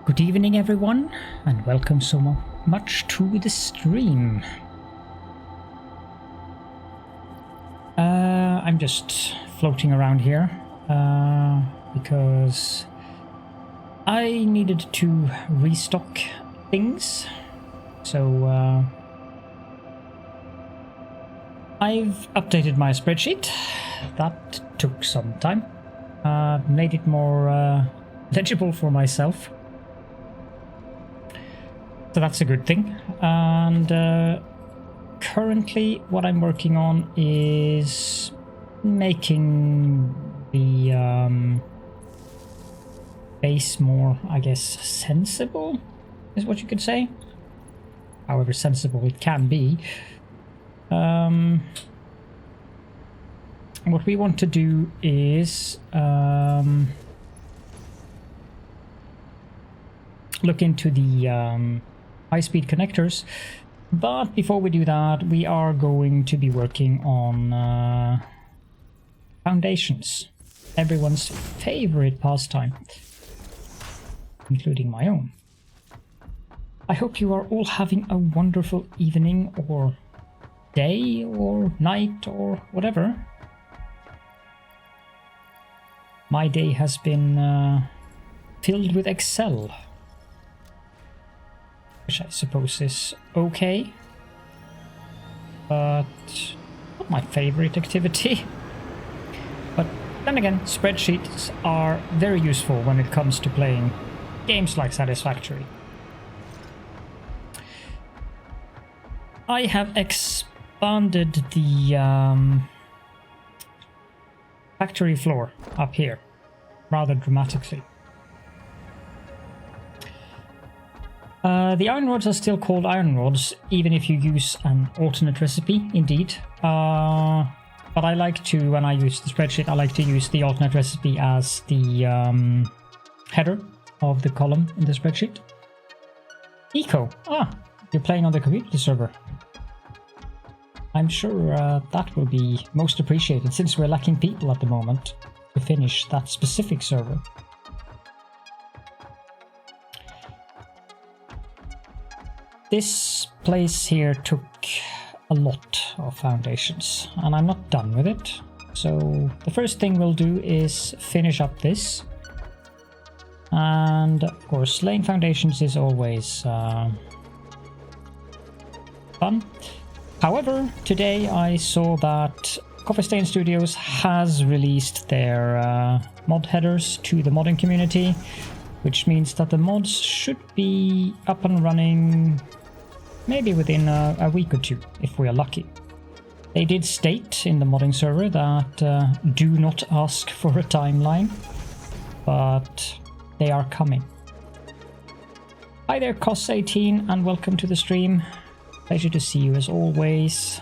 Good evening everyone, and welcome so much to the stream. I'm just floating around here because I needed to restock things. So I've updated my spreadsheet. That took some time. Made it more legible for myself. So that's a good thing. And currently what I'm working on is making the base more, I guess, sensible, is what you could say. However sensible it can be. What we want to do is look into the high-speed connectors, but before we do that we are going to be working on foundations, everyone's favorite pastime, including my own. I hope you are all having a wonderful evening or day or night or whatever. My day has been filled with Excel, which I suppose is okay, but not my favorite activity. But then again, spreadsheets are very useful when it comes to playing games like Satisfactory. I have expanded the factory floor up here rather dramatically. The iron rods are still called iron rods, even if you use an alternate recipe, indeed. But I like to, when I use the spreadsheet, I like to use the alternate recipe as the header of the column in the spreadsheet. Eco. You're playing on the community server. I'm sure that will be most appreciated, since we're lacking people at the moment to finish that specific server. This place here took a lot of foundations, and I'm not done with it. So the first thing we'll do is finish up this. And of course, laying foundations is always fun. However, today I saw that Coffee Stain Studios has released their mod headers to the modding community, which means that the mods should be up and running maybe within a week or two, if we are lucky. They did state in the modding server that do not ask for a timeline, but they are coming. Hi there, Cos18, and welcome to the stream. Pleasure to see you as always.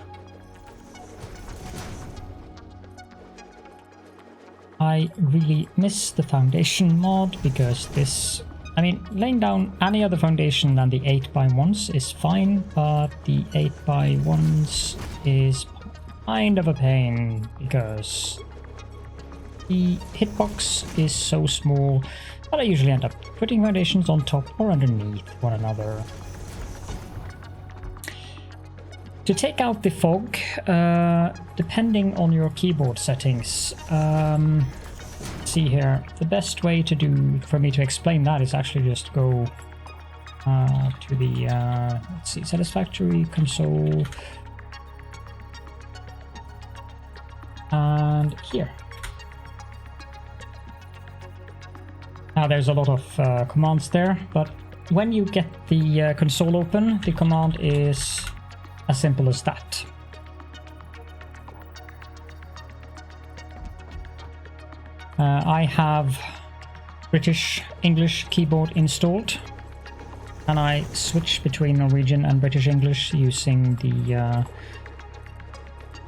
I really miss the foundation mod because this, I mean, laying down any other foundation than the 8x1s is fine, but the 8x1s is kind of a pain because the hitbox is so small that I usually end up putting foundations on top or underneath one another. To take out the fog, depending on your keyboard settings, see here, the best way to do, for me to explain that, is actually just go to the, let's see, Satisfactory console, and here. Now there's a lot of commands there, but when you get the console open, the command is as simple as that. I have British English keyboard installed, and I switch between Norwegian and British English using the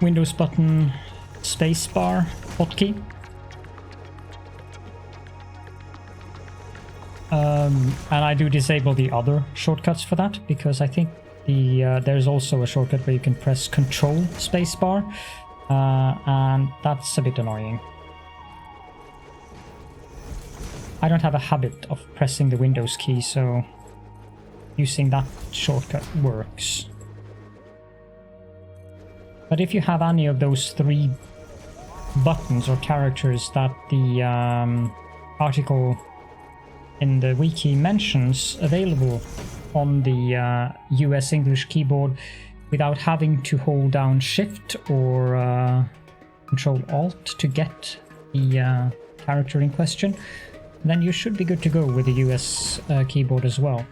Windows button spacebar hotkey. And I do disable the other shortcuts for that, because I think there's also a shortcut where you can press Control spacebar, and that's a bit annoying. I don't have a habit of pressing the Windows key, so using that shortcut works. But if you have any of those 3 buttons or characters that the article in the wiki mentions available on the US English keyboard without having to hold down Shift or Control Alt to get the character in question, then you should be good to go with the US keyboard as well.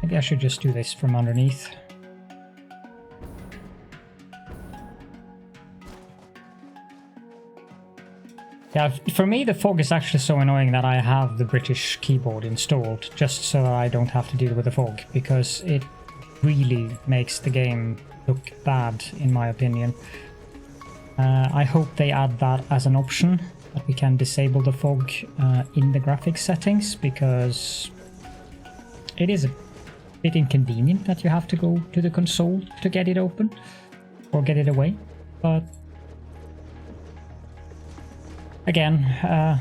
Maybe I should just do this from underneath. Yeah, for me the fog is actually so annoying that I have the British keyboard installed, just so that I don't have to deal with the fog, because it really makes the game look bad, in my opinion. I hope they add that as an option, that we can disable the fog in the graphics settings, because it is a bit inconvenient that you have to go to the console to get it open, or get it away. But again,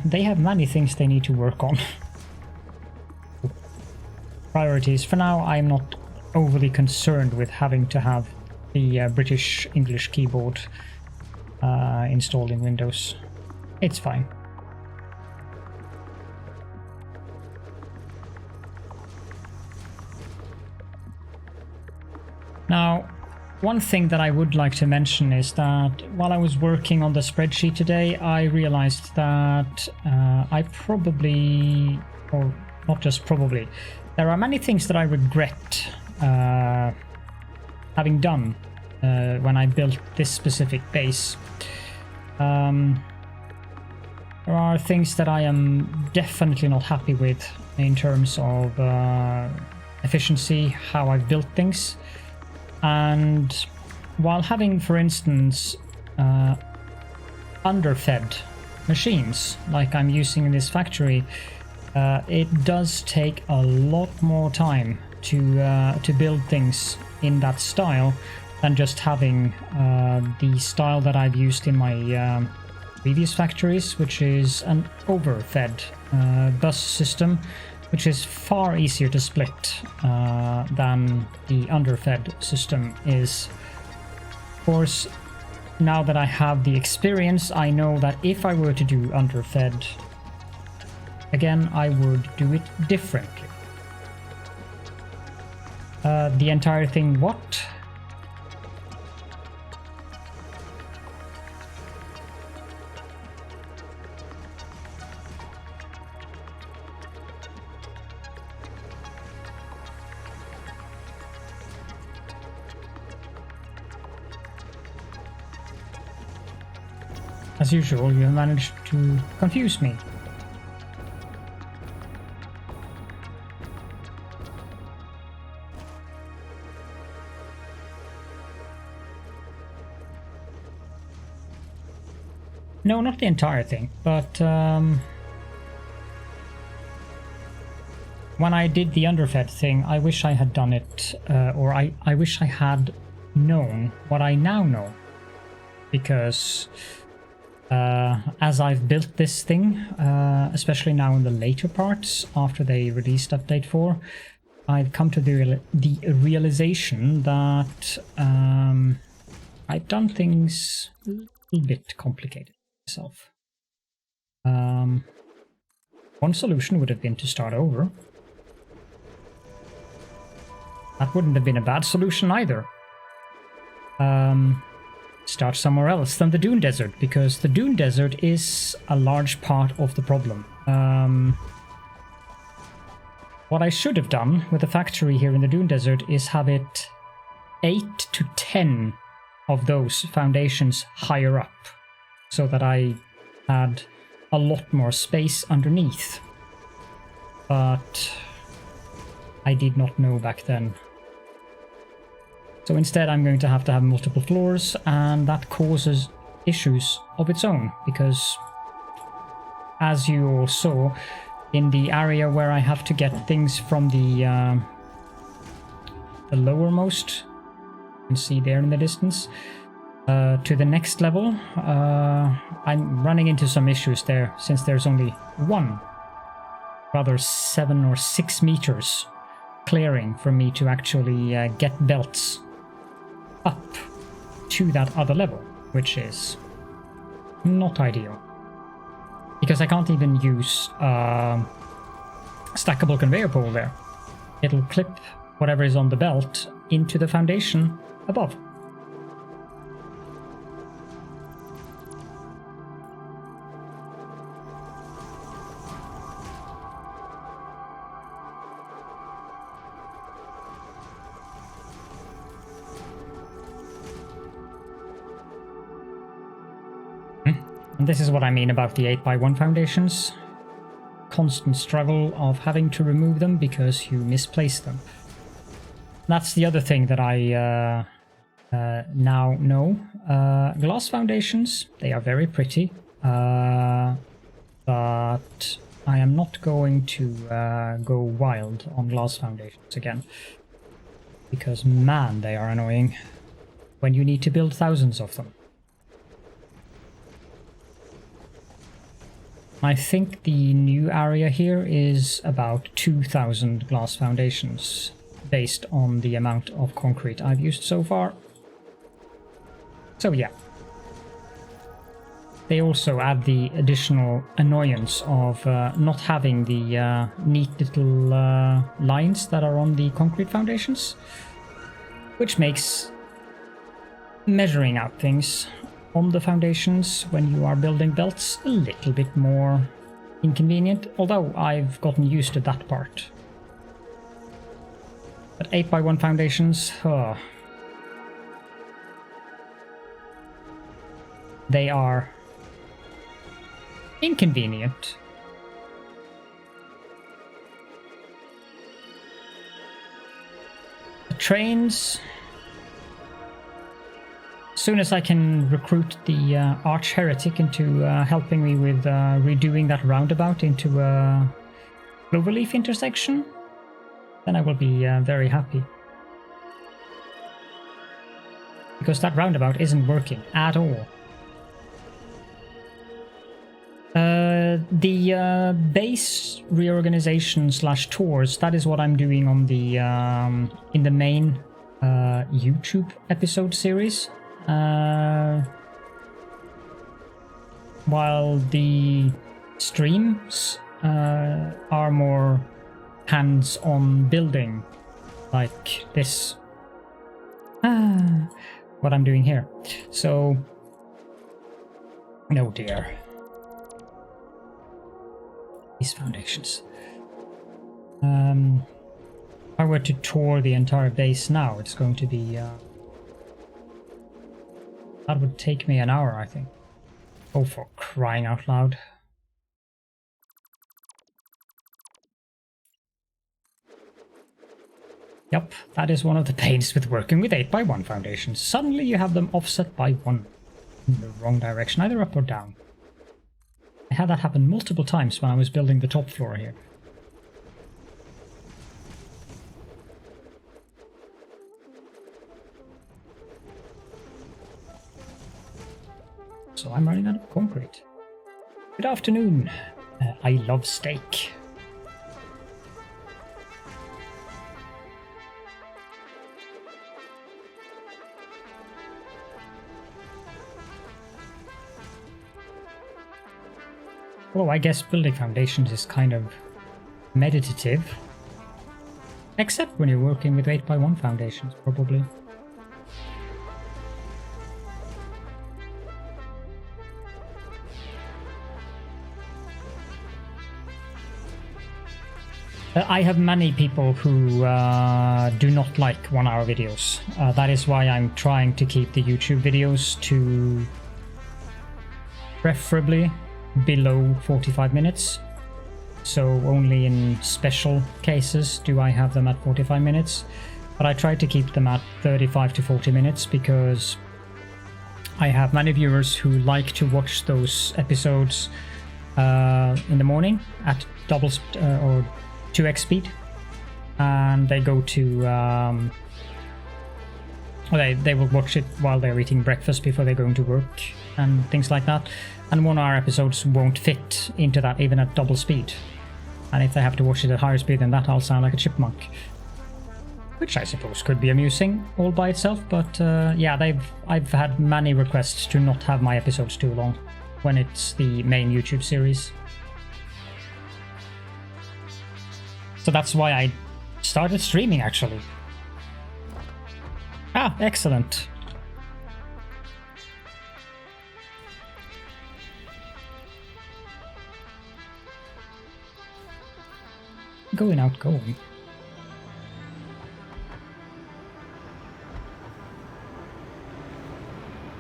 they have many things they need to work on. Priorities. For now, I'm not overly concerned with having to have the British English keyboard installed in Windows. It's fine. Now, one thing that I would like to mention is that while I was working on the spreadsheet today, I realized that I probably, or not just probably, there are many things that I regret having done when I built this specific base. There are things that I am definitely not happy with in terms of efficiency, how I've built things. And while having, for instance, underfed machines like I'm using in this factory, it does take a lot more time to build things in that style than just having the style that I've used in my previous factories, which is an overfed bus system, which is far easier to split than the underfed system is. Of course, now that I have the experience, I know that if I were to do underfed again, I would do it differently. The entire thing, what? As usual, you have managed to confuse me. No, not the entire thing, but when I did the underfed thing, I wish I had done it, or I wish I had known what I now know, because as I've built this thing, especially now in the later parts, after they released Update 4, I've come to the realization that I've done things a little bit complicated myself. One solution would have been to start over. That wouldn't have been a bad solution either. Start somewhere else than the Dune Desert, because the Dune Desert is a large part of the problem. What I should have done with the factory here in the Dune Desert is have it 8 to 10 of those foundations higher up, so that I had a lot more space underneath. But I did not know back then. So instead I'm going to have multiple floors, and that causes issues of its own, because as you all saw, in the area where I have to get things from the lowermost can see there in the distance. To the next level, I'm running into some issues there, since there's only one, rather 7 or 6 meters clearing for me to actually get belts up to that other level, which is not ideal. Because I can't even use stackable conveyor pole there. It'll clip whatever is on the belt into the foundation above. And this is what I mean about the 8x1 foundations. Constant struggle of having to remove them because you misplace them. That's the other thing that I now know. Glass foundations, they are very pretty, but I am not going to go wild on glass foundations again. Because man, they are annoying when you need to build thousands of them. I think the new area here is about 2,000 glass foundations, based on the amount of concrete I've used so far. So yeah. They also add the additional annoyance of not having the neat little lines that are on the concrete foundations, which makes measuring out things on the foundations when you are building belts a little bit more inconvenient, although I've gotten used to that part. But 8x1 foundations, they are inconvenient. The trains, as soon as I can recruit the Arch Heretic into helping me with redoing that roundabout into a cloverleaf intersection, then I will be very happy. Because that roundabout isn't working at all. The base reorganization / tours, that is what I'm doing on the in the main YouTube episode series. While the streams are more hands-on building, like this. What I'm doing here. So, no dear. These foundations. If I were to tour the entire base now, it's going to be that would take me an hour, I think. Oh, for crying out loud. Yep, that is one of the pains with working with 8x1 foundations. Suddenly you have them offset by 1 in the wrong direction, either up or down. I had that happen multiple times when I was building the top floor here. So I'm running out of concrete. Good afternoon. I love steak. Well, I guess building foundations is kind of meditative. Except when you're working with 8x1 foundations, probably. I have many people who do not like 1-hour videos. That is why I'm trying to keep the YouTube videos to preferably below 45 minutes. So only in special cases do I have them at 45 minutes. But I try to keep them at 35 to 40 minutes because I have many viewers who like to watch those episodes in the morning at double or 2x speed, and they go to They will watch it while they're eating breakfast before they're going to work and things like that. And 1 hour episodes won't fit into that even at double speed. And if they have to watch it at higher speed than that, I'll sound like a chipmunk. Which I suppose could be amusing all by itself, but yeah, I've had many requests to not have my episodes too long when it's the main YouTube series. So that's why I started streaming, actually. Ah, excellent. Going outgoing.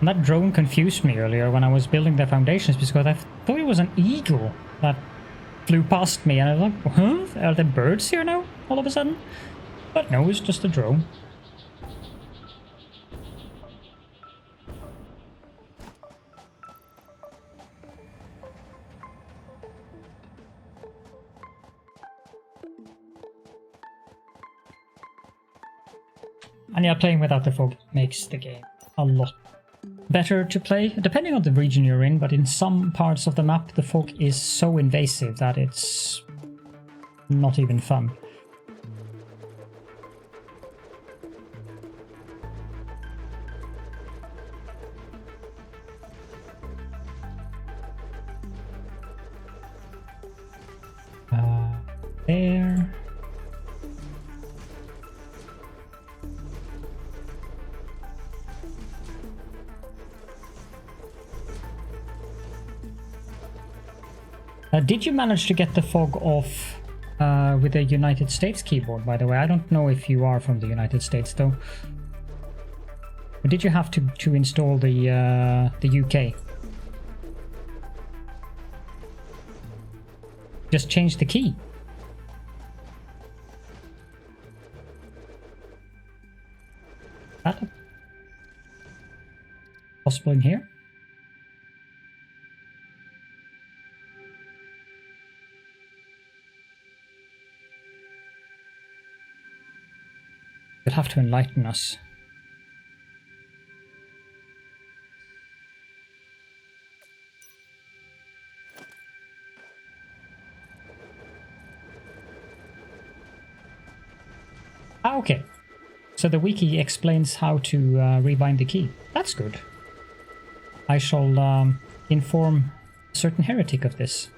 And that drone confused me earlier when I was building the foundations because I thought it was an eagle that flew past me and I was like, huh? Are there birds here now all of a sudden? But no, it's just a drone. And yeah, playing without the fog makes the game a lot better to play, depending on the region you're in, but in some parts of the map the fog is so invasive that it's not even fun. There. Did you manage to get the fog off with a United States keyboard, by the way? I don't know if you are from the United States, though. Or did you have to install the UK? Just change the key. That possible in here? You'll have to enlighten us. Ah, okay. So the wiki explains how to rebind the key. That's good. I shall inform a certain heretic of this.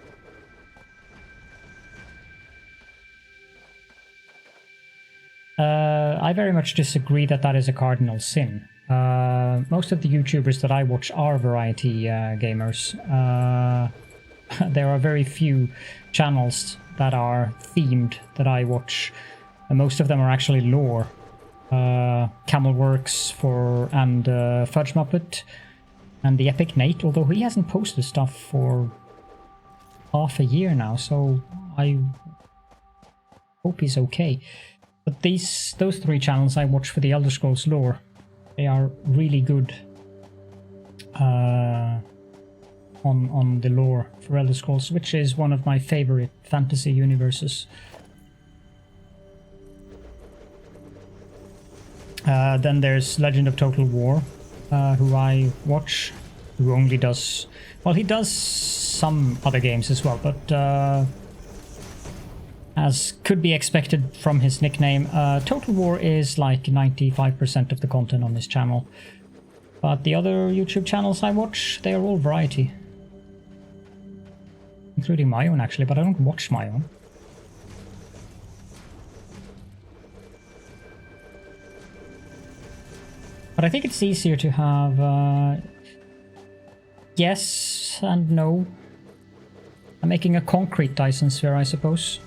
I very much disagree that that is a cardinal sin. Most of the YouTubers that I watch are variety gamers. There are very few channels that are themed that I watch. Most of them are actually lore. Camelworks and Fudge Muppet and the Epic Nate, although he hasn't posted stuff for half a year now, so I hope he's okay. But those 3 channels I watch for the Elder Scrolls lore. They are really good on the lore for Elder Scrolls, which is one of my favorite fantasy universes. Then there's Legend of Total War, who I watch, who only does... Well, he does some other games as well, but as could be expected from his nickname, Total War is like 95% of the content on this channel. But the other YouTube channels I watch, they are all variety. Including my own, actually, but I don't watch my own. But I think it's easier to have yes and no. I'm making a concrete Dyson sphere, I suppose.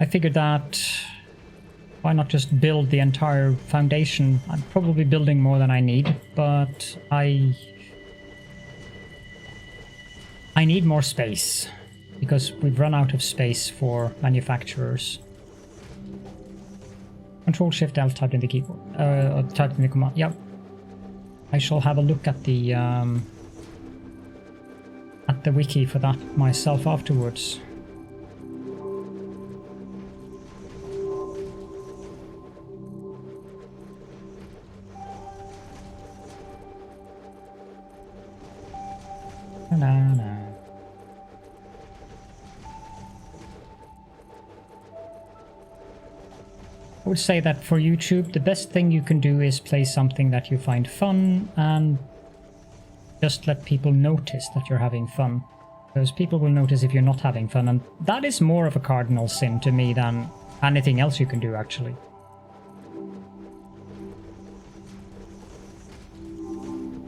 I figured that why not just build the entire foundation? I'm probably building more than I need, but I need more space because we've run out of space for manufacturers. Control-Shift-Alt typed in the keyboard, typed in the command. Yep. I shall have a look at the wiki for that myself afterwards. Na, na. I would say that for YouTube, the best thing you can do is play something that you find fun and just let people notice that you're having fun. Because people will notice if you're not having fun, and that is more of a cardinal sin to me than anything else you can do, actually.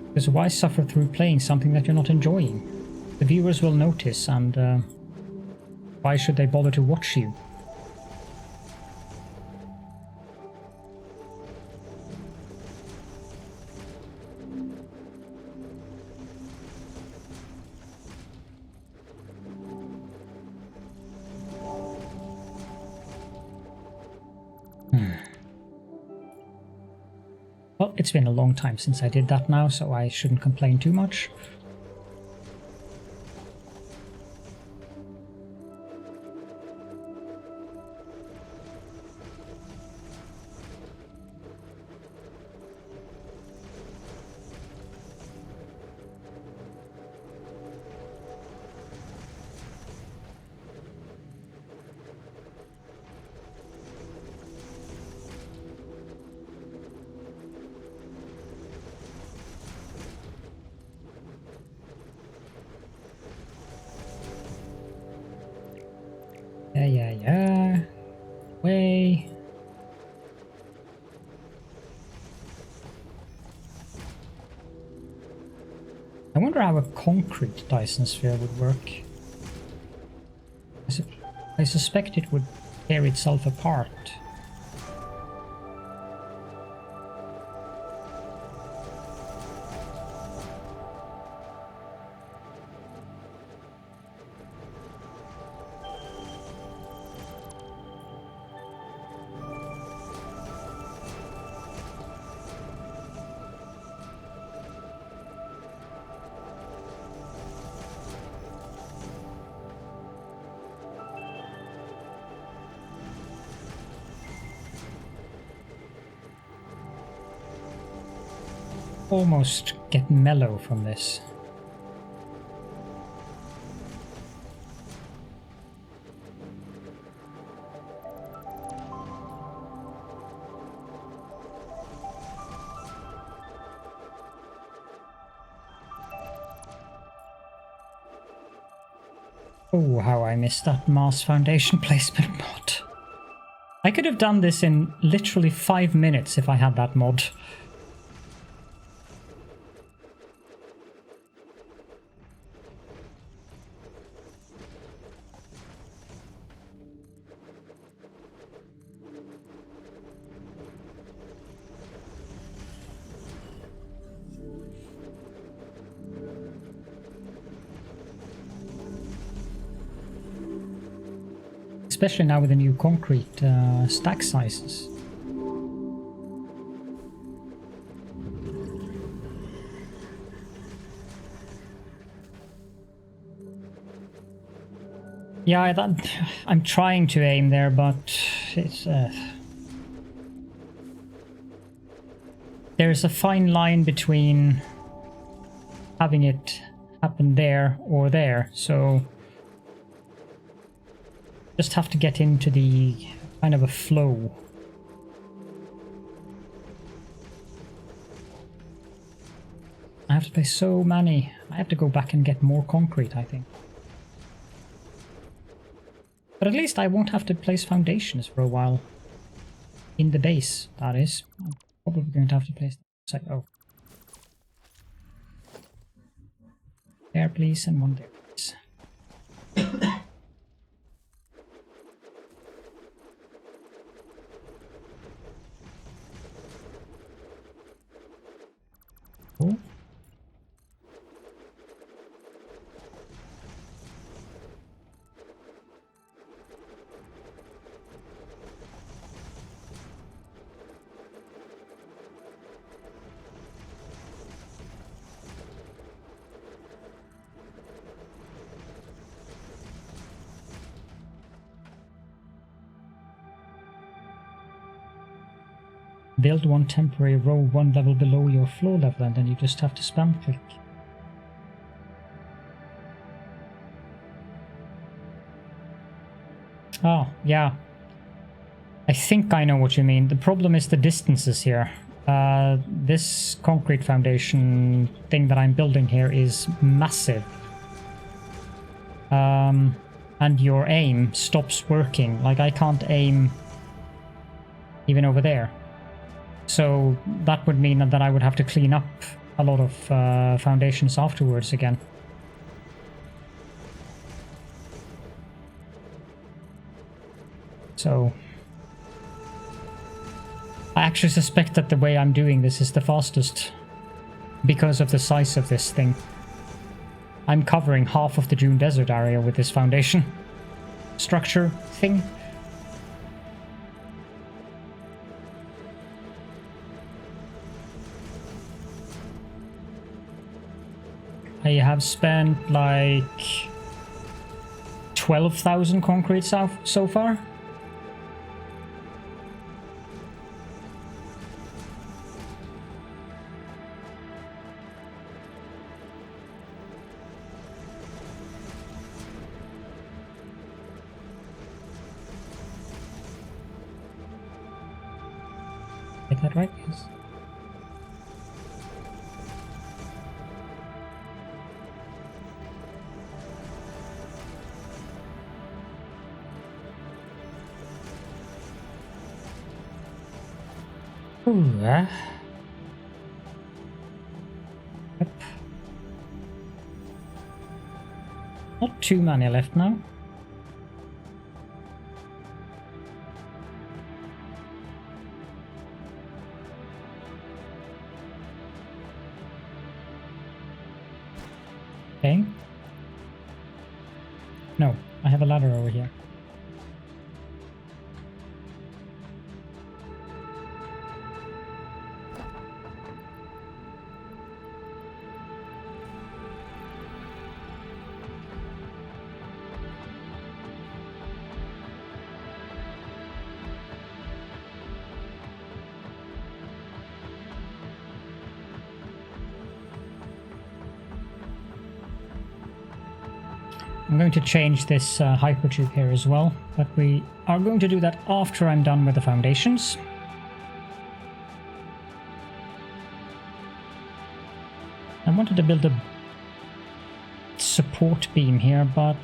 Because why suffer through playing something that you're not enjoying? The viewers will notice, and why should they bother to watch you? Well, it's been a long time since I did that now, so I shouldn't complain too much. Yeah. Way. I wonder how a concrete Dyson sphere would work. I suspect it would tear itself apart. Almost get mellow from this. Oh, how I missed that mass foundation placement mod. I could have done this in literally 5 minutes if I had that mod. Especially now with the new concrete stack sizes. Yeah, I'm trying to aim there, but it's there's a fine line between having it happen there or there, so just have to get into the kind of a flow. I have to play so many. I have to go back and get more concrete, I think. But at least I won't have to place foundations for a while. In the base, that is. I'm probably going to have to place... Like, oh. There, please, and one there, please. Oh. Build one temporary row 1 level below your floor level, and then you just have to spam click. Oh, yeah. I think I know what you mean. The problem is the distances here. This concrete foundation thing that I'm building here is massive. And your aim stops working. Like, I can't aim even over there. So that would mean that I would have to clean up a lot of foundations afterwards again. So I actually suspect that the way I'm doing this is the fastest because of the size of this thing. I'm covering half of the Dune Desert area with this foundation structure thing. I have spent like 12,000 concrete so far. Is that right? Yes. Ooh, Yep. Not too many left now. Okay. No, I have a ladder over here. I'm going to change this hypertube here as well, but we are going to do that after I'm done with the foundations. I wanted to build a support beam here, but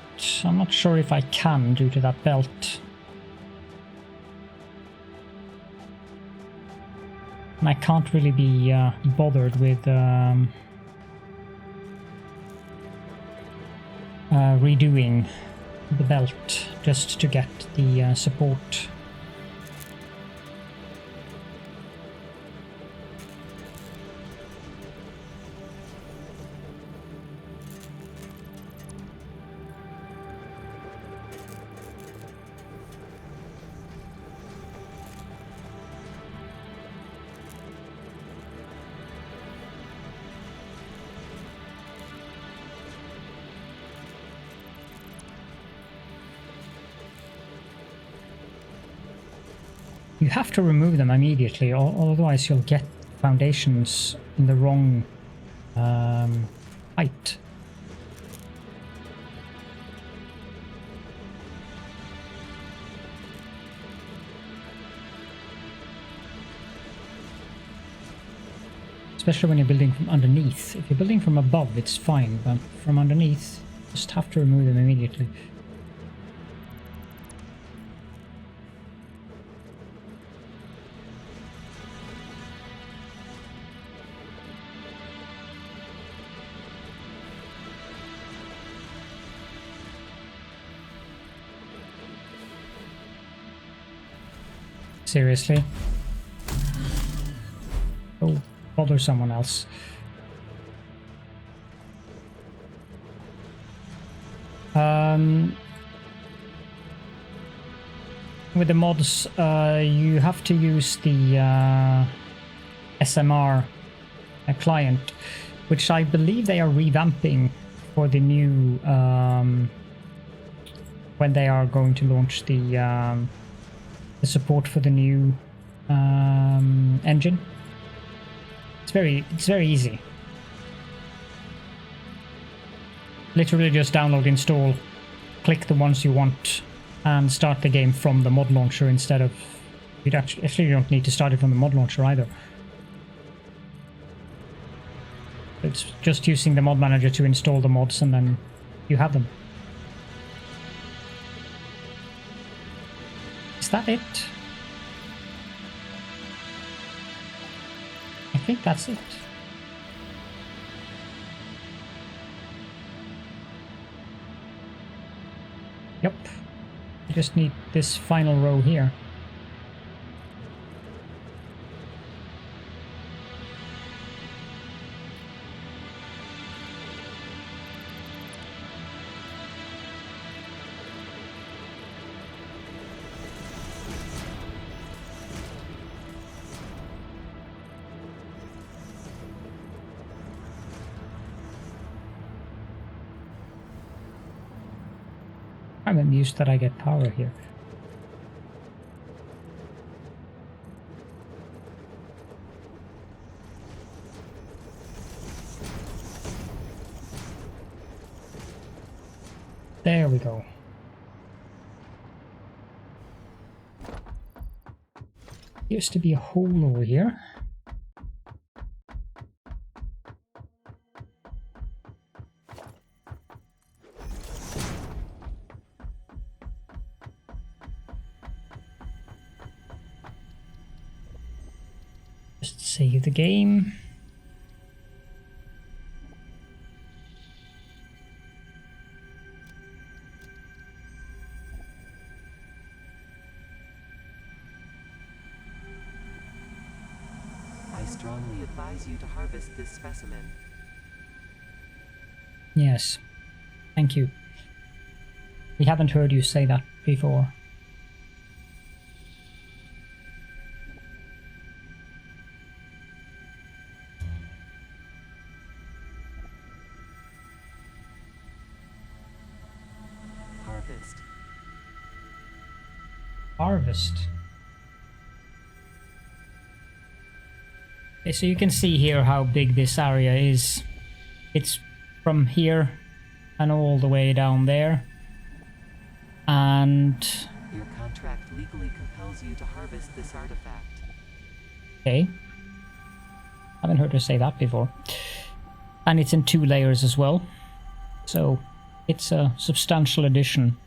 I'm not sure if I can due to that belt. And I can't really be bothered with redoing the belt just to get the support. You have to remove them immediately, otherwise you'll get foundations in the wrong height. Especially when you're building from underneath. If you're building from above, it's fine, but from underneath, you just have to remove them immediately. Seriously? Go bother someone else. With the mods, you have to use the SMR client, which I believe they are revamping for the new when they are going to launch the support for the new engine. It's very easy. Literally just download, install, click the ones you want and start the game from the mod launcher instead of... You'd actually you don't need to start it from the mod launcher either. It's just using the mod manager to install the mods and then you have them. Is that it? I think that's it. Yep. I just need this final row here. I'm amused that I get power here. There we go. Used to be a hole over here. Save the game. I strongly advise you to harvest this specimen. Yes. Thank you. We haven't heard you say that before. Harvest. Okay, so you can see here how big this area is. It's from here and all the way down there. And your contract legally compels you to harvest this artifact. Okay. Haven't heard her say that before. And it's in 2 layers as well. So it's a substantial addition.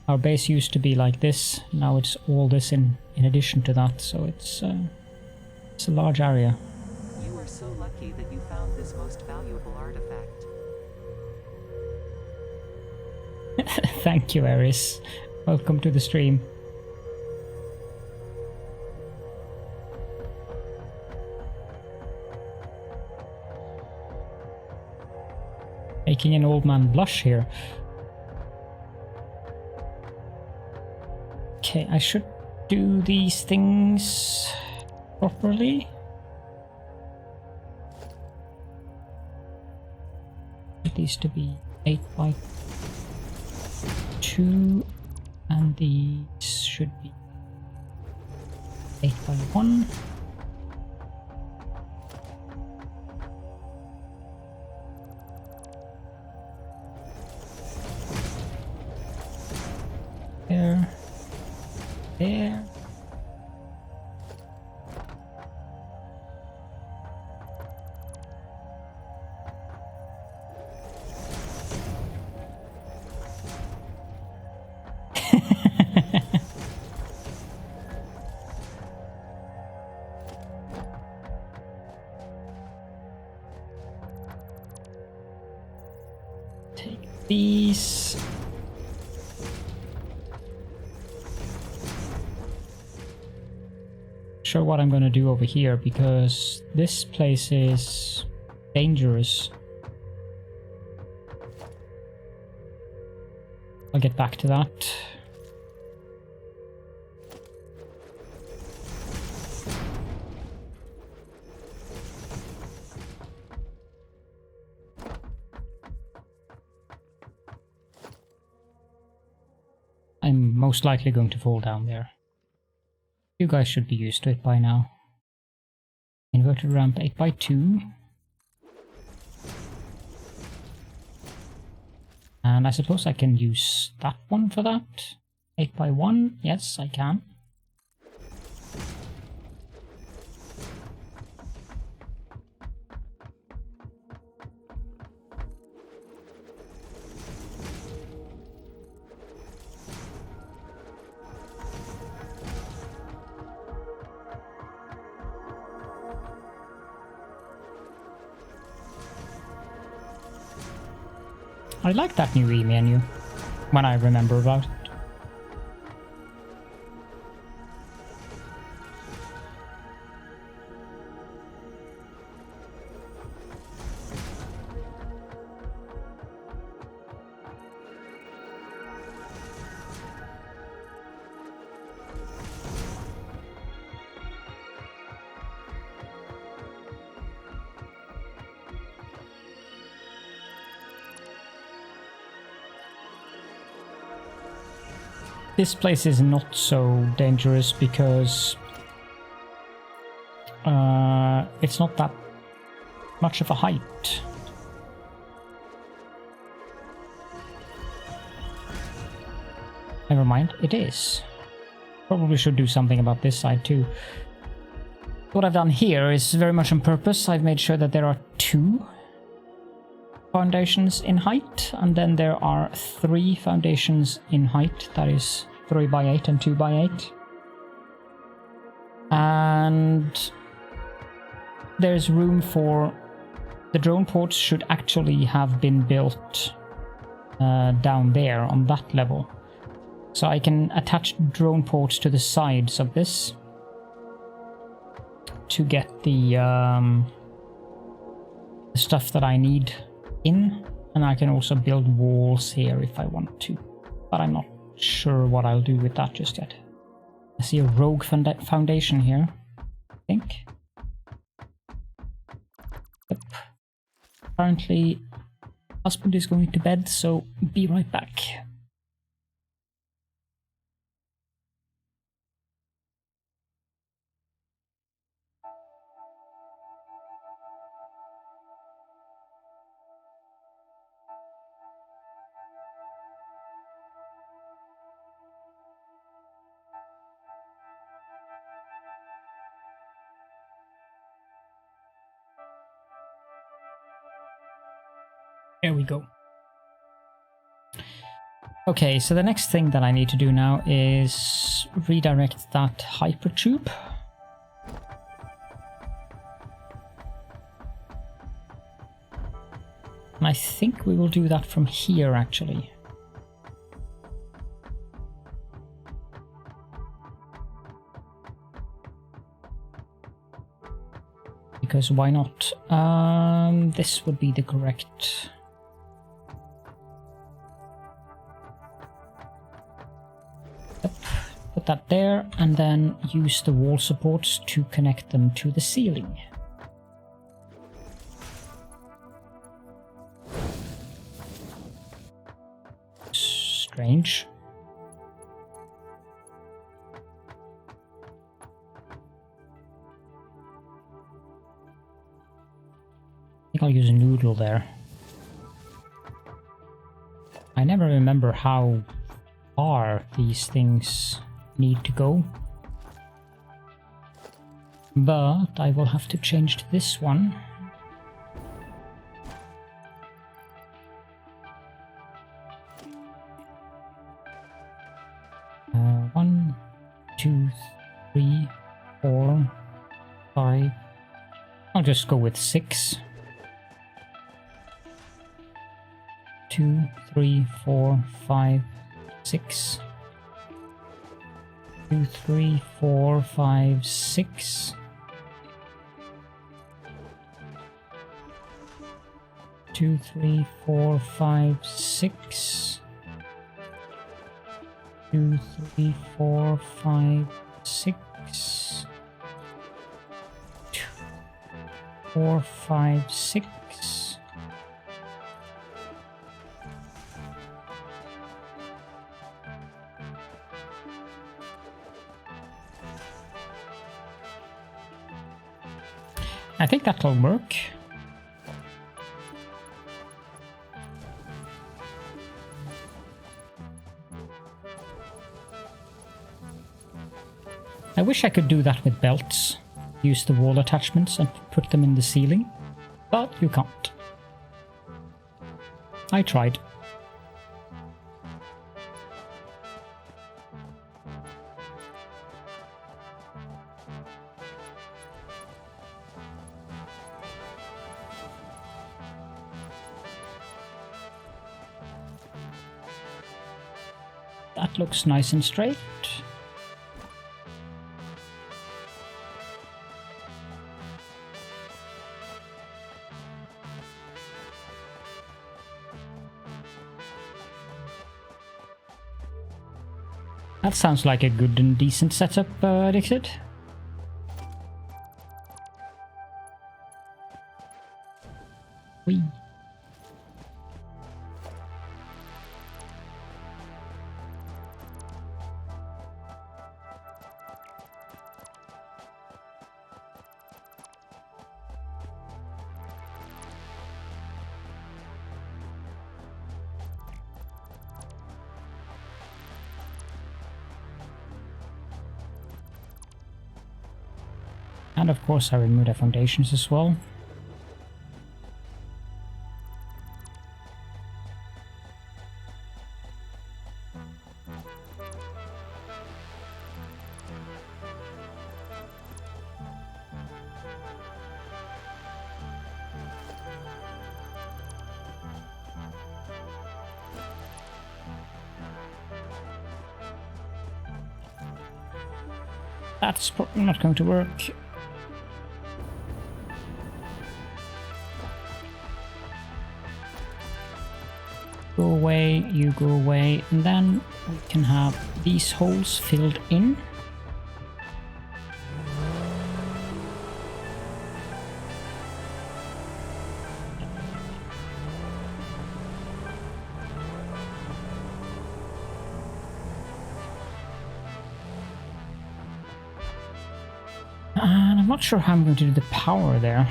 Our base used to be like this, now it's all this in addition to that, so it's a large area. You are so lucky that you found this most valuable artifact. Thank you, Eris. Welcome to the stream. Making an old man blush here. Okay, I should do these things properly. These to be 8 by 2, and these should be 8 by 1. There. There. Take these. Sure what I'm gonna do over here, because this place is dangerous. I'll get back to that. I'm most likely going to fall down there. You guys should be used to it by now. Inverted ramp 8 by 2. And I suppose I can use that one for that. 8x1, yes, I can. I like that new e-menu when I remember about it. This place is not so dangerous because it's not that much of a height. Never mind, it is. Probably should do something about this side too. What I've done here is very much on purpose. I've made sure that there are 2 foundations in height, and then there are 3 foundations in height. That is 3x8 and 2x8. And there's room for... the drone ports should actually have been built down there on that level. So I can attach drone ports to the sides of this to get the stuff that I need in, and I can also build walls here if I want to, but I'm not sure what I'll do with that just yet. I see a rogue foundation here, I think. Yep. Apparently husband is going to bed, so be right back. There we go. Okay, so the next thing that I need to do now is redirect that hypertube. And I think we will do that from here, actually. Because why not? This would be the correct... Yep. Put that there, and then use the wall supports to connect them to the ceiling. Strange. I think I'll use a noodle there. I never remember how far these things need to go. But I will have to change to this one. One, 2, 3, 4, 5. I'll just go with 6. 2, 3, 4, 5, 6. 2, 3, 4, 5, 6. 2, 3, 4, 5, 6. 2, 3, 4, 5, 6. 2, 4, 5, 6. I think that'll work. I wish I could do that with belts. Use the wall attachments and put them in the ceiling. But you can't. I tried. That looks nice and straight. That sounds like a good and decent setup, Dixit. Whee. And of course I remove the foundations as well. That's probably not going to work. Go away, you go away, and then we can have these holes filled in. And I'm not sure how I'm going to do the power there.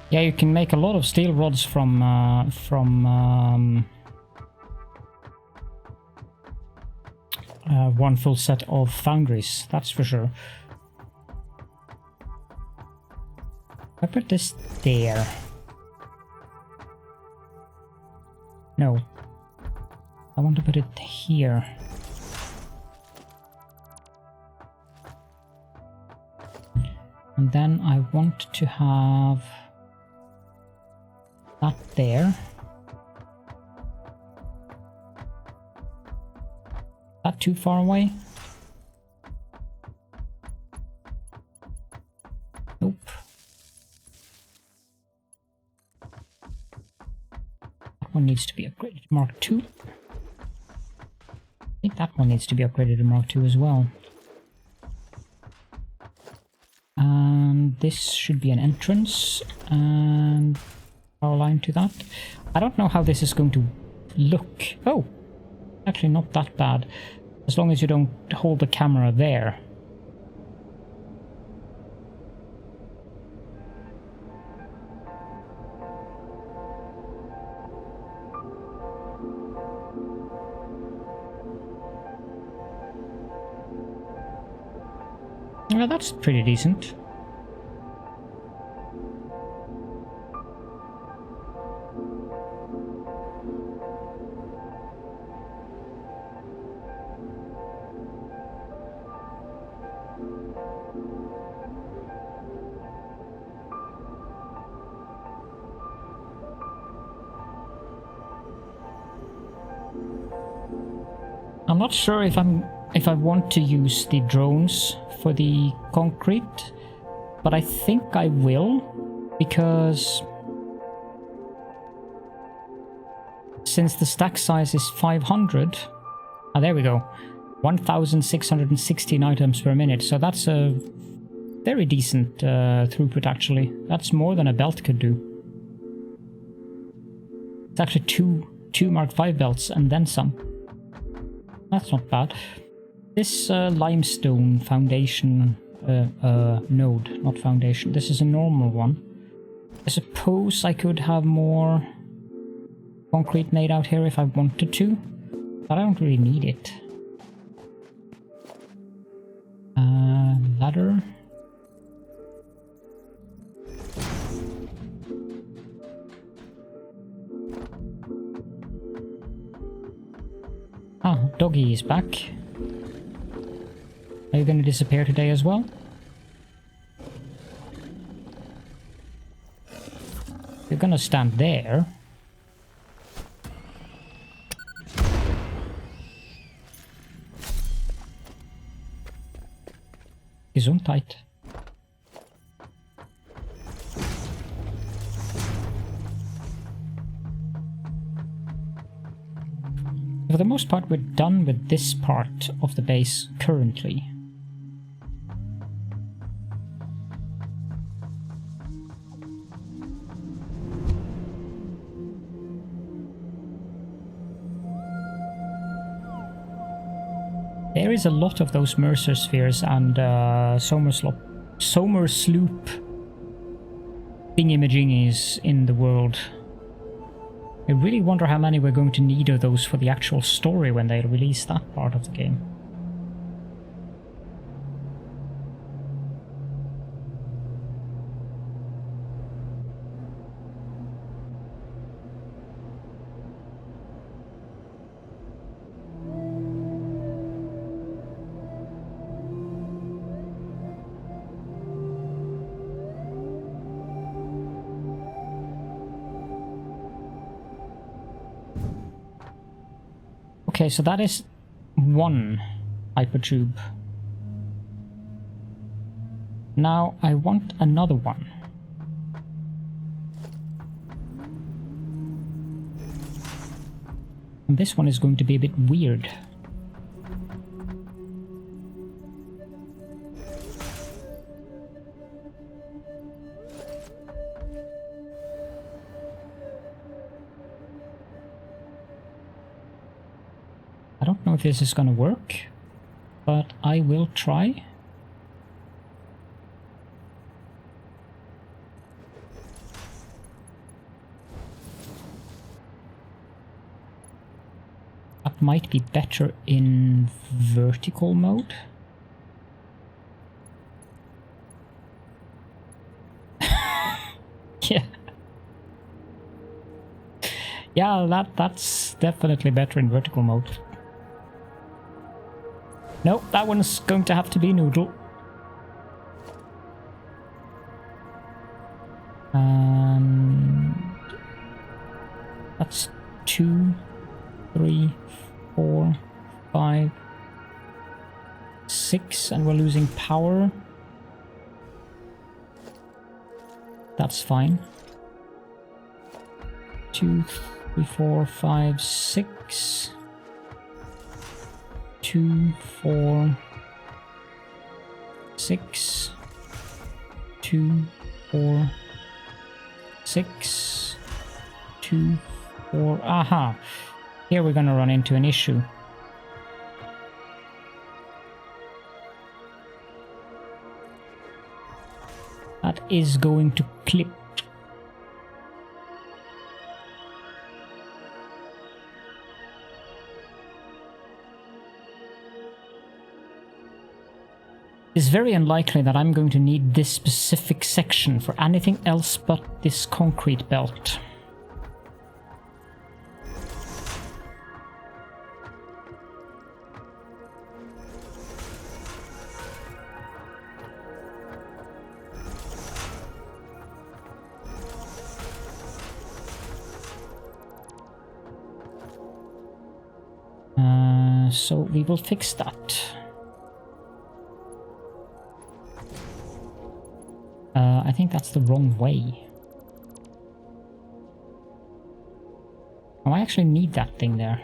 Yeah, you can make a lot of steel rods from one full set of foundries, that's for sure. I put this there. No. I want to put it here. And then I want to have that there. That too far away? Nope. That one needs to be upgraded to Mark II. I think that one needs to be upgraded to Mark II as well. And this should be an entrance and power line to that. I don't know how this is going to look. Oh, actually not that bad, as long as you don't hold the camera there. Well, that's pretty decent. I'm not sure if I want to use the drones for the concrete, but I think I will, because since the stack size is 500, there we go, 1,616 items per minute, so that's a very decent throughput actually. That's more than a belt could do. It's actually two Mark V belts and then some. That's not bad. This limestone foundation node, not foundation, this is a normal one. I suppose I could have more concrete made out here if I wanted to, but I don't really need it. Ladder. Ah, Doggy is back. Are you going to disappear today as well? You're going to stand there. Gesundheit. For the most part, we're done with this part of the base currently. There is a lot of those Mercer spheres and Somer Sloop thingy-majingies in the world. I really wonder how many we're going to need of those for the actual story when they release that part of the game. Okay, so that is one hypertube. Now I want another one. And this one is going to be a bit weird. I don't know if this is gonna work, but I will try. That might be better in vertical mode. Yeah. Yeah, that's definitely better in vertical mode. Nope, that one's going to have to be noodle. And that's 2, 3, 4, 5, 6, and we're losing power. That's fine. 2, 3, 4, 5, 6. 2, 4, 6, 2, 4, 6, 2, 4. Aha! Here we're gonna run into an issue. That is going to clip. It's very unlikely that I'm going to need this specific section for anything else but this concrete belt. So we will fix that. I think that's the wrong way. Oh, I actually need that thing there.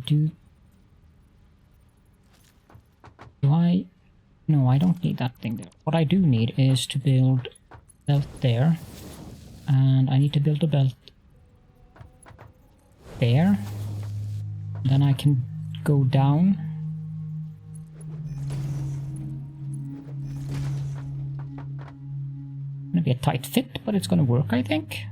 Do I? No, I don't need that thing there. What I do need is to build a belt there. And I need to build a belt there. Then I can go down gonna be a tight fit, but it's gonna work, I think.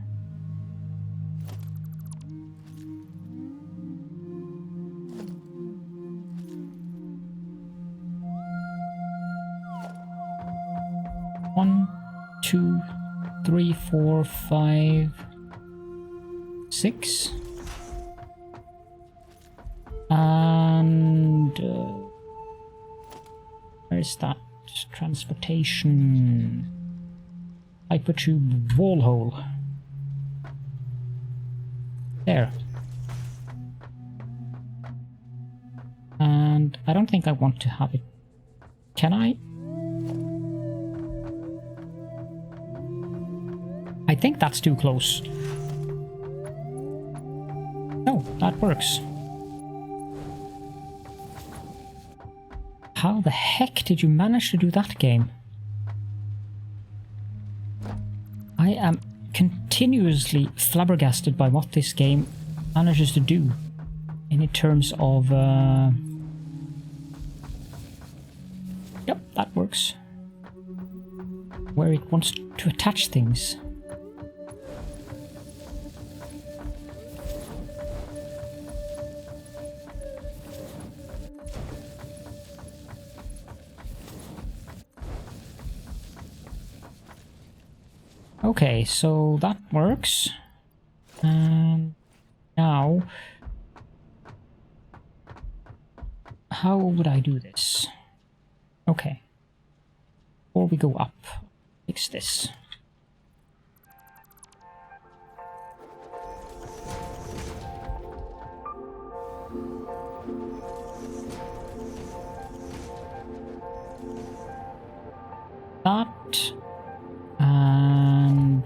One, 2, 3, 4, 5, 6. And where's that transportation? Hypertube wall hole. There. And I don't think I want to have it. Can I? I think that's too close. No, that works. How the heck did you manage to do that, game? I am continuously flabbergasted by what this game manages to do in terms of... Yep, that works. Where it wants to attach things. Okay, so that works. And now, how would I do this? Okay. Before we go up, fix this. That. And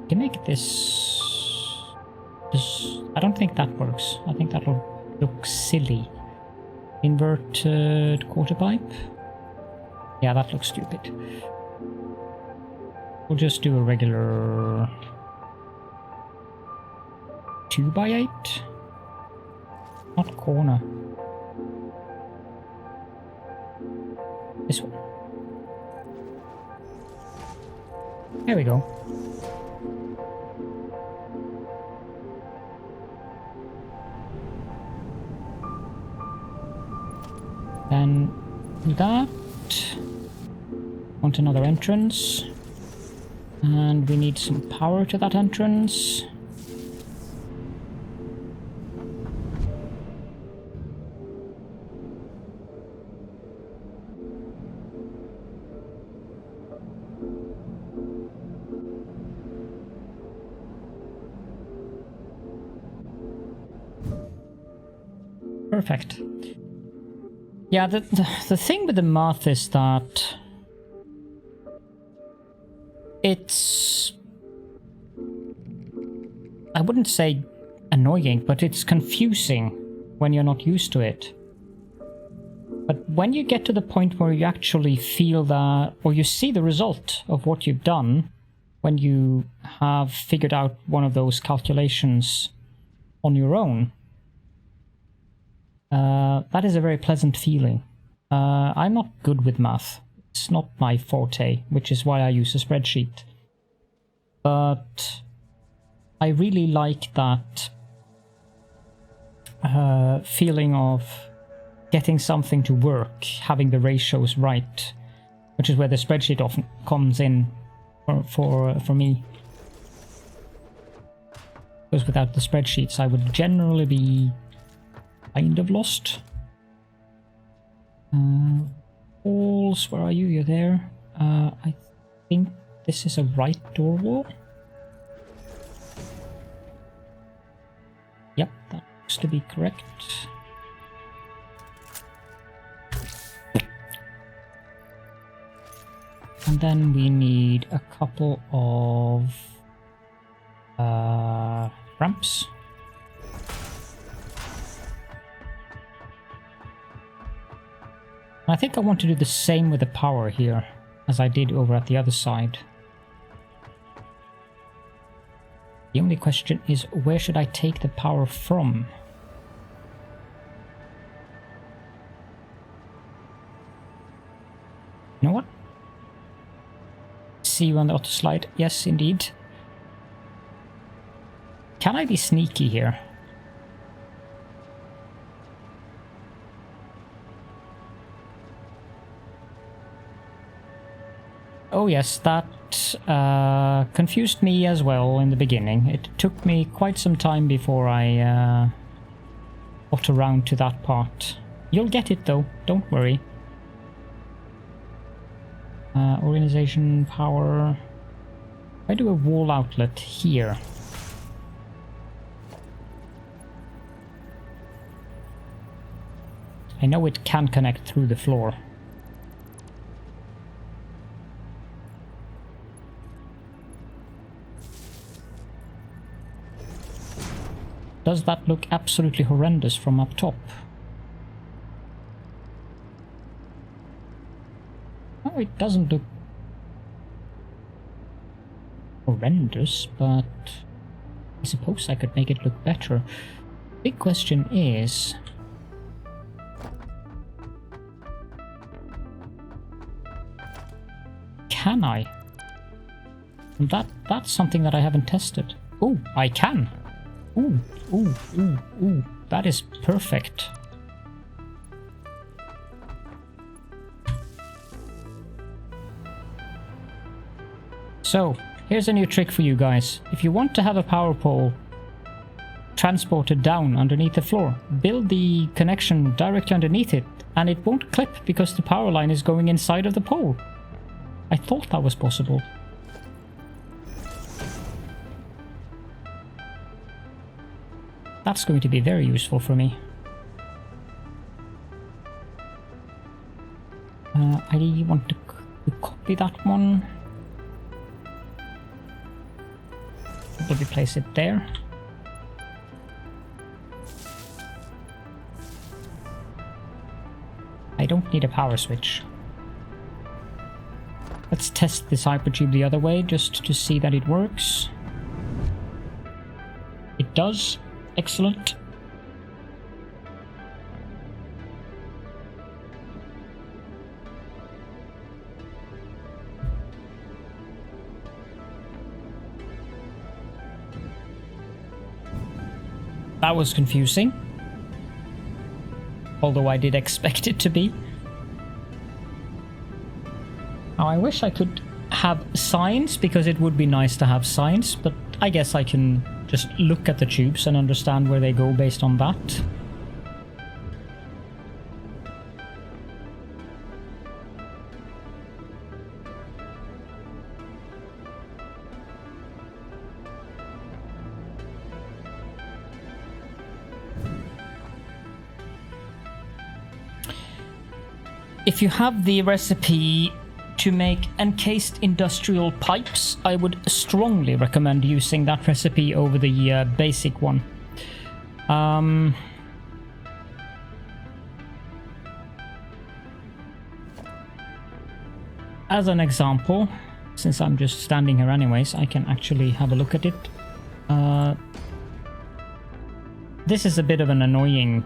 can make this. I don't think that works. I think that will look silly. Inverted quarter pipe. Yeah, that looks stupid. We'll just do a regular 2x8. Not corner. This one. There we go. Then that. Want another entrance. And we need some power to that entrance. Perfect. Yeah, the thing with the math is that it's, I wouldn't say annoying, but it's confusing when you're not used to it. But when you get to the point where you actually feel that, or you see the result of what you've done, when you have figured out one of those calculations on your own, that is a very pleasant feeling. I'm not good with math. It's not my forte, which is why I use a spreadsheet. But I really like that feeling of getting something to work, having the ratios right, which is where the spreadsheet often comes in for me. Because without the spreadsheets, I would generally be kind of lost. Walls, where are you? You're there. I think this is a right door wall. Yep, that looks to be correct. And then we need a couple of ramps. I think I want to do the same with the power here as I did over at the other side. The only question is, where should I take the power from? You know what? see you on the auto slide. Yes, indeed. Can I be sneaky here? Oh yes, that confused me as well in the beginning. It took me quite some time before I got around to that part. You'll get it though, don't worry. Organization, power... I do a wall outlet here. I know it can connect through the floor. Does that look absolutely horrendous from up top? Oh, it doesn't look horrendous, but I suppose I could make it look better. Big question is... can I? And that's something that I haven't tested. Oh, I can! Ooh, ooh, ooh, ooh. That is perfect. So, here's a new trick for you guys. If you want to have a power pole transported down underneath the floor, build the connection directly underneath it, and it won't clip because the power line is going inside of the pole. I thought that was possible. That's going to be very useful for me. I want to copy that one. Probably place it there. I don't need a power switch. Let's test this hypertube the other way just to see that it works. It does. Excellent. That was confusing. Although I did expect it to be. Now I wish I could have signs, because it would be nice to have signs, but I guess I can just look at the tubes and understand where they go based on that. If you have the recipe to make encased industrial pipes, I would strongly recommend using that recipe over the basic one. As an example, since I'm just standing here anyways, I can actually have a look at it. This is a bit of an annoying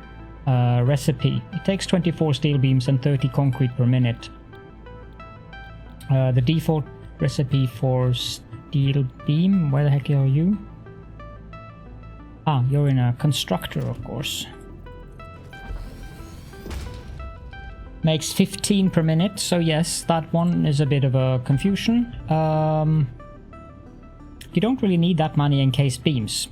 recipe. It takes 24 steel beams and 30 concrete per minute. The default recipe for steel beam, where the heck are you? Ah, you're in a constructor, of course. Makes 15 per minute, so yes, that one is a bit of a confusion. You don't really need that many encased beams.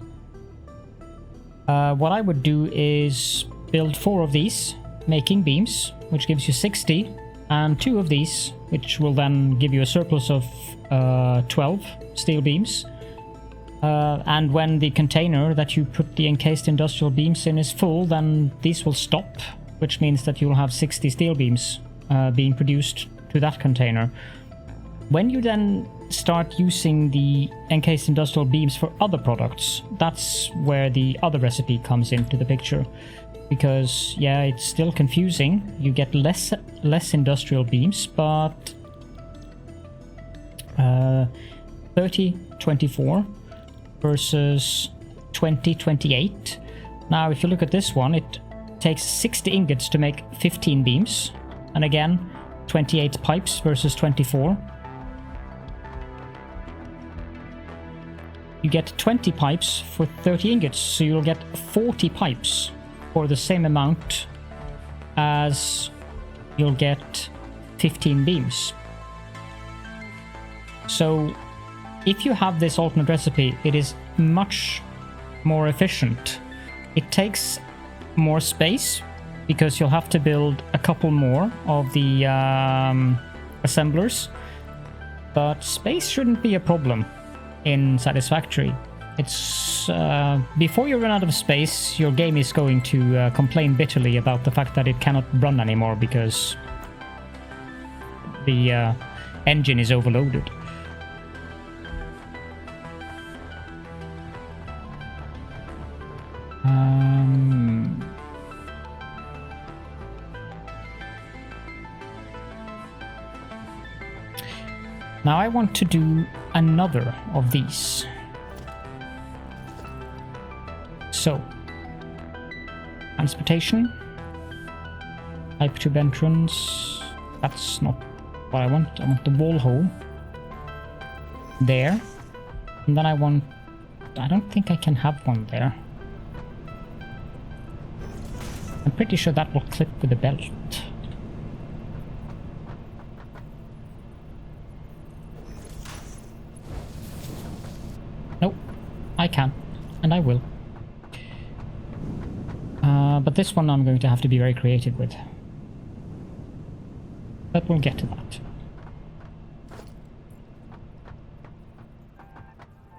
What I would do is build 4 of these, making beams, which gives you 60, and 2 of these, which will then give you a surplus of 12 steel beams. And when the container that you put the encased industrial beams in is full, then these will stop, which means that you'll have 60 steel beams being produced to that container. When you then start using the encased industrial beams for other products, that's where the other recipe comes into the picture. Because, yeah, it's still confusing. You get less industrial beams, but 30-24 versus 20-28. Now, if you look at this one, it takes 60 ingots to make 15 beams. And again, 28 pipes versus 24. you get 20 pipes for 30 ingots, so you'll get 40 pipes for the same amount as you'll get 15 beams. So if you have this alternate recipe, it is much more efficient. It takes more space because you'll have to build a couple more of the assemblers, but space shouldn't be a problem in Satisfactory. It's before you run out of space, your game is going to complain bitterly about the fact that it cannot run anymore because the engine is overloaded. Now I want to do another of these. So, transportation, type tube entrance, that's not what I want. I want the wall hole there, and then I don't think I can have one there. I'm pretty sure that will clip with the belt. Nope, I can, and I will. But this one I'm going to have to be very creative with. But we'll get to that.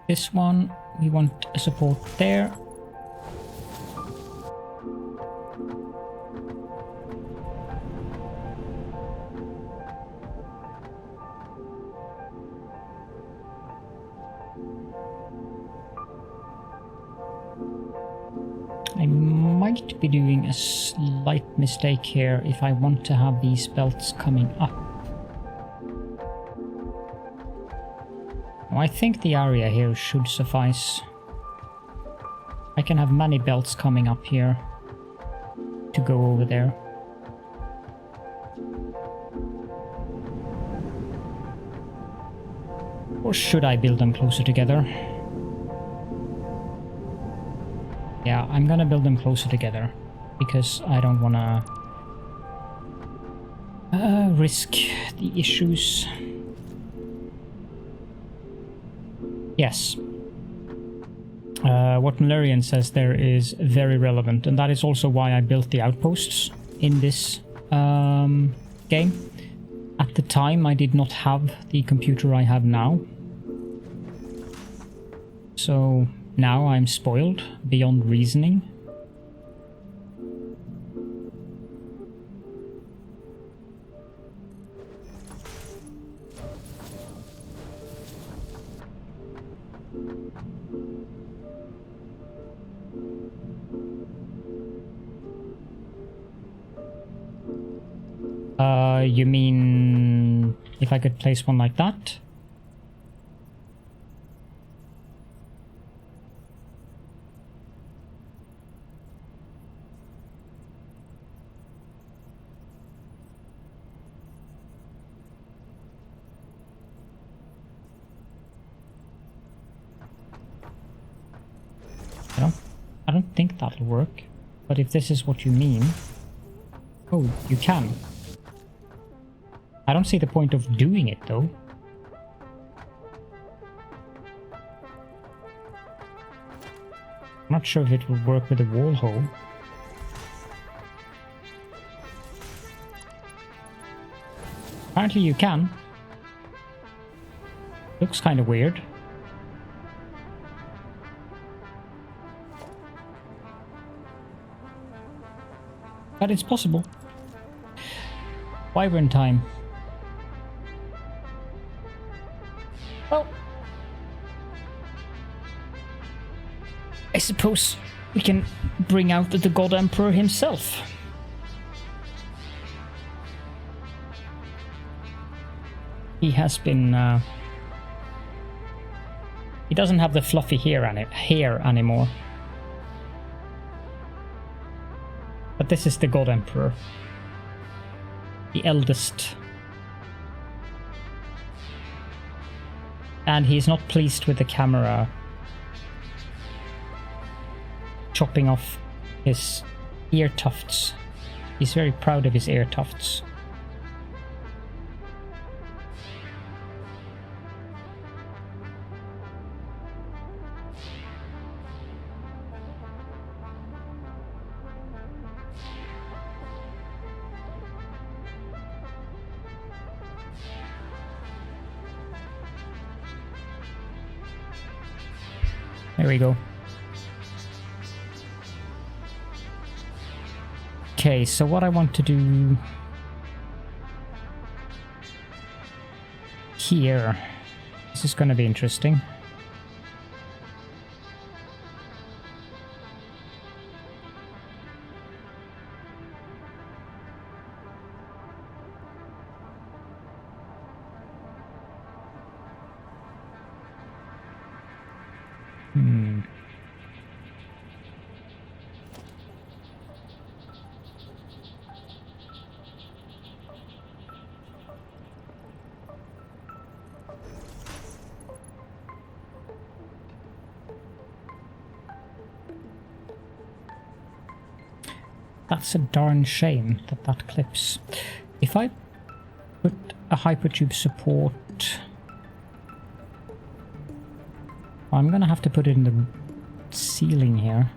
This one, we want a support there. I might be doing a slight mistake here if I want to have these belts coming up. I think the area here should suffice. I can have many belts coming up here to go over there. Or should I build them closer together? Yeah, I'm gonna build them closer together because I don't wanna risk the issues. Yes. What Malarian says there is very relevant, and that is also why I built the outposts in this game. At the time, I did not have the computer I have now. So now I'm spoiled beyond reasoning. You mean if I could place one like that? I don't think that'll work, but if this is what you mean... Oh, you can. I don't see the point of doing it, though. I'm not sure if it will work with the wall hole. Apparently you can. Looks kind of weird. But it's possible. Wyvern time. Well, I suppose we can bring out the God Emperor himself. He has been... he doesn't have the fluffy hair anymore. But this is the God Emperor. The eldest. And he's not pleased with the camera chopping off his ear tufts. He's very proud of his ear tufts. There we go. Okay, so what I want to do here, this is going to be interesting. That's a darn shame that that clips. If I put a hypertube support, I'm gonna have to put it in the ceiling here.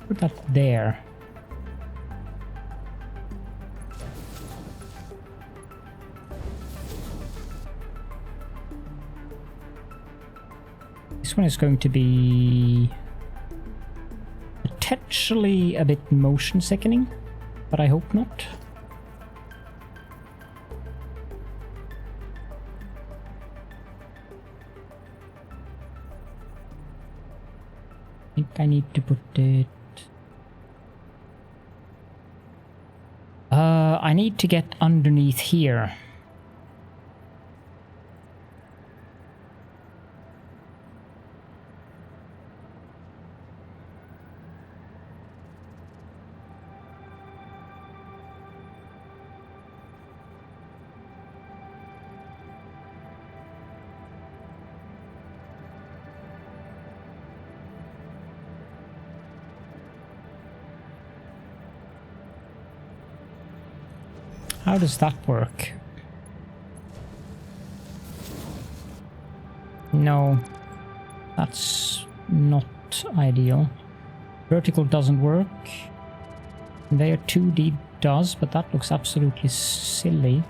Put that there. This one is going to be potentially a bit motion sickening, but I hope not. I think I need to put it... I need to get underneath here. How does that work? No, that's not ideal. Vertical doesn't work. There 2D does, but that looks absolutely silly.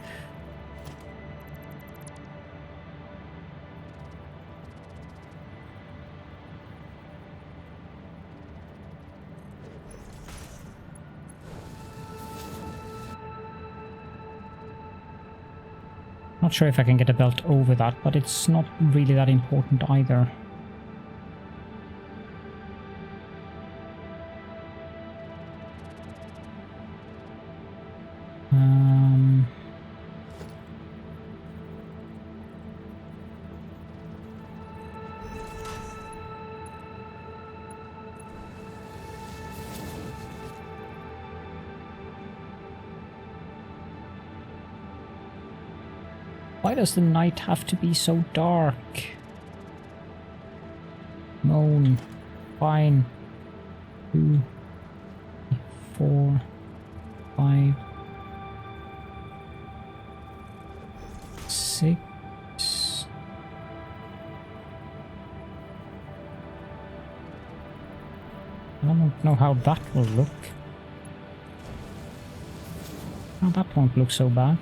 Not sure if I can get a belt over that, but it's not really that important either. Why does the night have to be so dark? Moan. Fine. 2, 4, 5, 6. I don't know how that will look. Oh, that won't look so bad.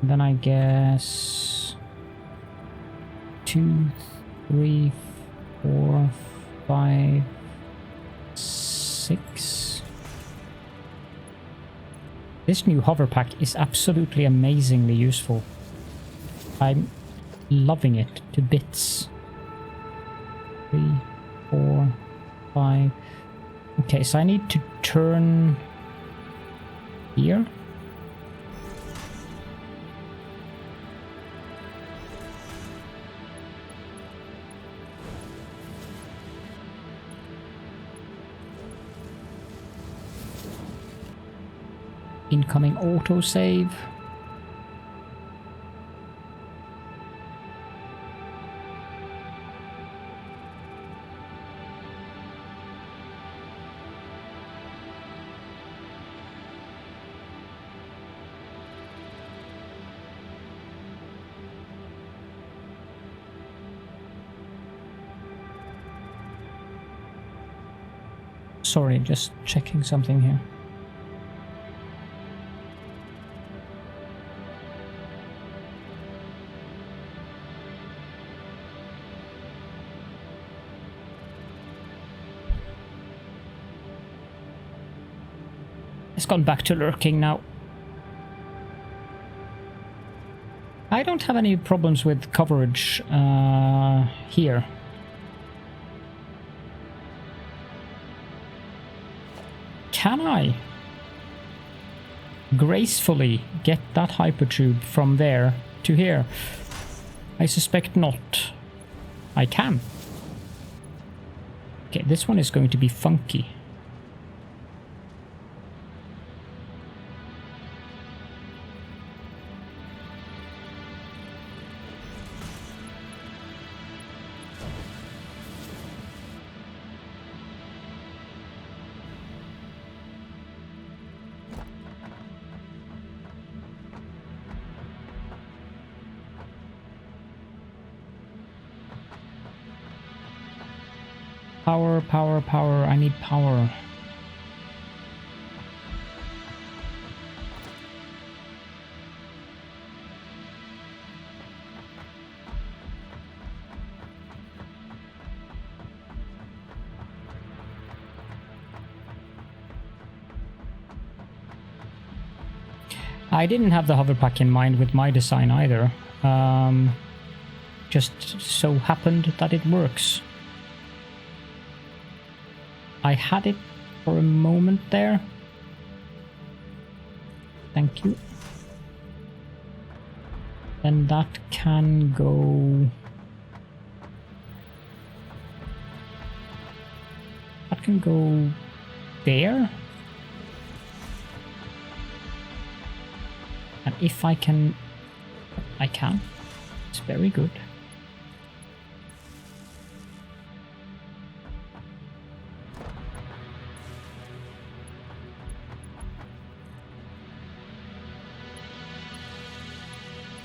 Then I guess 2, 3, 4, 5, 6. This new hover pack is absolutely amazingly useful. I'm loving it to bits. 3, 4, 5. Okay, so I need to turn here. incoming autosave. Sorry, just checking something here. It's gone back to lurking now. I don't have any problems with coverage here. Can I gracefully get that hypertube from there to here? I suspect not. I can. Okay, this one is going to be funky. Power, power, power. I need power. I didn't have the hover pack in mind with my design either. Just so happened that it works. I had it for a moment there. Thank you. Then that can go... That can go there. And if I can... I can. It's very good.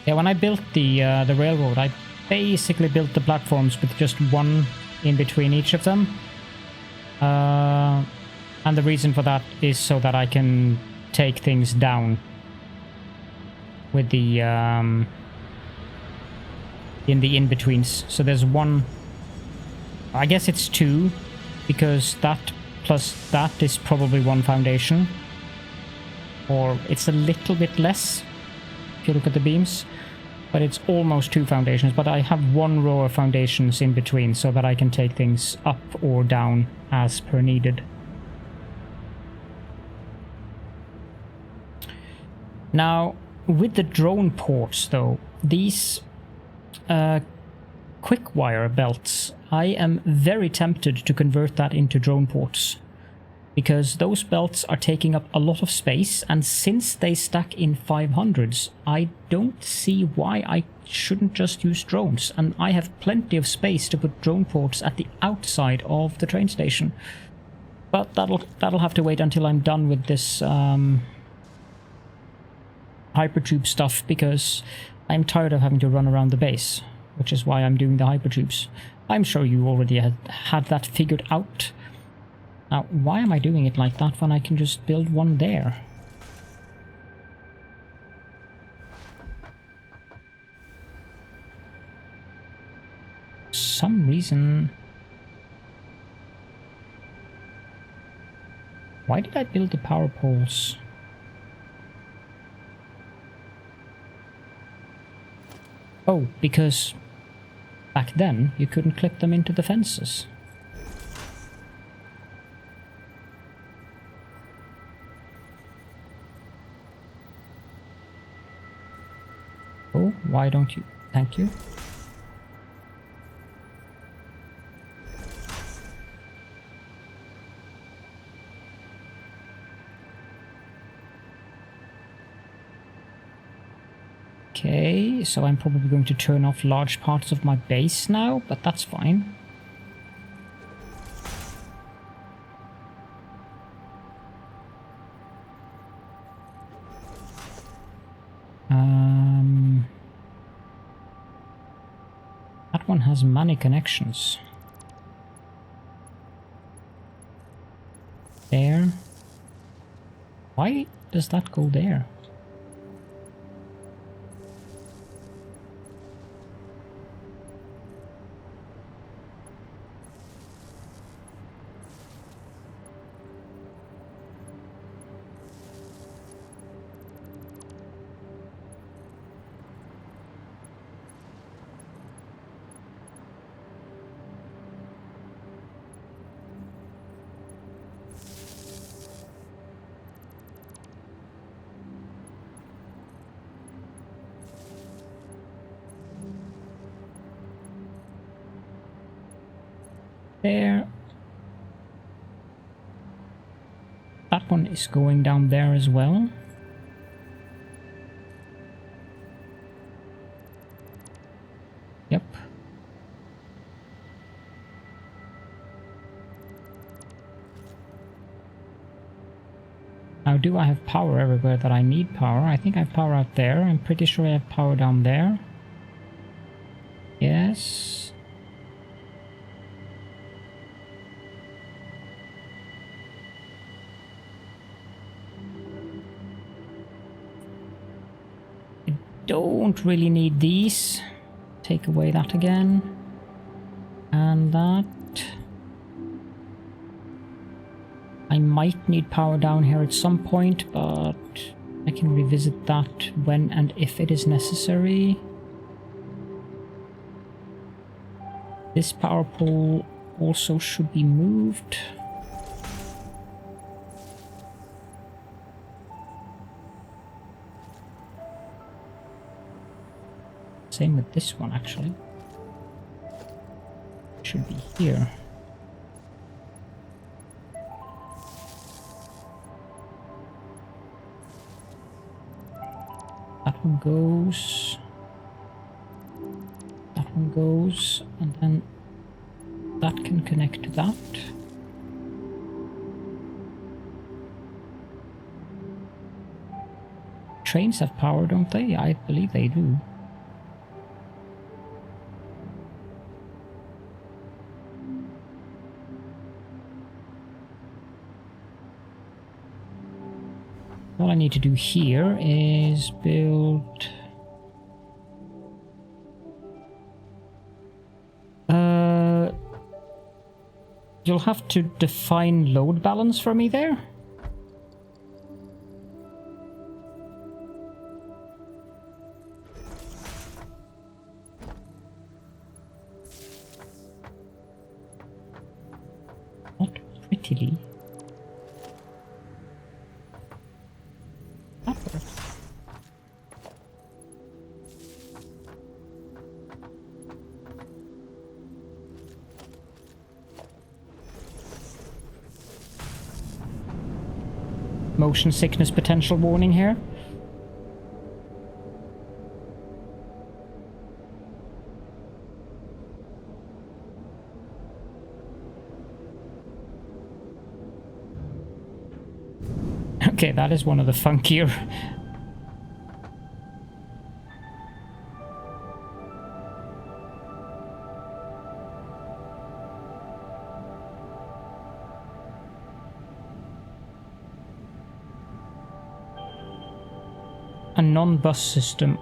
Yeah, when I built the railroad, I basically built the platforms with just one in between each of them. And the reason for that is so that I can take things down with the in the in-betweens. So there's one, I guess it's two, because that plus that is probably one foundation, or it's a little bit less if you look at the beams, but it's almost two foundations. But I have one row of foundations in between so that I can take things up or down as per needed. Now, with the drone ports though, these quick wire belts, I am very tempted to convert that into drone ports, because those belts are taking up a lot of space, and since they stack in 500s, I don't see why I shouldn't just use drones, and I have plenty of space to put drone ports at the outside of the train station. But that'll have to wait until I'm done with this hypertube stuff, because I'm tired of having to run around the base, which is why I'm doing the hypertubes. I'm sure you already had that figured out. Now, why am I doing it like that when I can just build one there? For some reason... Why did I build the power poles? Oh, because back then you couldn't clip them into the fences. Oh, why don't you? Thank you. Okay, so I'm probably going to turn off large parts of my base now, but that's fine. That one has many connections. There. Why does that go there? There. That one is going down there as well. Yep. Now, do I have power everywhere that I need power? I think I have power out there. I'm pretty sure I have power down there. Yes. Don't really need these. Take away that again. And that. I might need power down here at some point, but I can revisit that when and if it is necessary. This power pole also should be moved. Same with this one, actually. Should be here. That one goes. That one goes. And then that can connect to that. Trains have power, don't they? I believe they do. All I need to do here is build... You'll have to define load balance for me there. Not prettily. Motion sickness potential warning here. Okay, that is one of the funkier. A non-bus system.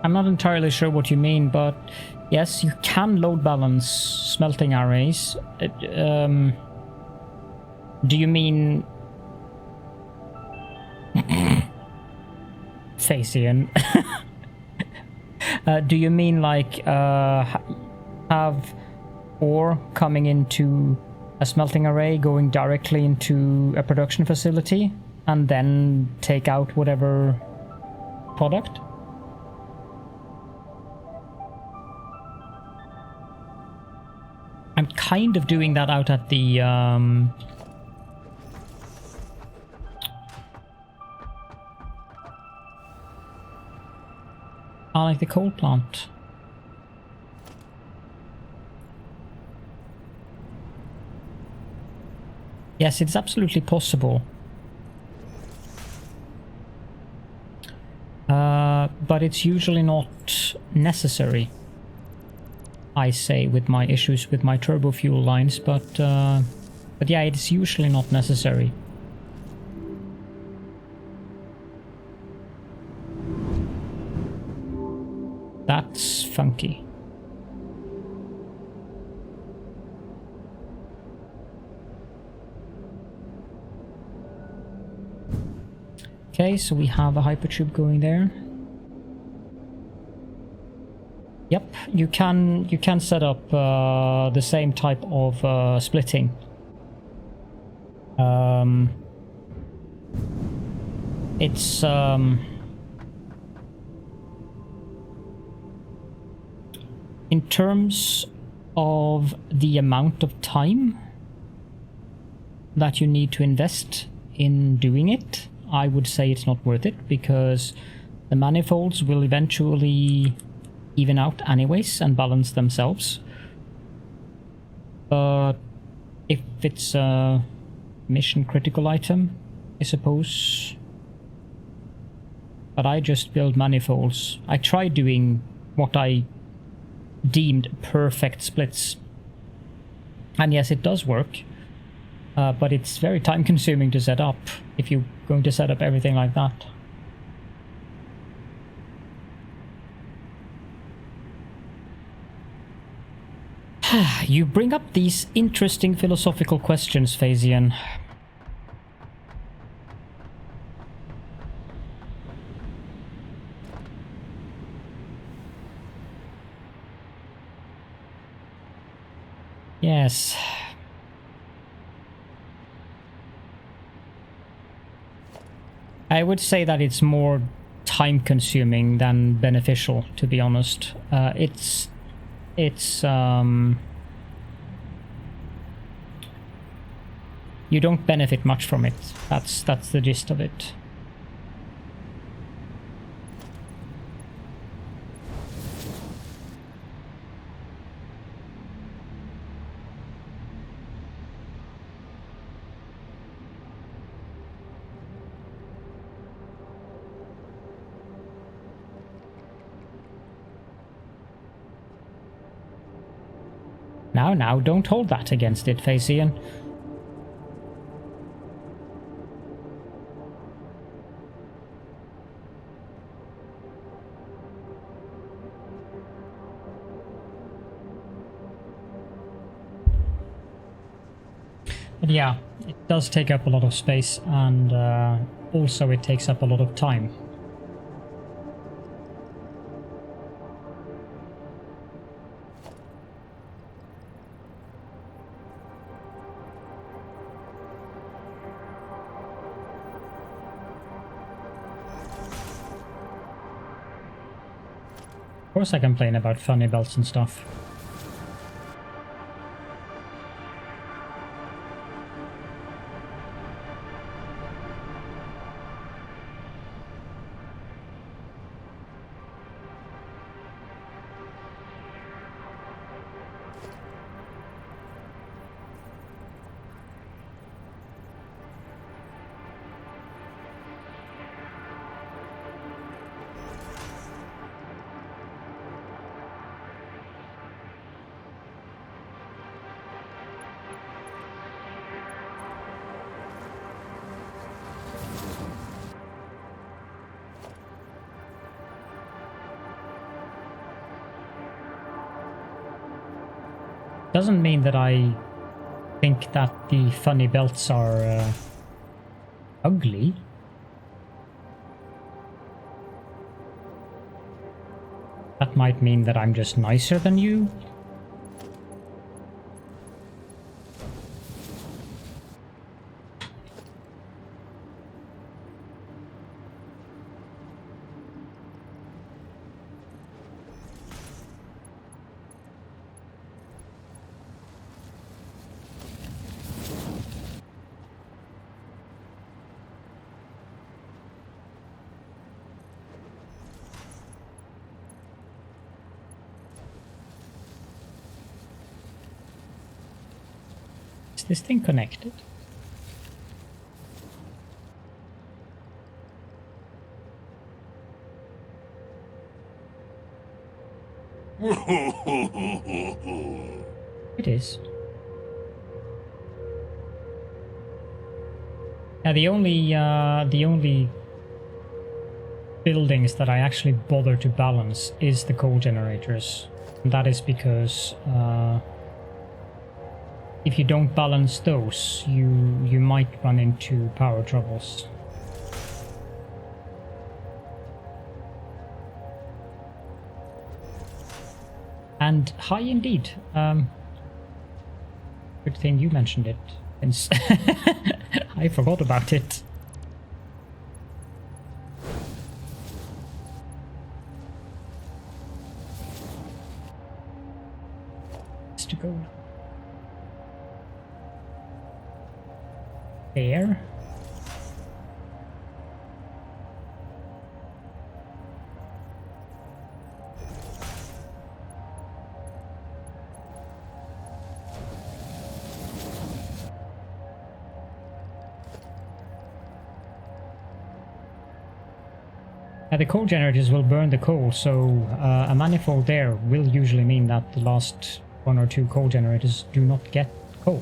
I'm not entirely sure what you mean, but yes, you can load balance smelting arrays. Do you mean... Thasian. Do you mean like have ore coming into a smelting array going directly into a production facility? And then take out whatever product? I'm kind of doing that out at the like the coal plant. Yes, it's absolutely possible. But it's usually not necessary, I say, with my issues with my turbo fuel lines, but yeah, it's usually not necessary. That's funky. Okay, so we have a hypertube going there. Yep, you can set up the same type of splitting. It's in terms of the amount of time that you need to invest in doing it, I would say it's not worth it, because the manifolds will eventually even out anyways and balance themselves. But if it's a mission critical item, I suppose. But I just build manifolds. I tried doing what I deemed perfect splits. And yes, it does work. But it's very time consuming to set up if you're going to set up everything like that. You bring up these interesting philosophical questions, Phasian. Yes. I would say that it's more time consuming than beneficial, to be honest. It's you don't benefit much from it. That's the gist of it. Now, don't hold that against it, Phasian. But yeah, it does take up a lot of space, and also it takes up a lot of time. Of course I complain about funny belts and stuff. Doesn't mean that I think that the funny belts are ugly. That might mean that I'm just nicer than you. Is this thing connected? It is. Yeah, the only buildings that I actually bother to balance is the coal generators. And that is because if you don't balance those, you might run into power troubles. And hi indeed. Good thing you mentioned it, since I forgot about it. It's to go now. There. The coal generators will burn the coal, so a manifold there will usually mean that the last 1 or 2 coal generators do not get coal.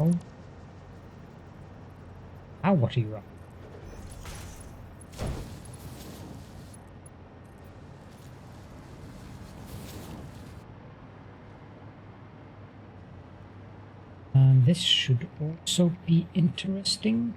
Oh. Now what are you on? This should also be interesting.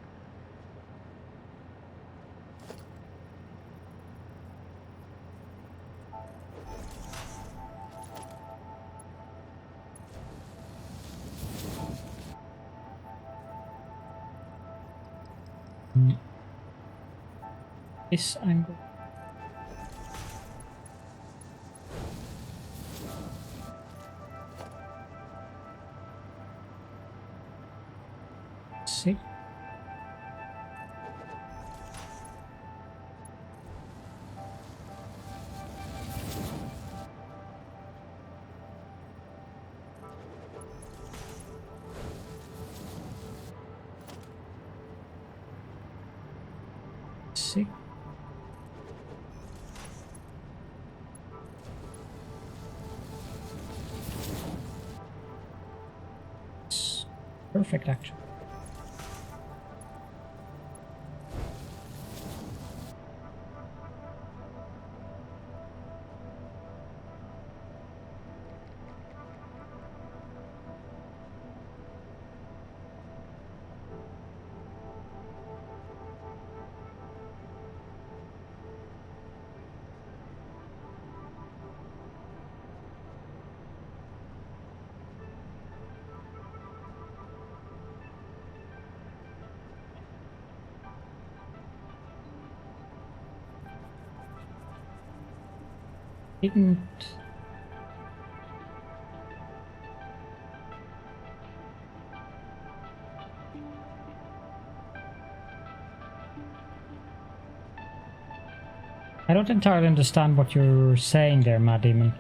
This angle. See. See. Perfect, actually. Didn't. I don't entirely understand what you're saying there, Mad Demon.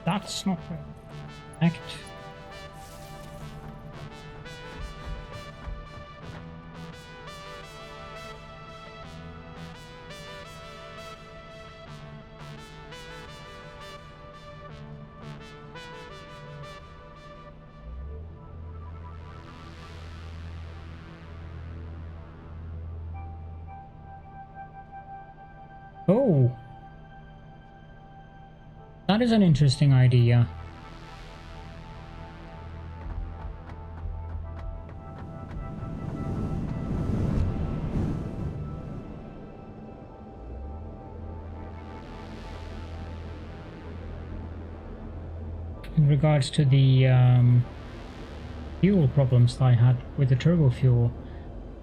That's not right. Act. Oh, that is an interesting idea. In regards to the fuel problems that I had with the turbo fuel,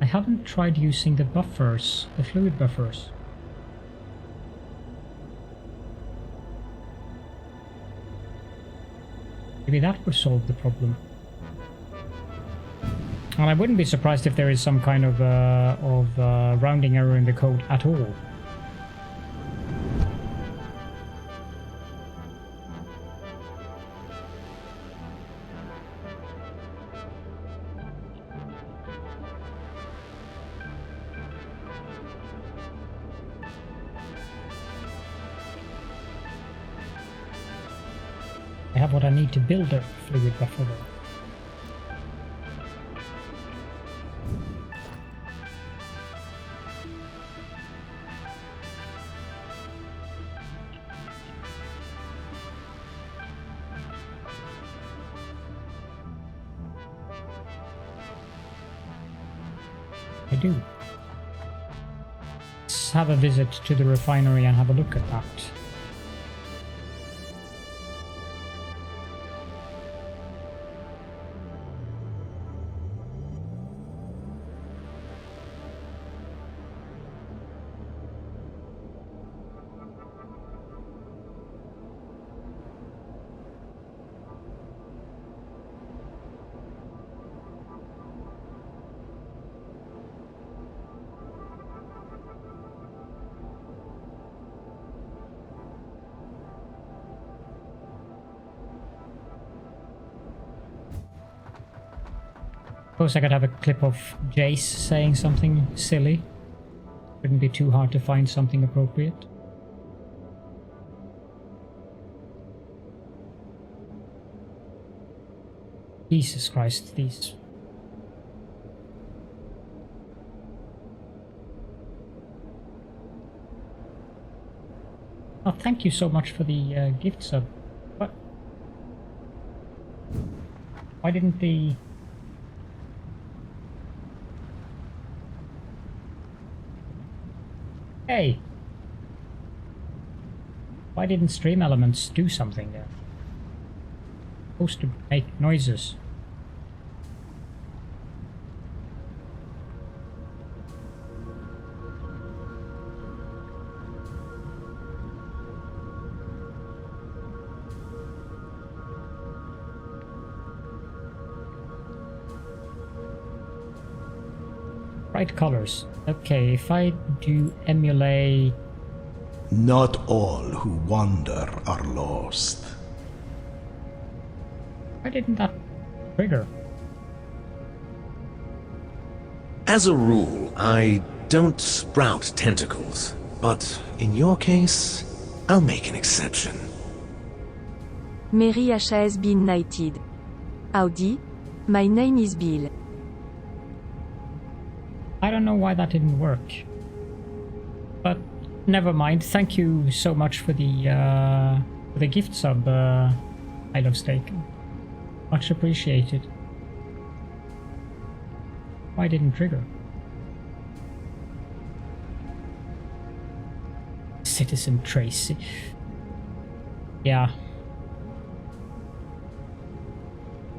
I haven't tried using the buffers, the fluid buffers. Maybe that would solve the problem. And I wouldn't be surprised if there is some kind of rounding error in the code at all. I have what I need to build a fluid buffer though. I do. Let's have a visit to the refinery and have a look at that. Suppose I could have a clip of Jace saying something silly. Wouldn't be too hard to find something appropriate. Jesus Christ, these... Oh, thank you so much for the gift sub. What? Why didn't the... Hey! Why didn't Stream Elements do something there? Supposed to make noises. Bright colors. Okay, if I do emulate... Not all who wander are lost. Why didn't that trigger? As a rule, I don't sprout tentacles, but in your case, I'll make an exception. Mary has been knighted. Howdy, my name is Bill. I don't know why that didn't work. But never mind. Thank you so much for the gift sub, I love steak. Much appreciated. Why didn't trigger? Citizen Tracy. Yeah.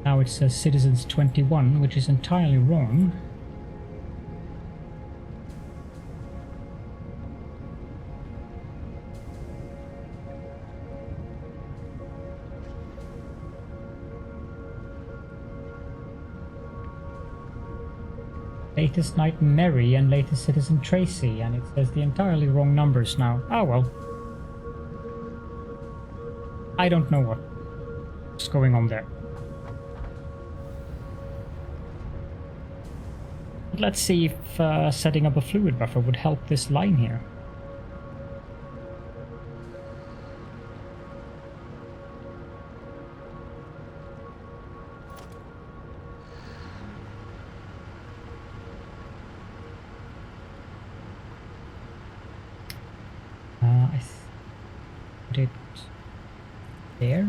Now it says Citizens 21, which is entirely wrong. Latest Night Mary and latest Citizen Tracy, and it says the entirely wrong numbers now. Oh well. I don't know what What's going on there? Let's see if setting up a fluid buffer would help this line here. I put it there.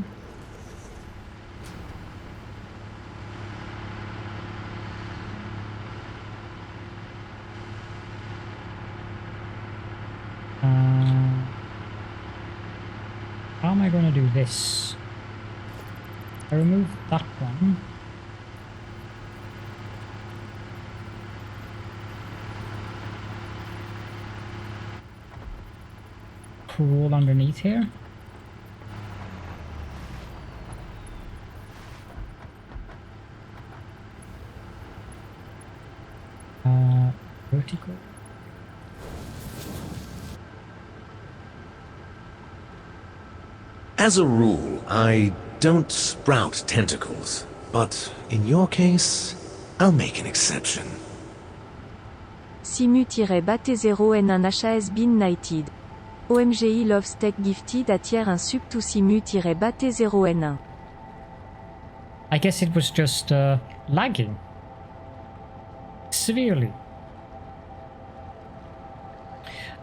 How am I going to do this? I remove that one. Crawl underneath here. Vertical. As a rule, I don't sprout tentacles, but in your case, I'll make an exception. Simu-BAT0N1 has been knighted. OMGI Loves Tech Gifted a tier un sub to Simu-BAT0N1. I guess it was just lagging. Severely.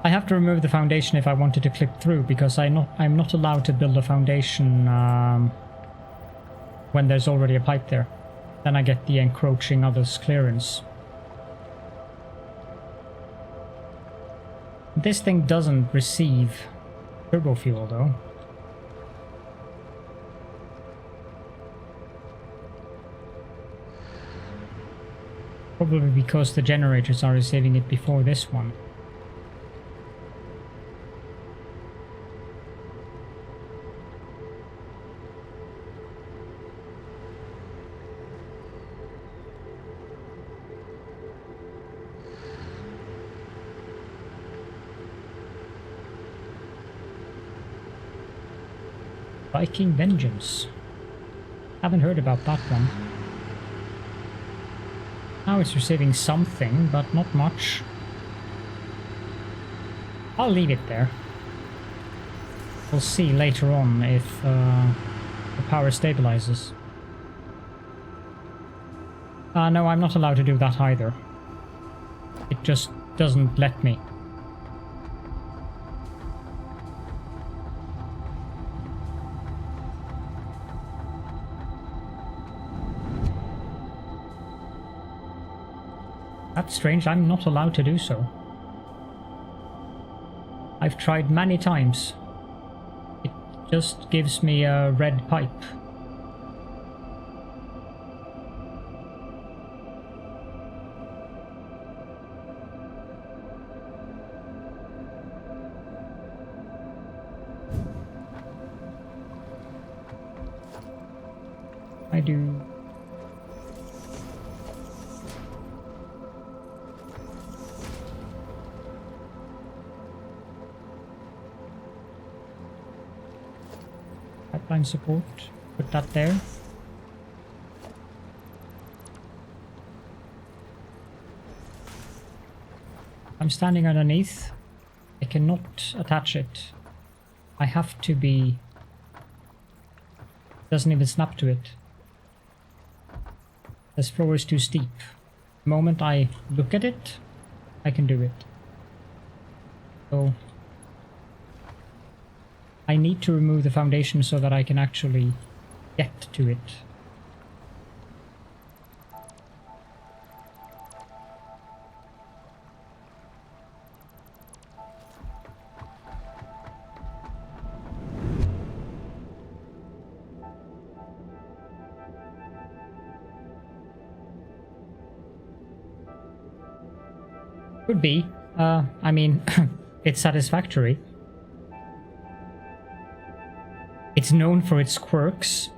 I have to remove the foundation if I wanted to clip through, because I'm not allowed to build a foundation when there's already a pipe there. Then I get the encroaching others clearance. This thing doesn't receive turbo fuel though. Probably because the generators are receiving it before this one. Viking Vengeance. Haven't heard about that one. Now it's receiving something, but not much. I'll leave it there. We'll see later on if the power stabilizes. No, I'm not allowed to do that either. It just doesn't let me. That's strange, I'm not allowed to do so. I've tried many times. It just gives me a red pipe. I do. Pipeline support, put that there. I'm standing underneath. I cannot attach it. I have to be... Doesn't even snap to it. This floor is too steep. The moment I look at it, I can do it. So I need to remove the foundation so that I can actually get to it. Could be. I mean, it's Satisfactory. It's known for its quirks.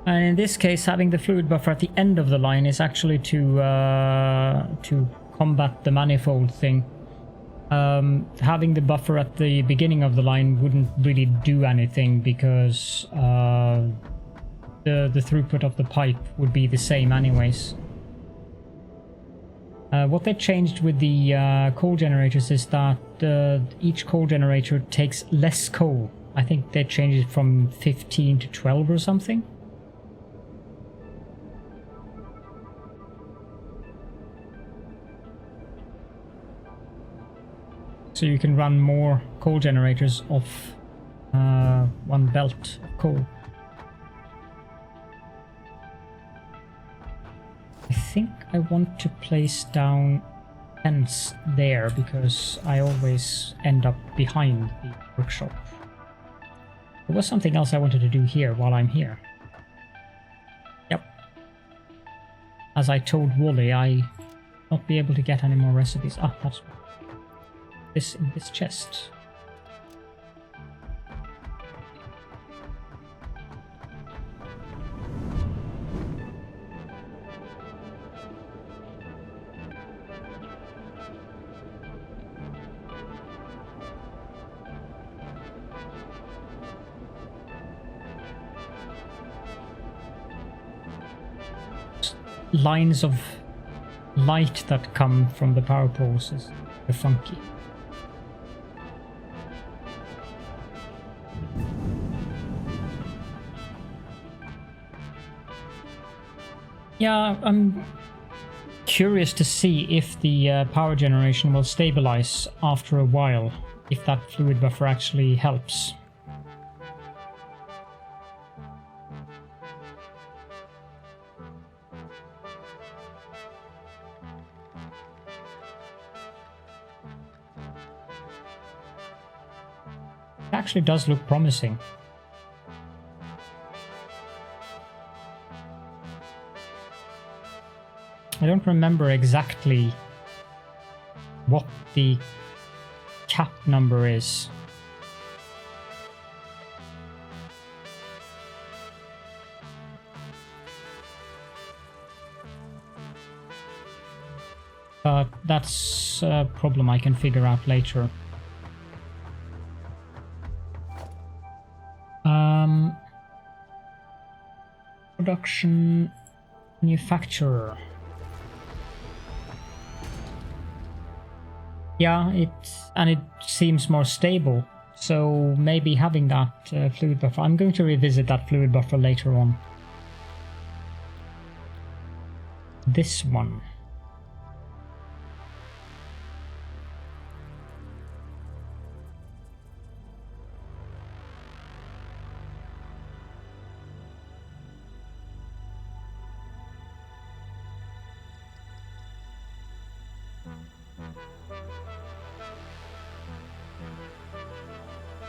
And in this case, having the fluid buffer at the end of the line is actually to combat the manifold thing. Having the buffer at the beginning of the line wouldn't really do anything because the throughput of the pipe would be the same anyways. What they changed with the coal generators is that each coal generator takes less coal. I think they changed it from 15 to 12 or something. So you can run more coal generators off one belt of coal. I think I want to place down tents there because I always end up behind the workshop. There was something else I wanted to do here while I'm here. Yep. As I told Wally, I not be able to get any more recipes. Ah, that's right. This in this chest. Lines of light that come from the power poles is funky. Yeah, I'm curious to see if the power generation will stabilize after a while, if that fluid buffer actually helps. It actually does look promising. I don't remember exactly what the cap number is. But that's a problem I can figure out later. Production manufacturer. Yeah, it seems more stable, so maybe having that fluid buffer. I'm going to revisit that fluid buffer later on. This one.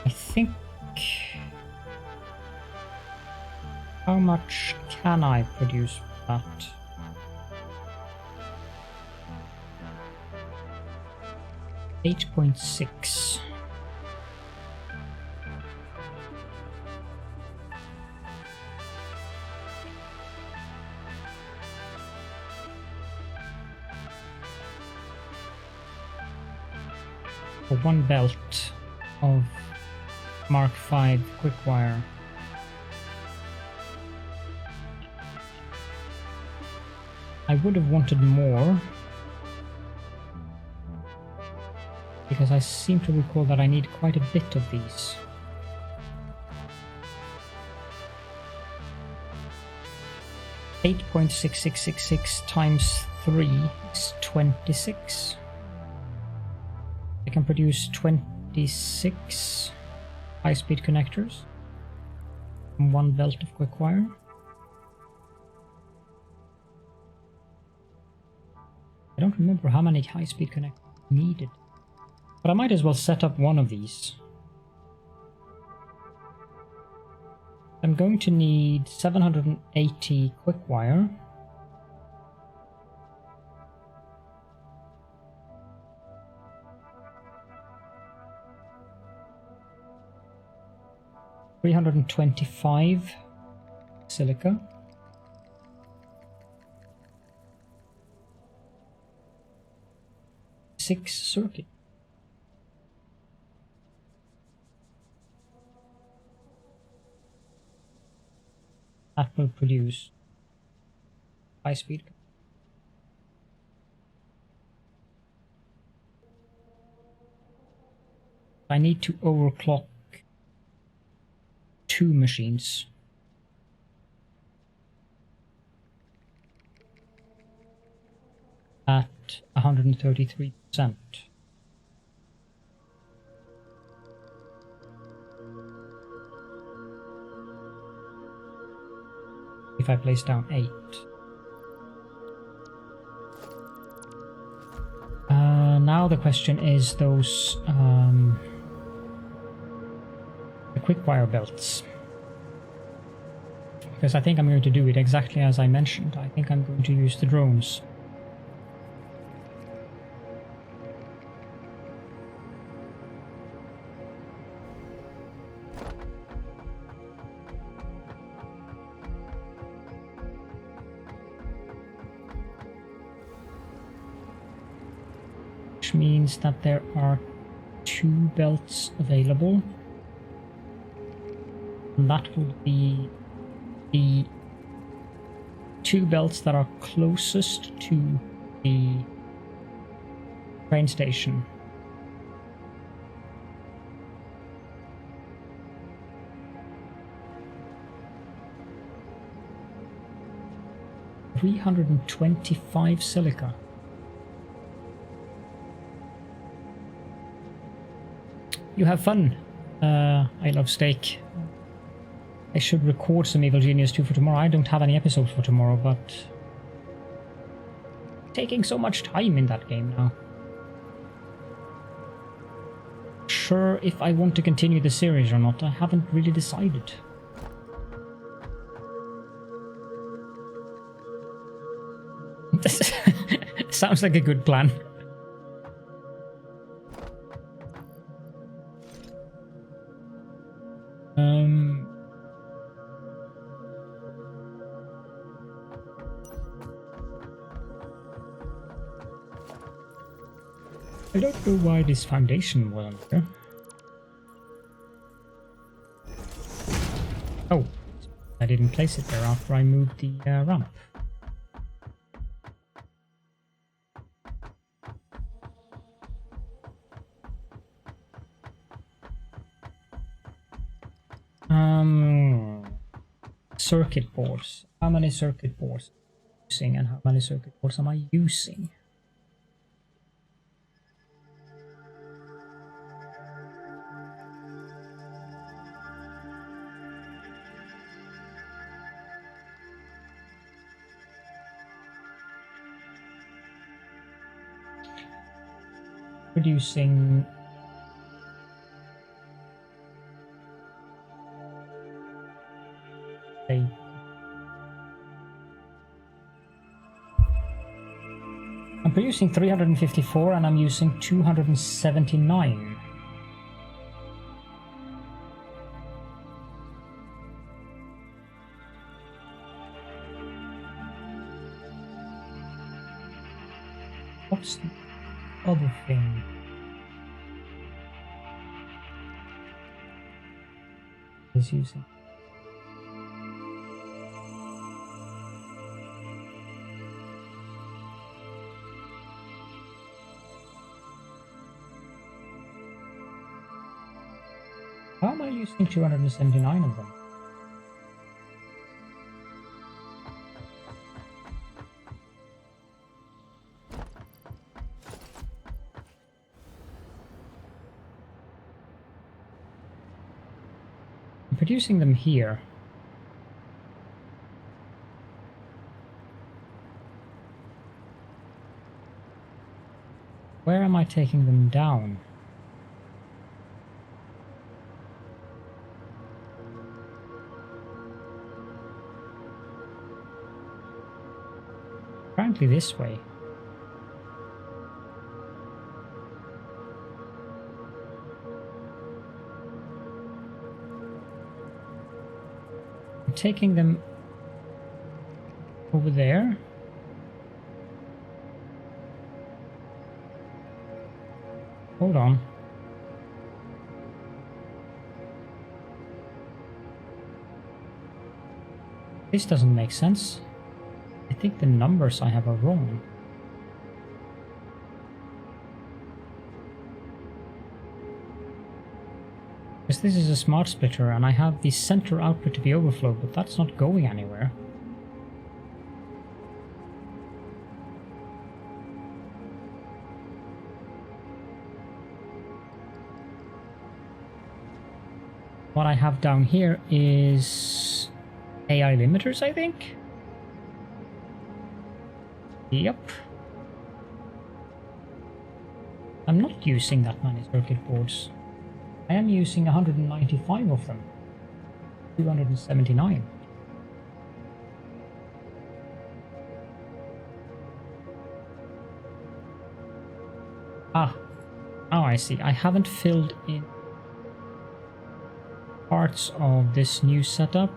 I think... How much can I produce with that? $8.6. For one belt of Mark V quick wire. I would have wanted more, because I seem to recall that I need quite a bit of these. $8.6666 times 3 is 26. I can produce 26 high-speed connectors from one belt of quick wire. I don't remember how many high-speed connectors needed, but I might as well set up one of these. I'm going to need 780 quick wire. $325 silica. Six circuit. That will produce high speed. I need to overclock 2 machines. At 133%. If I place down 8. Now the question is those the quick wire belts. Because I think I'm going to do it exactly as I mentioned. I think I'm going to use the drones. Which means that there are 2 belts available. And that will be the 2 belts that are closest to the train station. $325 silica. You have fun. I love steak. I should record some Evil Genius 2 for tomorrow. I don't have any episodes for tomorrow, but taking so much time in that game now. Sure if I want to continue the series or not, I haven't really decided. Sounds like a good plan. I don't know why this foundation wasn't there. Oh, I didn't place it there after I moved the ramp. Circuit boards. How many circuit boards am I using and how many circuit boards am I using? Producing I'm producing 354 and I'm using 279. What's the other thing? Is using how am I using 279 of them? I'm producing them here. Where am I taking them down? Apparently this way. I'm taking them over there. Hold on. This doesn't make sense. I think the numbers I have are wrong. Because this is a smart splitter and I have the center output to be overflowed, but that's not going anywhere. What I have down here is AI limiters, I think? Yep. I'm not using that many circuit boards. I am using 195 of them. 279. Ah, now I see. I haven't filled in parts of this new setup.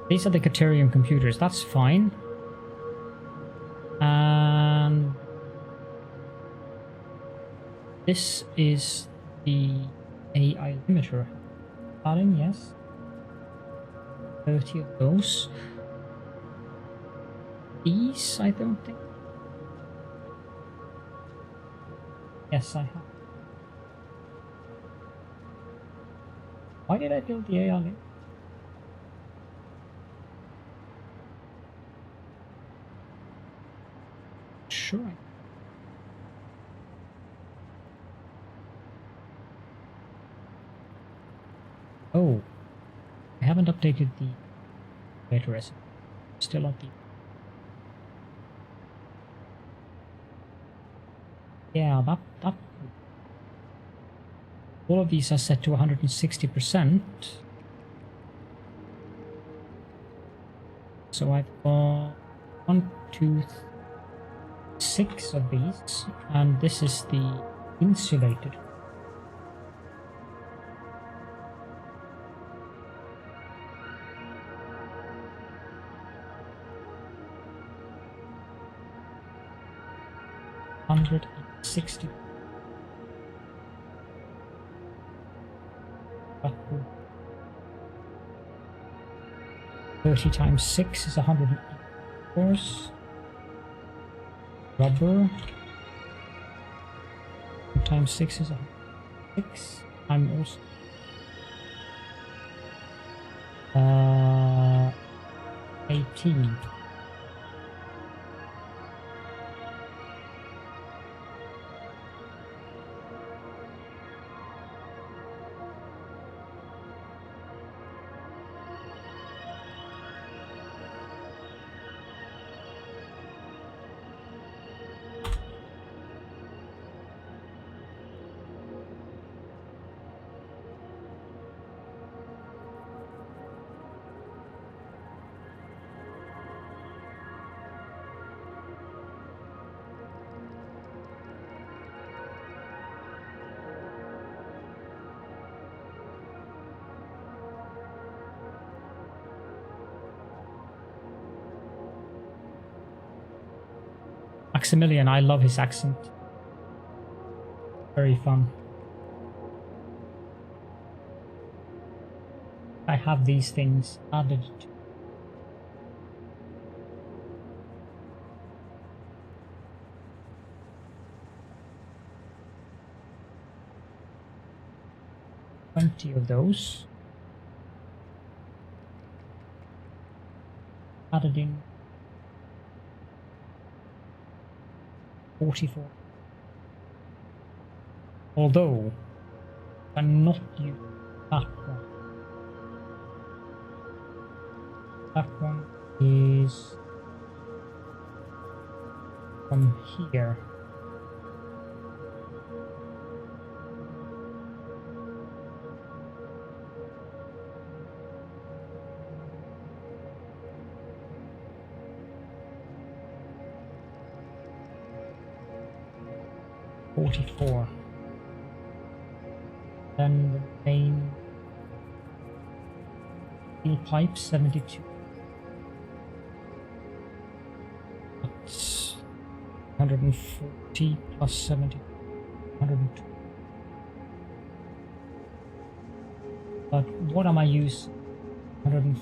These are the Caledorn computers, that's fine. And this is the AI limiter. Adding, yes. 30 of those. These, I don't think. Yes, I have. Why did I build the AI limiter? Sure. Oh, I haven't updated the data recipe. Still updated. Yeah, that. All of these are set to 160%. So I've got 1, 2, 6 of these, and this is the insulated. $160. 30 times 6 is 180 course. Rubber. 2 times 6 is 106. I'm also 18. Maximilian, I love his accent. Very fun. I have these things added to. Of those added in 44. Although I'm not using that one. That one is from here. Then the main steel pipe 72. 140 plus 70. 120. But what am I using? 100,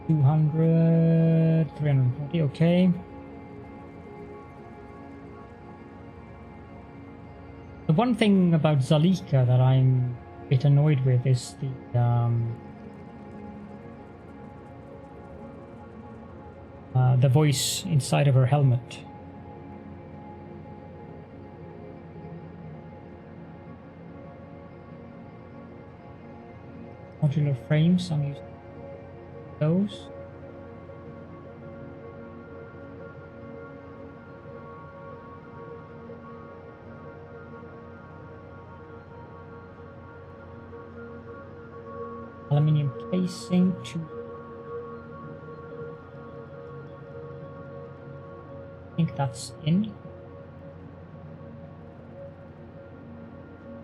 200, 340, okay. The one thing about Zalika that I'm a bit annoyed with is the voice inside of her helmet. Modular frames, I'm using those. Aluminium casing to I think that's in.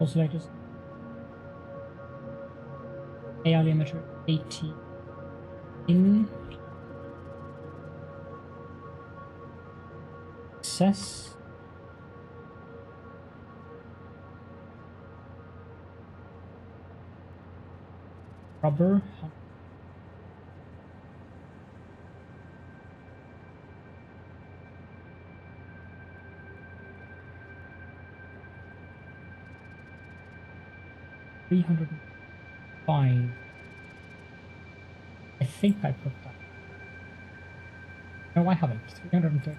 Oscillators. AI limiter 80 in. Access. Rubber. $305. I think I put that. No, I haven't. 330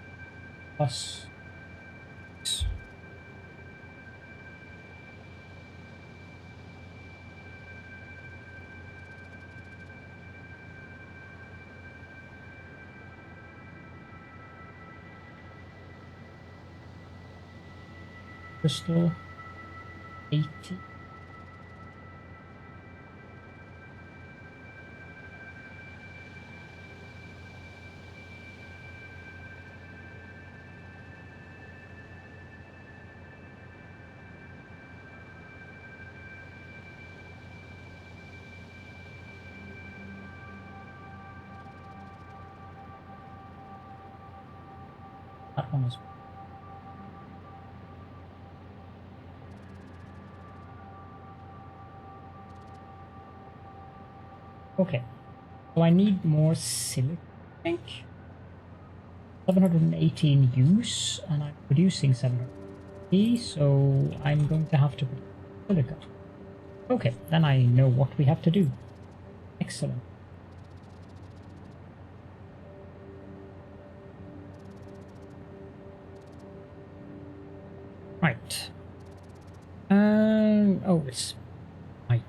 plus. Crystal 80. That one is. Okay, so I need more silicon, I think. 718 use, and I'm producing 780, so I'm going to have to put silicon. Okay, then I know what we have to do. Excellent. Right. Oh, it's right.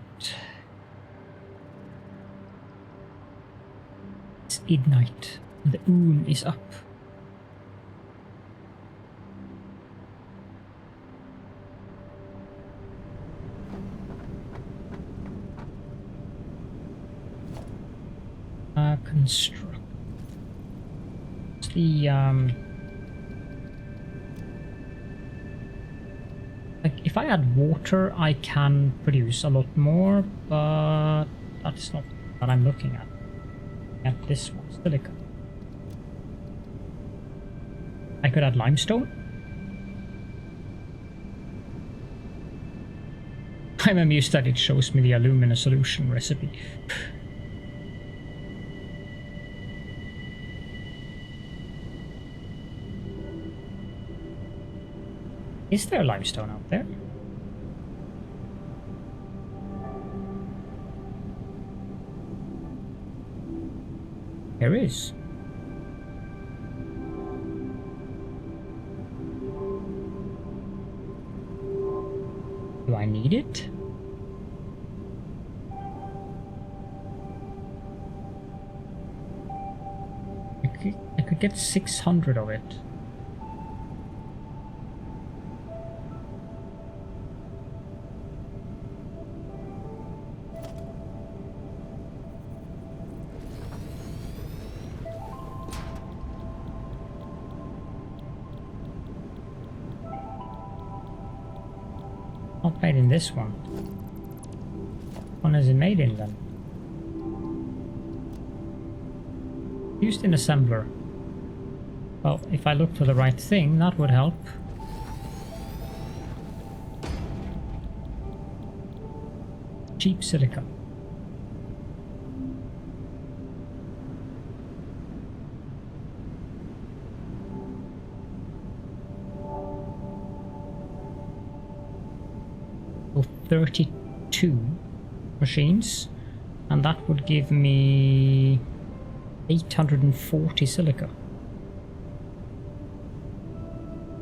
It's midnight. The moon is up. Construct. The like if I add water, I can produce a lot more, but that's not what I'm looking at. At this one, silicon. I could add limestone. I'm amused that it shows me the alumina solution recipe. Is there limestone out there? There is. Do I need it? I could get 600 of it. Not made in this one. What is it made in then? Used in assembler. Well, if I look for the right thing, that would help. Cheap silica. So 32 machines, and that would give me 840 silica.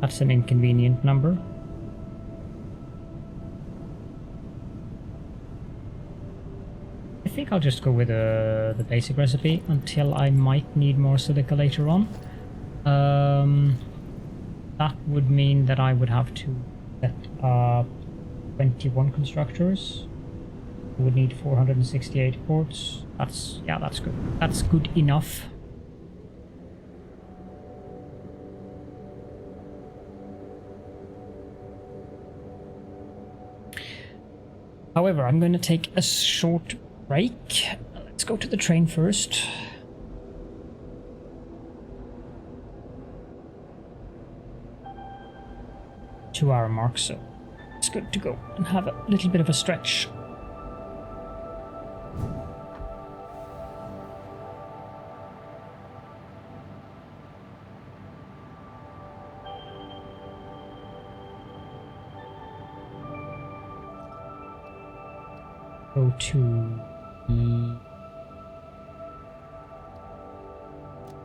That's an inconvenient number. I think I'll just go with the basic recipe until I might need more silica later on. That would mean that I would have to set up 21 constructors. We would need 468 quartz. That's good. That's good enough. However, I'm going to take a short break. Let's go to the train first. Two-hour mark, so it's good to go and have a little bit of a stretch. Go to the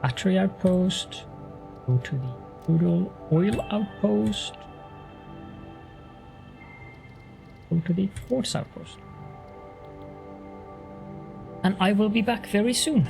battery outpost, go to the crude oil outpost, go to the quartz outpost. And I will be back very soon.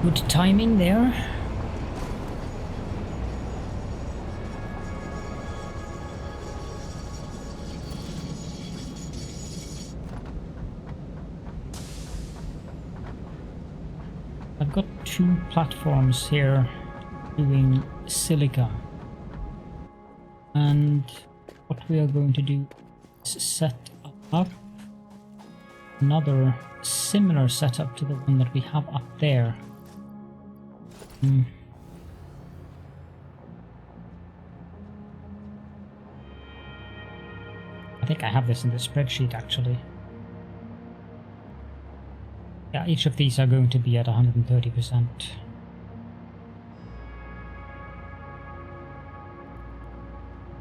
Good timing there. I've got 2 platforms here doing silica, and what we are going to do is set up another similar setup to the one that we have up there. I think I have this in the spreadsheet actually. Yeah, each of these are going to be at 130%.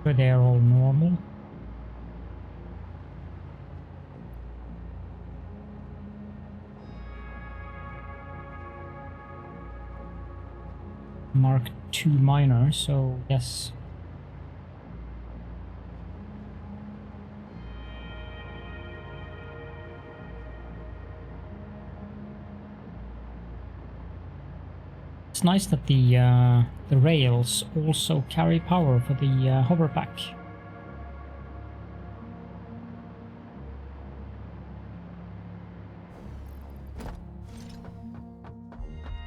So they're all normal. Mark 2 minor, so yes. It's nice that the rails also carry power for the hover pack.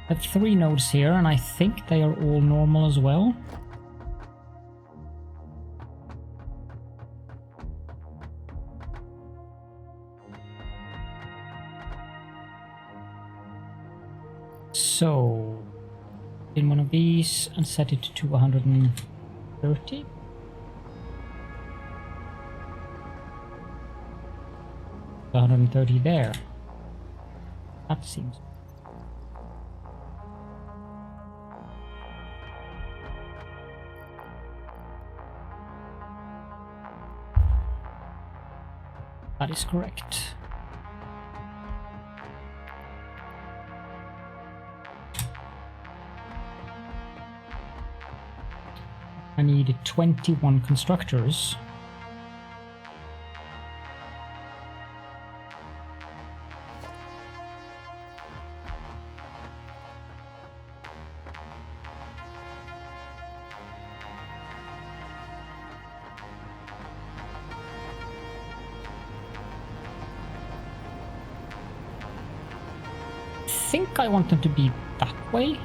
I have 3 nodes here, and I think they are all normal as well. So, in one of these and set it to 130. $130 there. That seems. That is correct. I need 21 constructors. I think I want them to be that way.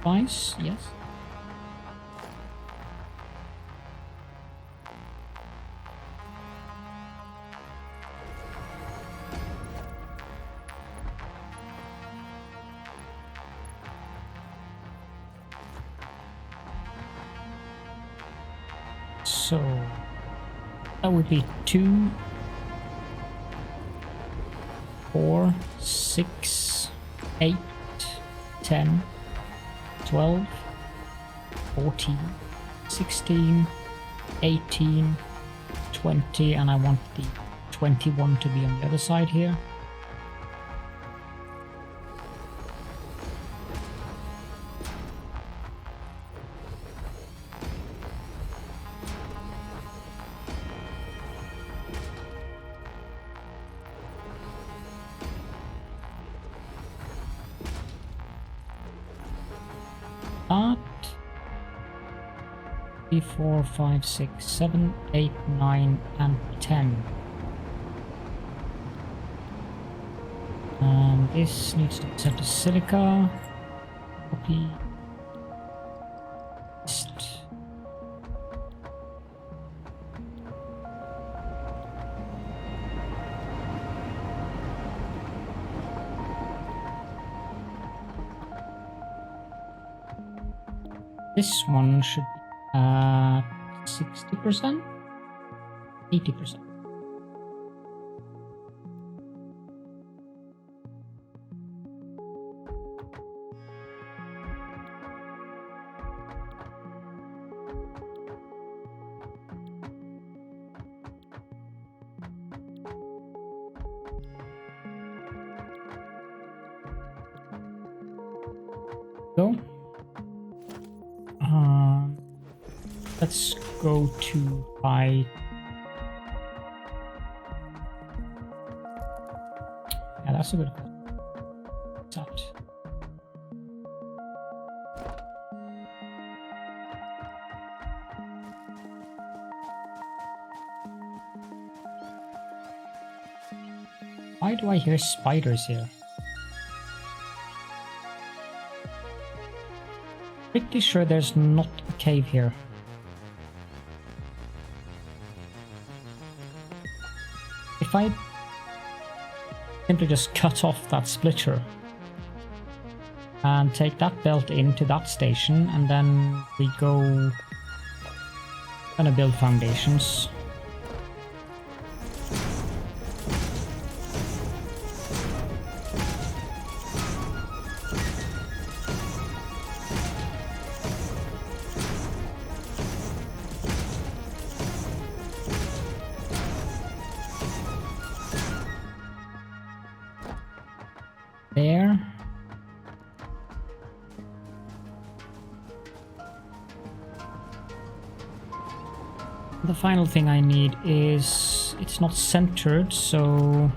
Twice, yes. So that would be 2, 4, 6, 8, 10, 12, 14, 16, 18, 20, and I want the 21 to be on the other side here. That 3, 4, 5, 6, 7, 8, 9, and 10. And this needs to be set to silica. Copy. Paste. This one should be at 60%? 80%. Go. Let's go to height. Yeah, that's a good one. What's that? Why do I hear spiders here? Pretty sure there's not a cave here. If I simply just cut off that splitter and take that belt into that station, and then we go gonna build foundations. There. The final thing I need is, it's not centered, so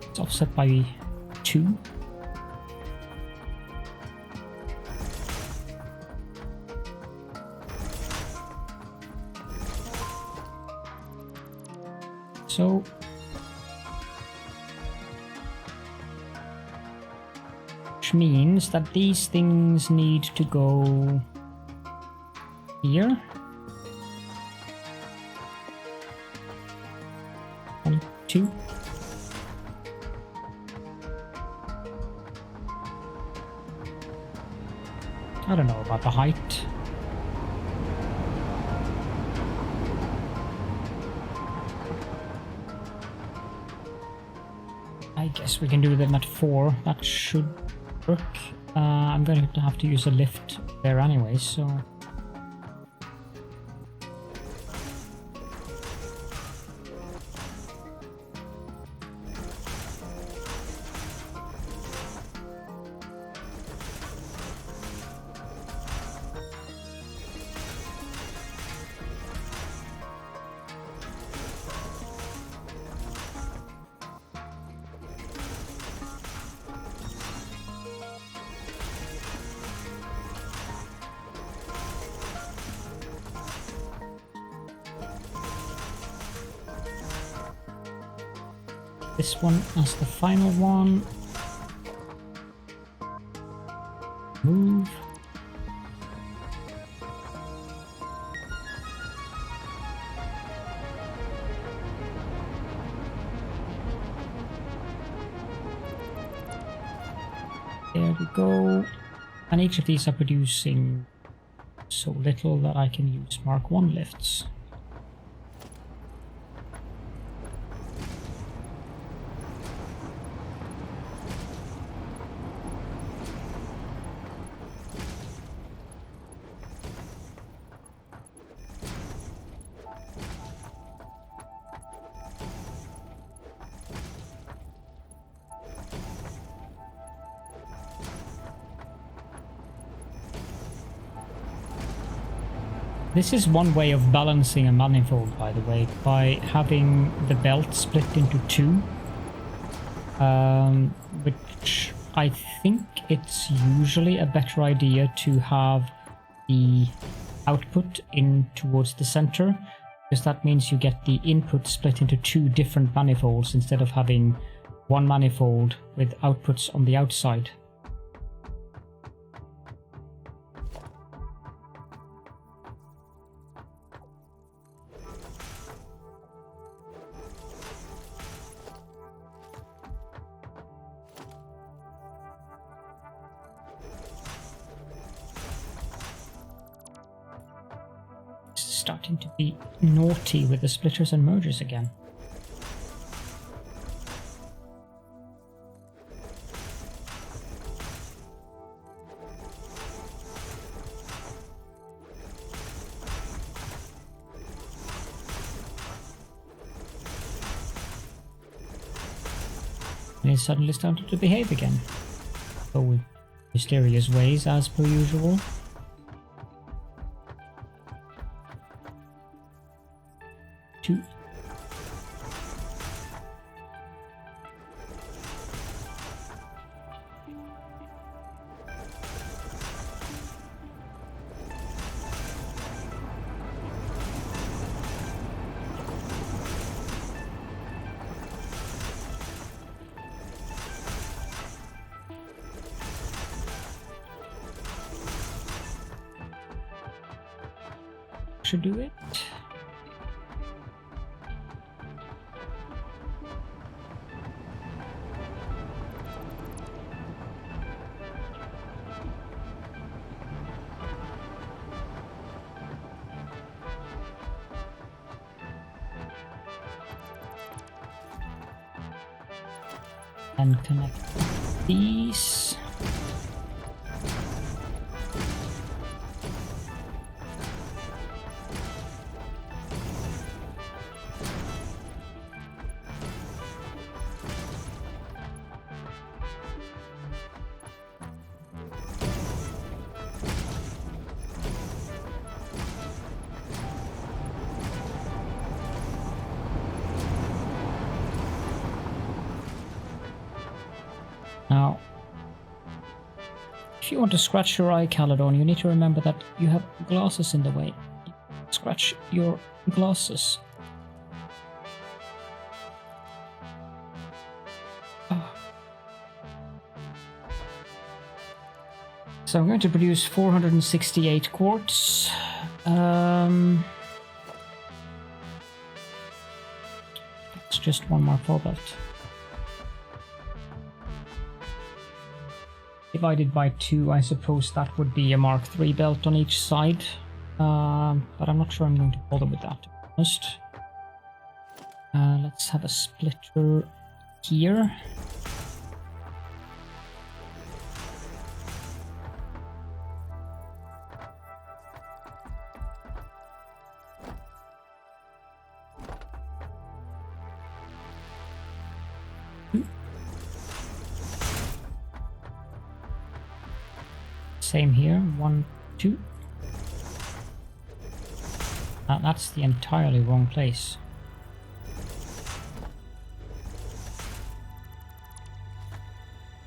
it's offset by 2. So which means that these things need to go here. 1, 2. I don't know about the height. I guess we can do them at 4. That should work. I'm going to have to use a lift there anyway, so... this one as the final one. Move. There we go. And each of these are producing so little that I can use Mark 1 lifts. This is one way of balancing a manifold, by the way, by having the belt split into 2, which I think it's usually a better idea to have the output in towards the center, because that means you get the input split into 2 different manifolds instead of having one manifold with outputs on the outside. Starting to be naughty with the splitters and mergers again. And it suddenly started to behave again. So we mysterious ways as per usual. Two. Should do it. And connect these. Now, if you want to scratch your eye, Caledorn, you need to remember that you have glasses in the way. Scratch your glasses. Oh. So I'm going to produce 468 quartz. It's just one more full belt. Divided by 2, I suppose that would be a Mark III belt on each side. But I'm not sure I'm going to bother with that, to be honest. Let's have a splitter here. Same here, 1, 2. That's the entirely wrong place.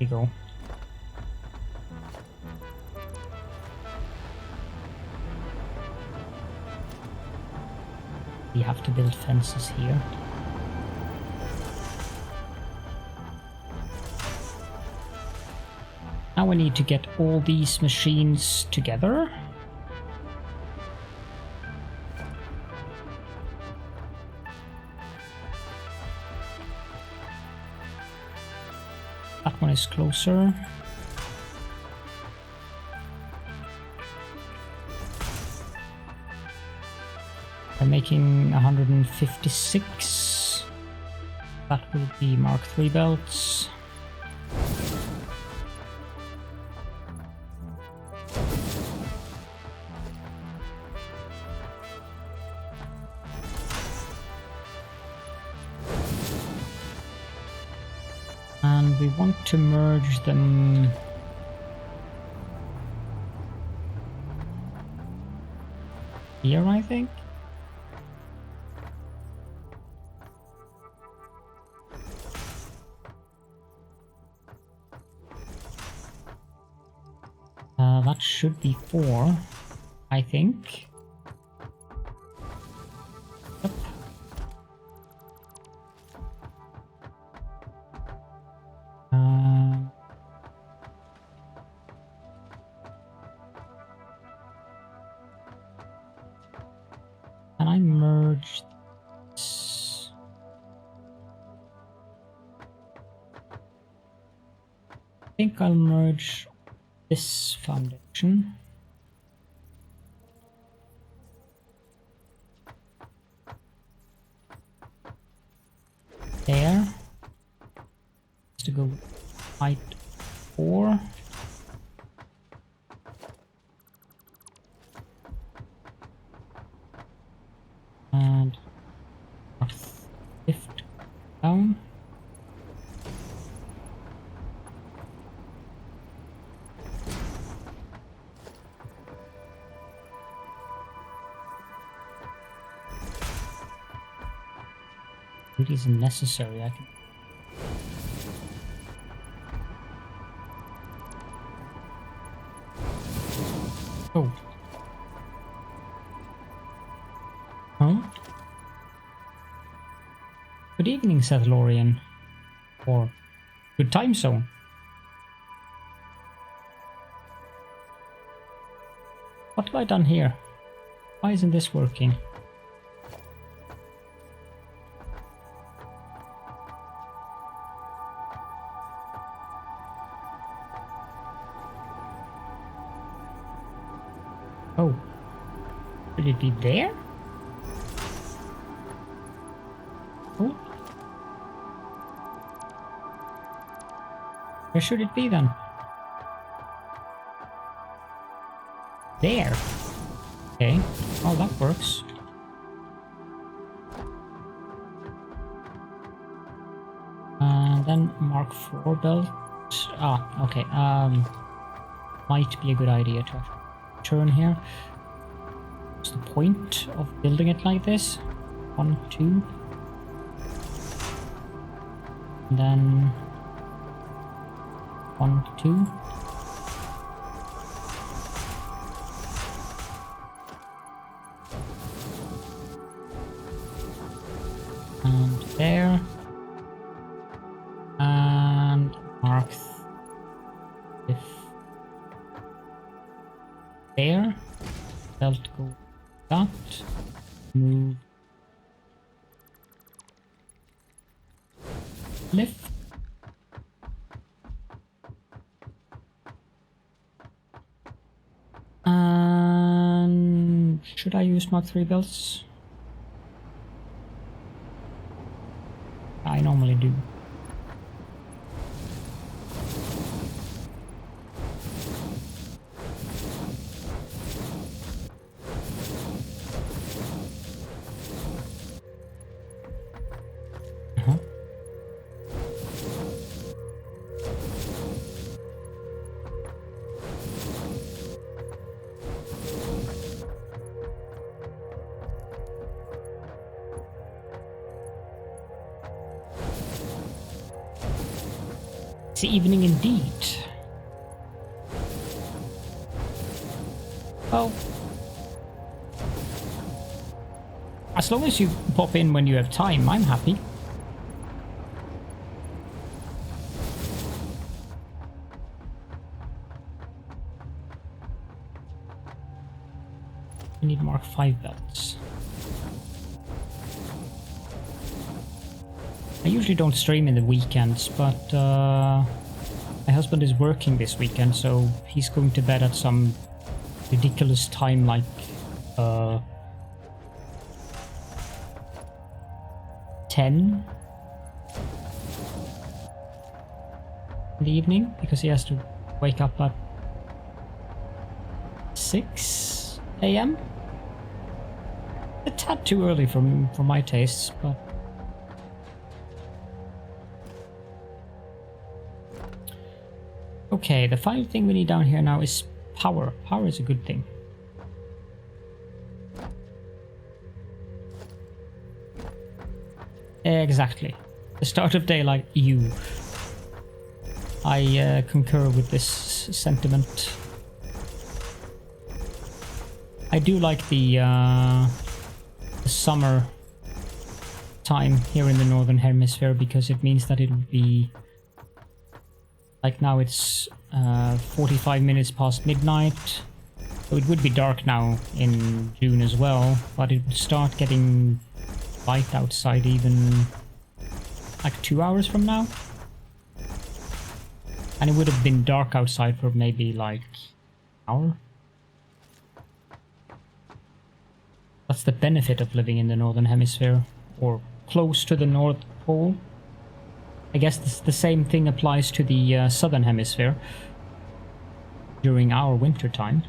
There you go. We have to build fences here. Now we need to get all these machines together. That one is closer. We're making 156. That will be Mark III belts. And we want to merge them here, I think. That should be 4, I think. Yep. Can I merge this? I think I'll merge this foundation. There. Just to go height 4. And lift down. It isn't necessary. I can. Oh. Huh? Good evening, Caledorn. Or good time zone. What have I done here? Why isn't this working? Oh. Should it be there? Oh. Where should it be then? There. Okay. Oh, that works. And then Mark 4 belt. Ah, okay. Might be a good idea to turn here. What's the point of building it like this? 1, 2. And then 1, 2. And there. And mark if there. Belt go that. Move. Lift. And should I use Mark 3 belts? I normally do. It's evening indeed. Well, as long as you pop in when you have time, I'm happy. We need Mark 5 belts. I usually don't stream in the weekends, but my husband is working this weekend, so he's going to bed at some ridiculous time, like 10 in the evening, because he has to wake up at 6 a.m. A tad too early for my tastes, but okay, the final thing we need down here now is power. Power is a good thing. Exactly. The start of daylight, you. I concur with this sentiment. I do like the summer time here in the Northern Hemisphere, because it means that it would be like now it's 45 minutes past midnight, so it would be dark now in June as well, but it would start getting light outside even like 2 hours from now, and it would have been dark outside for maybe like an hour. That's the benefit of living in the Northern Hemisphere, or close to the North Pole. I guess the same thing applies to the Southern Hemisphere during our winter time.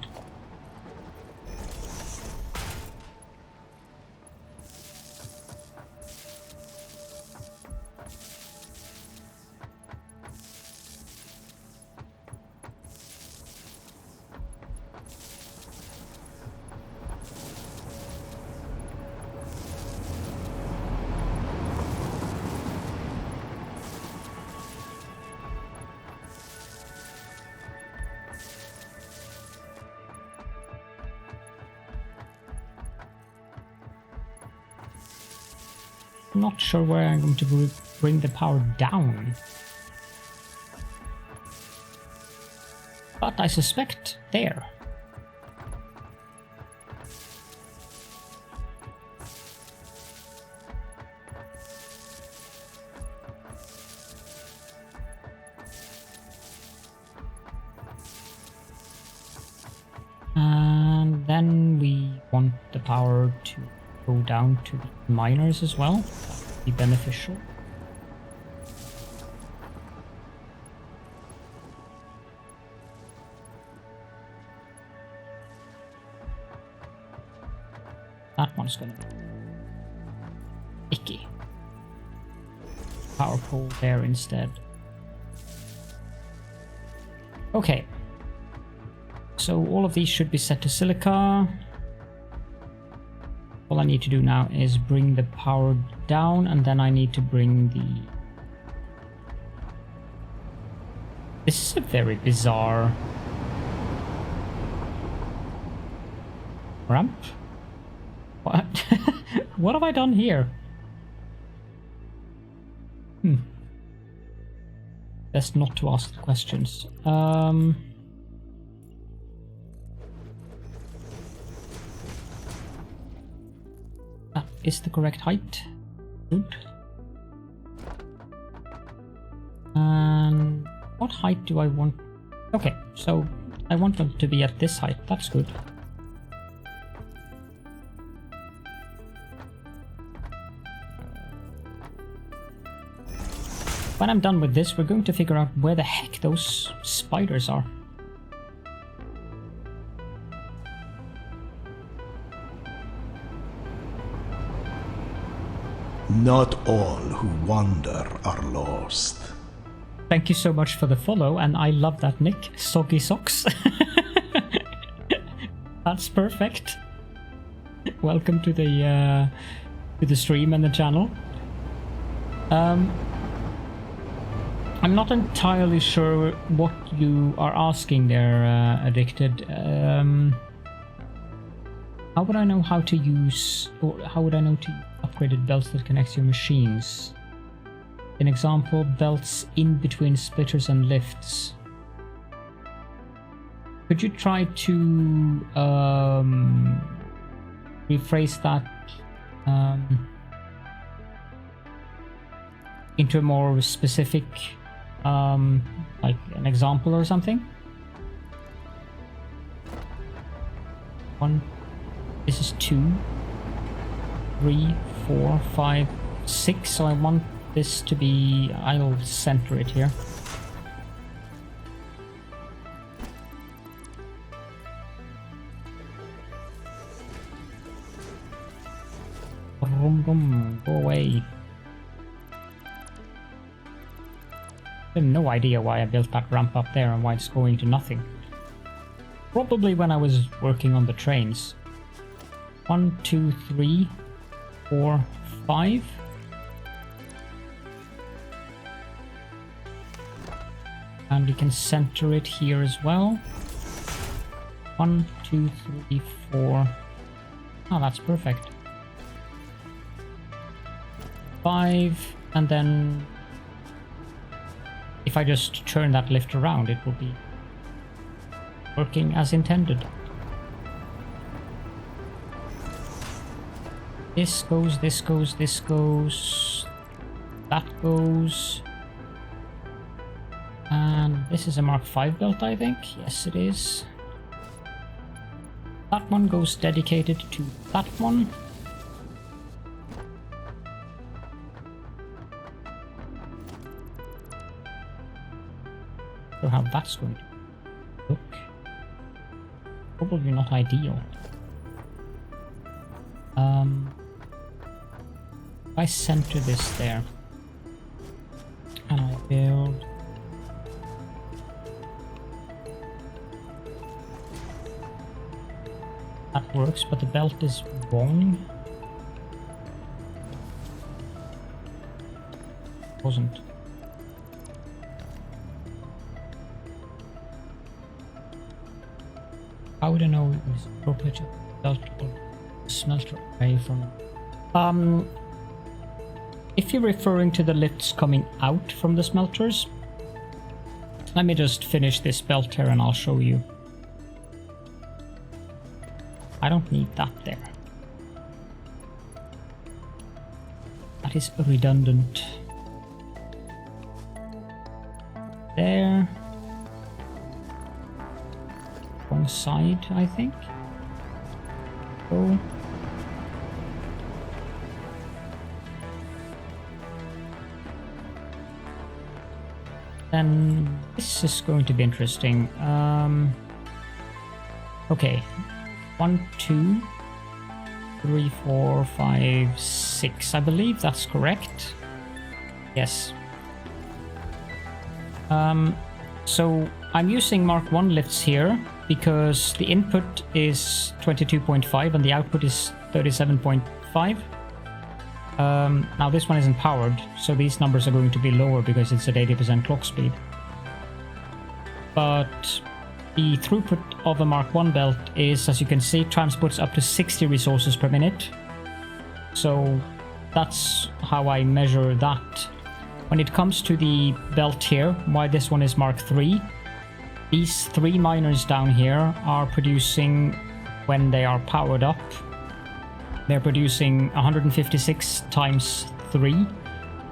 not sure where I'm going to bring the power down. But I suspect there. And then we want the power to go down to the miners as well. That would be beneficial. That one's gonna be icky. Power pole there instead. Okay. So all of these should be set to silica. All I need to do now is bring the power down, and then I need to bring the... This is a very bizarre ramp. What? What have I done here? Best not to ask the questions. That is the correct height. Good. And what height do I want? Okay, so I want them to be at this height. That's good. When I'm done with this, we're going to figure out where the heck those spiders are. Not all who wander are lost. Thank you so much for the follow, and I love that nick, Soggy Socks. That's perfect. Welcome to the stream and the channel. I'm not entirely sure what you are asking there, Addicted. How would I know how to use, or how would I know to use upgraded belts that connect your machines? An example, belts in between splitters and lifts. Could you try to rephrase that into a more specific, like an example or something? This is 2, 3, 4, 5, 6. So I want this to be, I'll center it here. Go away. I have no idea why I built that ramp up there and why it's going to nothing. Probably when I was working on the trains. 1, 2, 3, 4, 5. And we can center it here as well. 1, 2, 3, 4. Oh, that's perfect. 5, and then if I just turn that lift around, it will be working as intended. This goes, this goes, this goes, that goes. And this is a Mark V belt, I think. Yes, it is. That one goes dedicated to that one. So how that's going to look. Probably not ideal. If I center this there and I build that works, but the belt is wrong. Wasn't. How would I know it was appropriate to belt or smelter away from it? if you're referring to the lifts coming out from the smelters, let me just finish this belt here and I'll show you. I don't need that there. That is redundant. There. Wrong side, I think. Go. Then this is going to be interesting. Okay. 1, 2, 3, 4, 5, 6. I believe that's correct. Yes. So I'm using Mark 1 lifts here because the input is 22.5 and the output is 37.5. Now this one isn't powered, so these numbers are going to be lower because it's at 80% clock speed. But the throughput of a Mark 1 belt is, as you can see, transports up to 60 resources per minute. So that's how I measure that. When it comes to the belt here, why this one is Mark 3, these 3 miners down here are producing, when they are powered up, they're producing 156 times 3,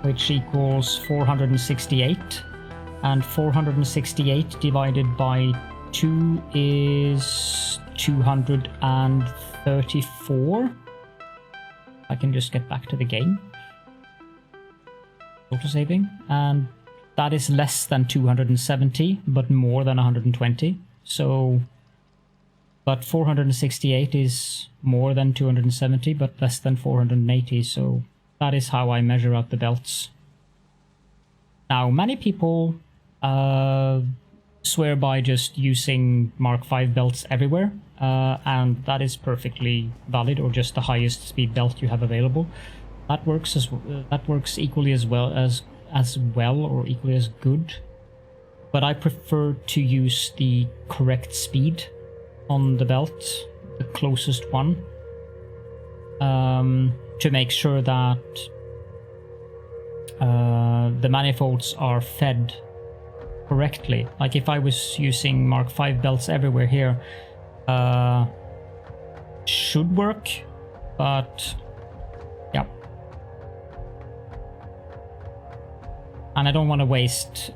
which equals 468. And 468 divided by 2 is 234. I can just get back to the game. Autosaving. And that is less than 270, but more than 120. So, but 468 is more than 270, but less than 480. So that is how I measure out the belts. Now, many people swear by just using Mark 5 belts everywhere, and that is perfectly valid, or just the highest speed belt you have available. That works equally as well, or equally as good. But I prefer to use the correct speed on the belt, the closest one, to make sure that the manifolds are fed correctly. Like if I was using Mark 5 belts everywhere here, should work, but yeah. And I don't want to waste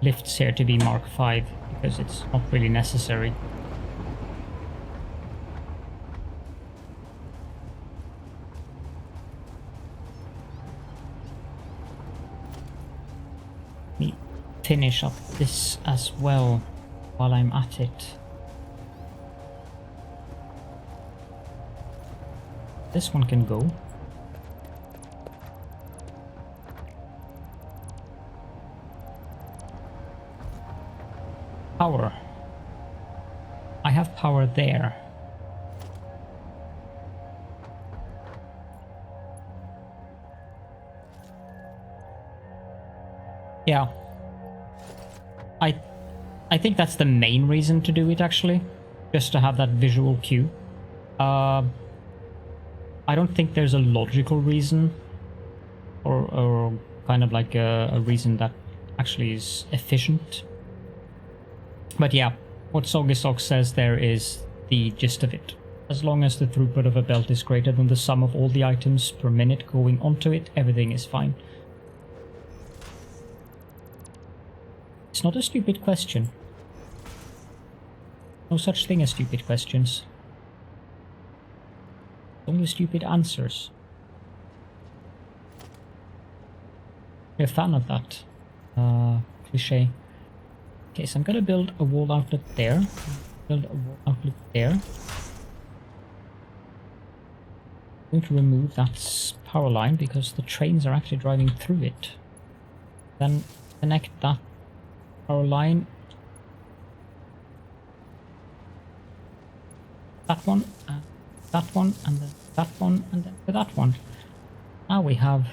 lifts here to be Mark 5 because it's not really necessary. Let me finish up this as well while I'm at it. This one can go. Power. I have power there. Yeah. I think that's the main reason to do it, actually. Just to have that visual cue. I don't think there's a logical reason or kind of like a reason that actually is efficient. But yeah, what Soggy says there is the gist of it. As long as the throughput of a belt is greater than the sum of all the items per minute going onto it, everything is fine. It's not a stupid question. No such thing as stupid questions. Only stupid answers. You're a fan of that cliche. Okay, so I'm gonna build a wall outlet there. Build a wall outlet there. I'm going to remove that power line because the trains are actually driving through it. Then connect that power line. That one, that one, and then that one, and then that one. Now we have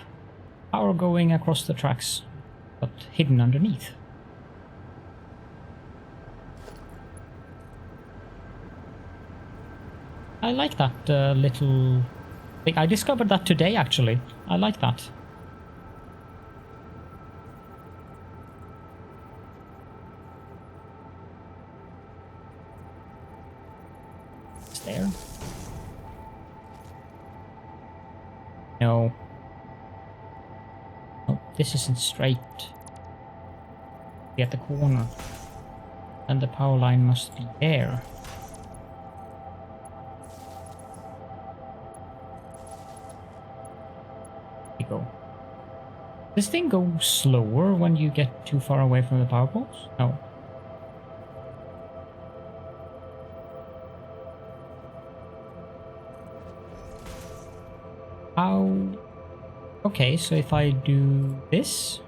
power going across the tracks, but hidden underneath. I like that little I discovered that today, actually. I like that. It's there. No. Oh, this isn't straight. At the corner. And the power line must be there. There you go. This thing goes slower when you get too far away from the power poles? No. How? Okay, so if I do this...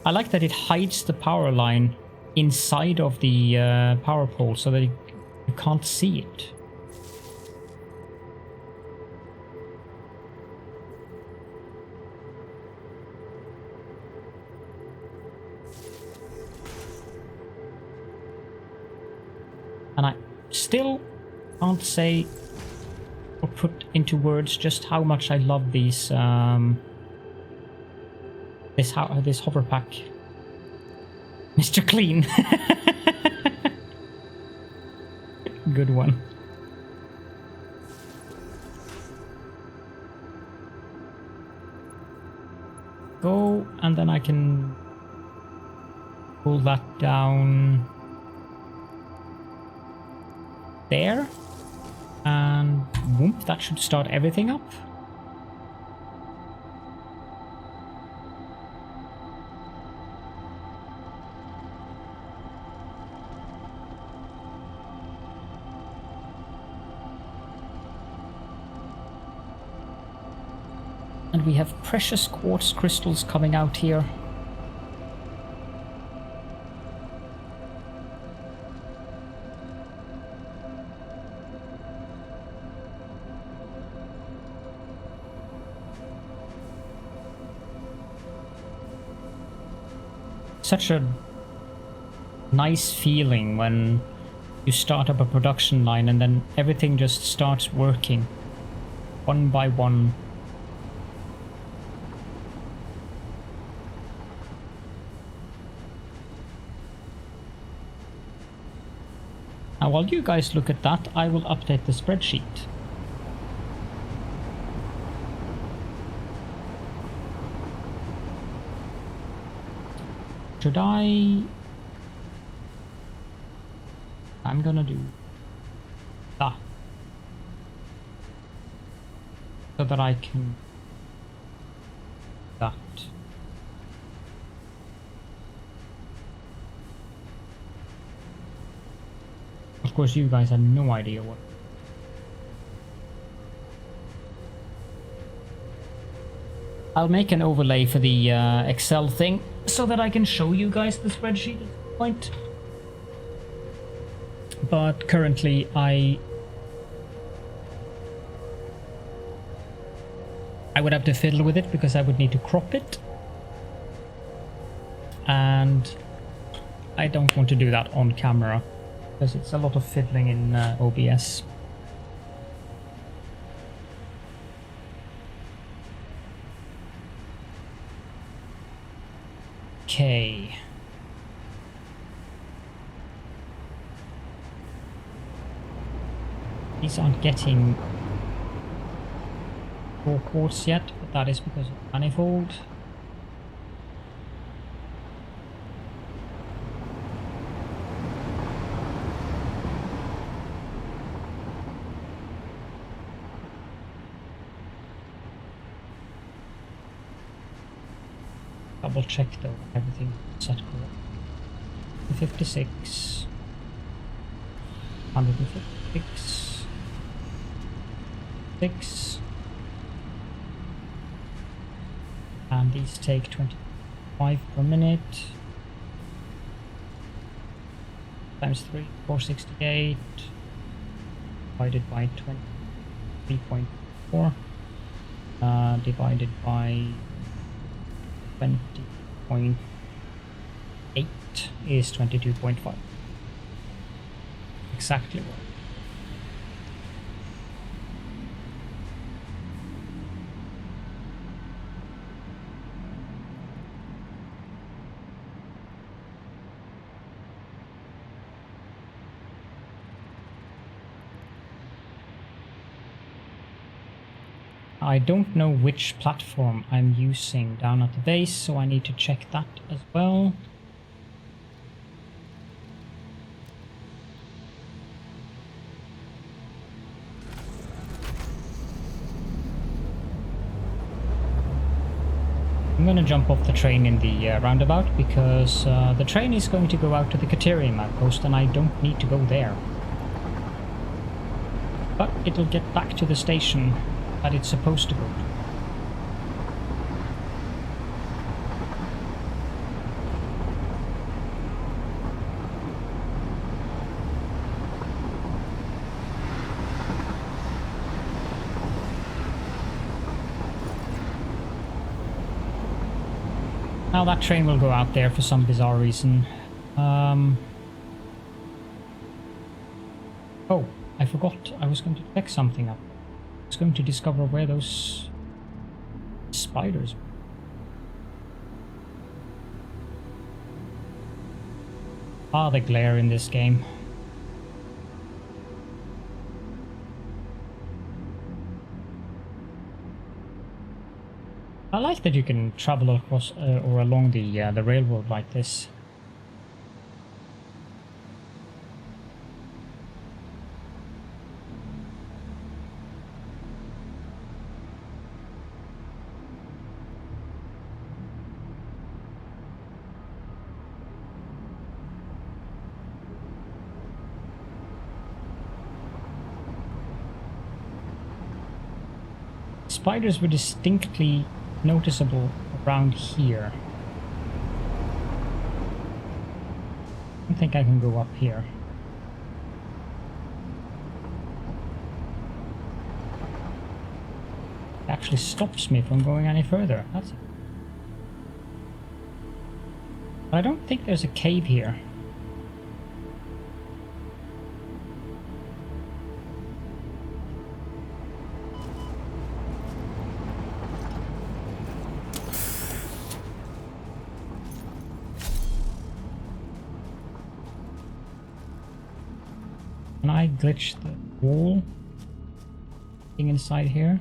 I like that it hides the power line inside of the power pole so that you can't see it. And I still can't say or put into words just how much I love these this hover pack. Mr. Clean. Good one. Go, and then I can pull that down there. And whoop, that should start everything up. And we have precious quartz crystals coming out here. Such a nice feeling when you start up a production line and then everything just starts working one by one. Now, while you guys look at that, I will update the spreadsheet. Should I... I'm gonna do that. So that I can... that. Of course, you guys have no idea what. I'll make an overlay for the Excel thing so that I can show you guys the spreadsheet at this point. But currently I would have to fiddle with it because I would need to crop it. And I don't want to do that on camera because it's a lot of fiddling in OBS. Okay. These aren't getting 4 quartz yet, but that is because of manifold. Double check though, everything set correct. 56, 156, 6, and these take 25 per minute, times 3, 468, divided by 23.4, divided by 20.8 is 22.5. Exactly right. I don't know which platform I'm using down at the base, so I need to check that as well. I'm gonna jump off the train in the roundabout because the train is going to go out to the Caterium outpost and I don't need to go there. But it'll get back to the station that it's supposed to go to. Now that train will go out there for some bizarre reason. Oh, I forgot. I was going to check something up. I was going to discover where those spiders were. Ah, the glare in this game. I like that you can travel across or along the railroad like this. Spiders were distinctly noticeable around here. I don't think I can go up here. It actually stops me from going any further. That's it. But I don't think there's a cave here. Can I glitch the wall thing inside here?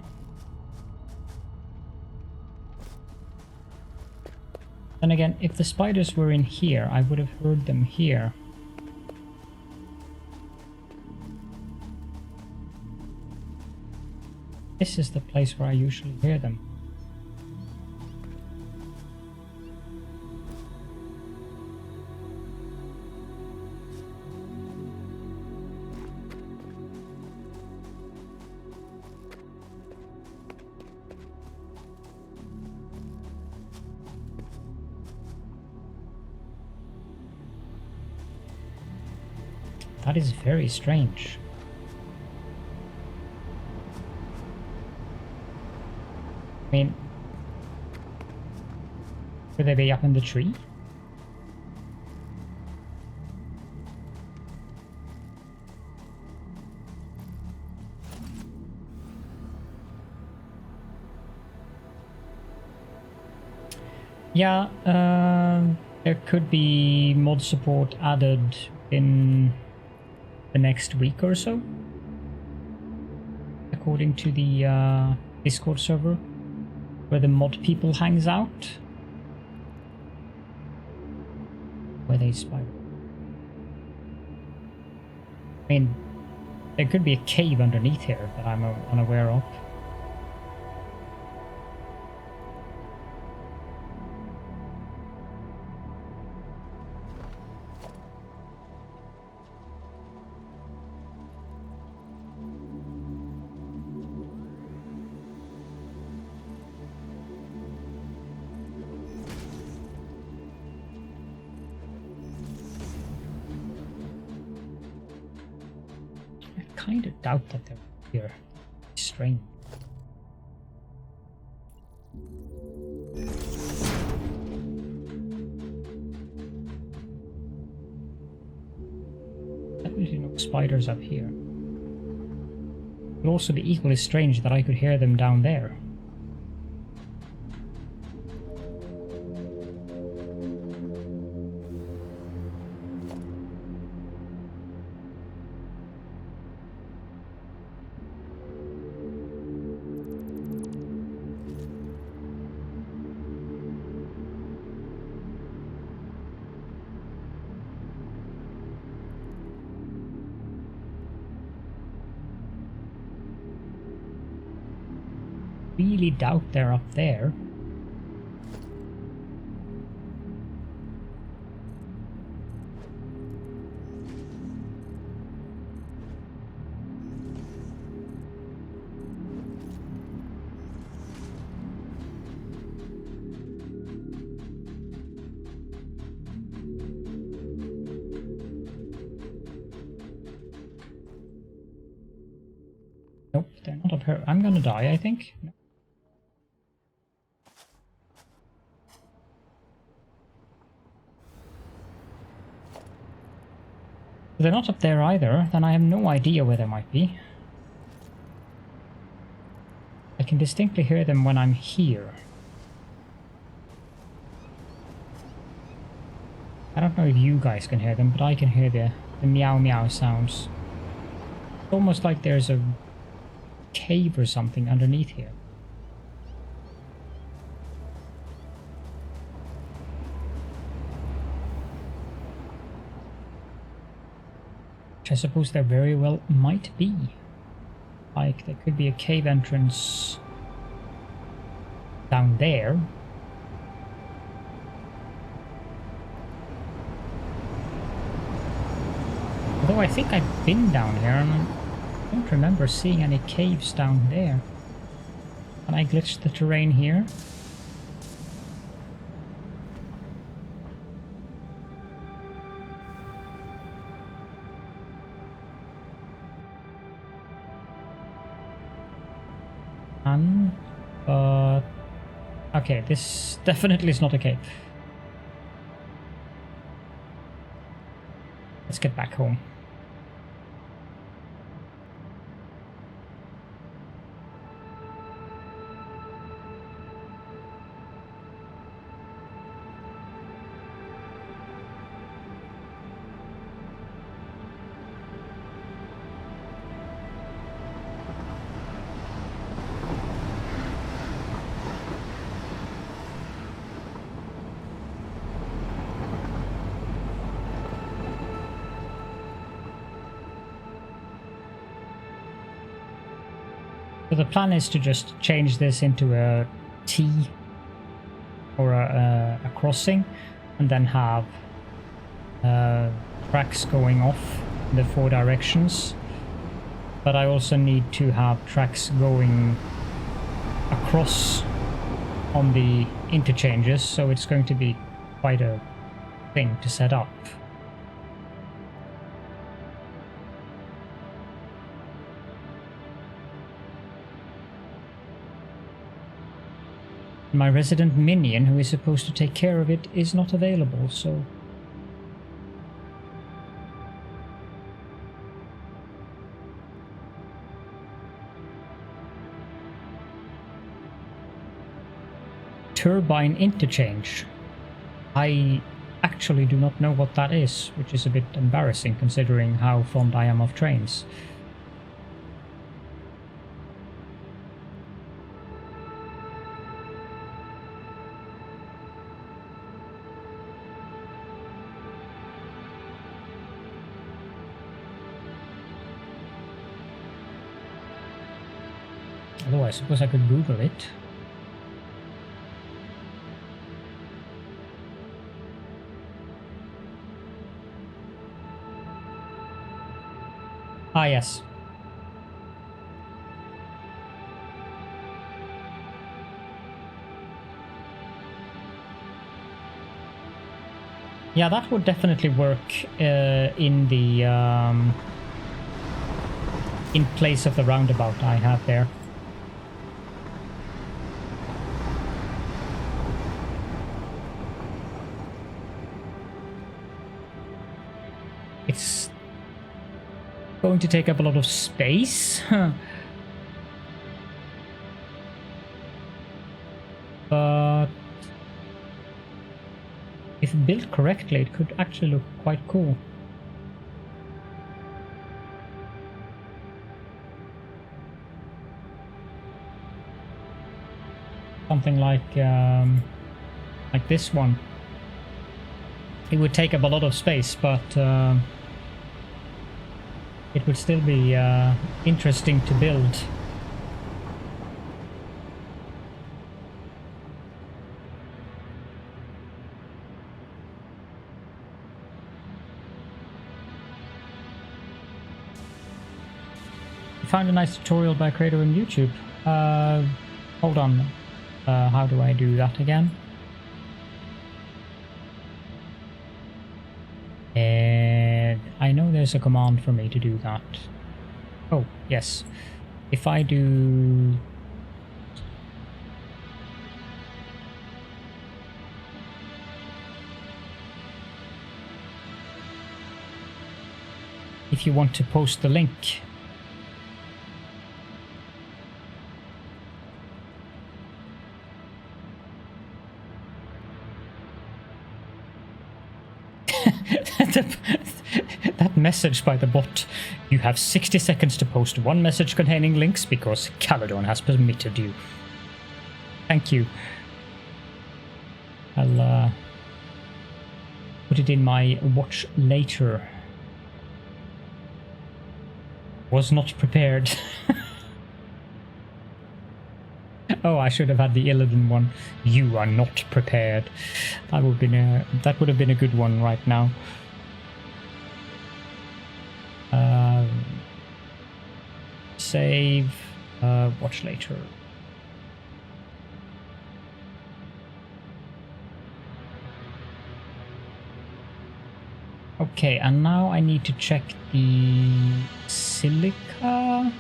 Then again, if the spiders were in here, I would have heard them here. This is the place where I usually hear them. That is very strange. I mean, could they be up in the tree? Yeah, there could be mod support added in the next week or so, according to the Discord server where the mod people hangs out. Where they spider. I mean, there could be a cave underneath here that I'm unaware of. I kind of doubt that they're here. It's strange. Definitely no spiders up here. It would also be equally strange that I could hear them down there. really doubt they're up there. Nope, they're not up here. I'm gonna die, I think. No. If they're not up there either, then I have no idea where they might be. I can distinctly hear them when I'm here. I don't know if you guys can hear them, but I can hear the meow meow sounds. It's almost like there's a cave or something underneath here. Which I suppose there very well might be. Like, there could be a cave entrance down there. Although I think I've been down here and I don't remember seeing any caves down there. Can I glitch the terrain here? But okay, this definitely is not a cave. Let's get back home. So the plan is to just change this into a T or a crossing and then have tracks going off in the 4 directions. But I also need to have tracks going across on the interchanges, so it's going to be quite a thing to set up. My resident minion, who is supposed to take care of it, is not available, so... Turbine interchange. I actually do not know what that is, which is a bit embarrassing considering how fond I am of trains. Although I suppose I could Google it. Ah, yes. Yeah, that would definitely work in the in place of the roundabout I have there. It's going to take up a lot of space. But if built correctly, it could actually look quite cool. Something like this one. It would take up a lot of space, but it would still be interesting to build. found a nice tutorial by a creator on YouTube. Hold on. How do I do that again? And I know there's a command for me to do that. Oh, yes. If I do... If you want to post the link. That message by the bot. You have 60 seconds to post one message containing links because Caledorn has permitted you. Thank you. I'll put it in my watch later. Was not prepared. Oh, I should have had the Illidan one. You are not prepared. That would have been a good one right now. Save. Watch later. Okay, and now I need to check the silica.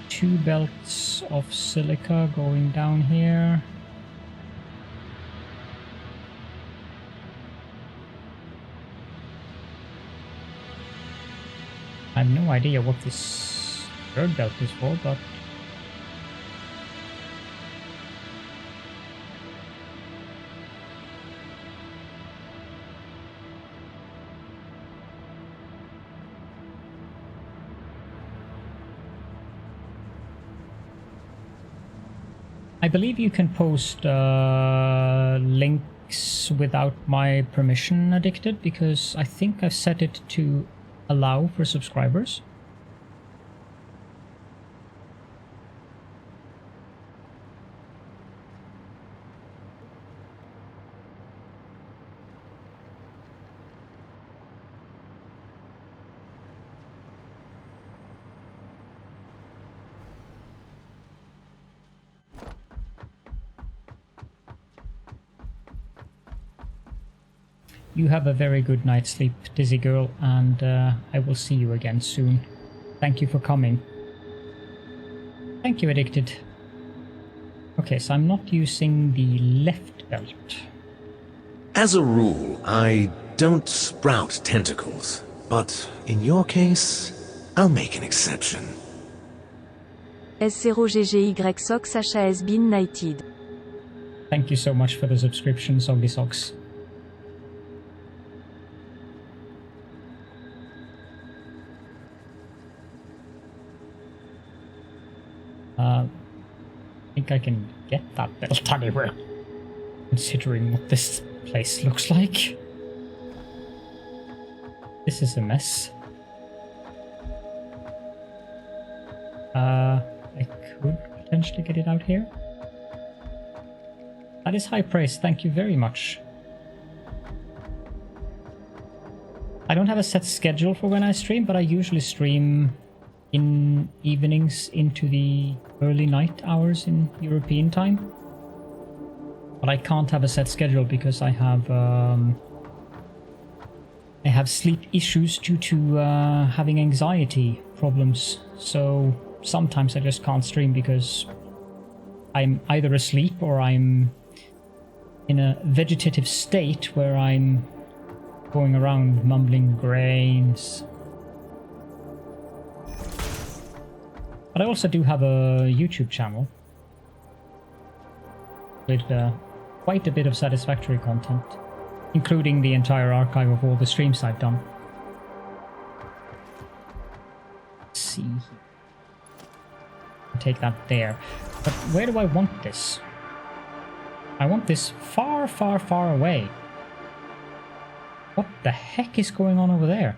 Two belts of silica going down here. I have no idea what this third belt is for, but I believe you can post links without my permission, Addicted, because I think I've set it to allow for subscribers. You have a very good night's sleep, Dizzy Girl, and I will see you again soon. Thank you for coming. Thank you, Addicted. Okay, so I'm not using the left belt. As a rule, I don't sprout tentacles, but in your case, I'll make an exception. S0GGY Sox has been knighted. Thank you so much for the subscription, Soggy Socks. I think I can get that belt anywhere, considering what this place looks like. This is a mess. I could potentially get it out here. That is high praise, thank you very much. I don't have a set schedule for when I stream, but I usually stream in evenings into the early night hours in European time. But I can't have a set schedule because I have sleep issues due to having anxiety problems. So sometimes I just can't stream because I'm either asleep or I'm in a vegetative state where I'm going around mumbling grains. But I also do have a YouTube channel with quite a bit of Satisfactory content, including the entire archive of all the streams I've done. Let's see. I'll take that there. But where do I want this? I want this far, far, far away. What the heck is going on over there?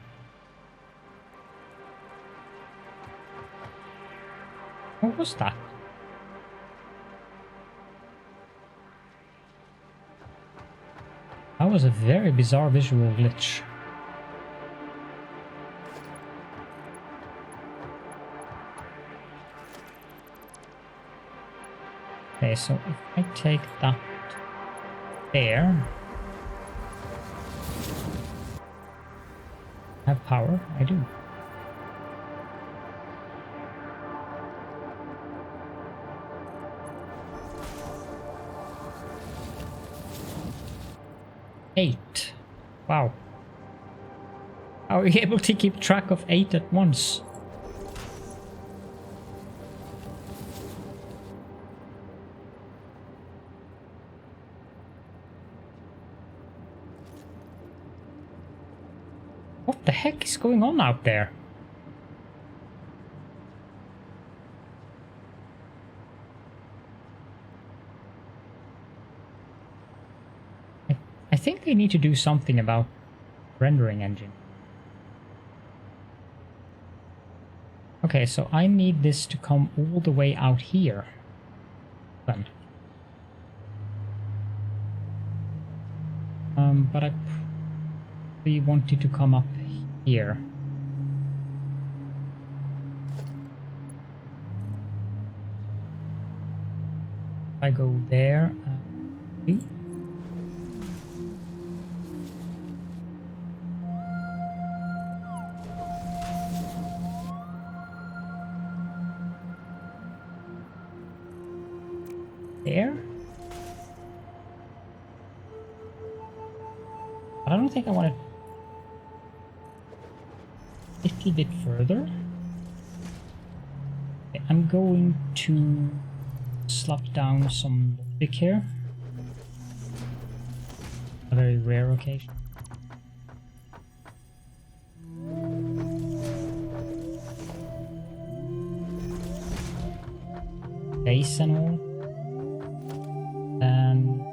What was that? was a very bizarre visual glitch. Okay, so if I take that there, I have power, I do. Eight. Wow. How are we able to keep track of 8 at once? What the heck is going on out there? I think they need to do something about rendering engine. Okay, so I need this to come all the way out here. Then. But I probably want it to come up here. I go there. There. But I don't think I want it a little bit further. Okay, I'm going to slap down some logic here. A very rare occasion. Base and all. Then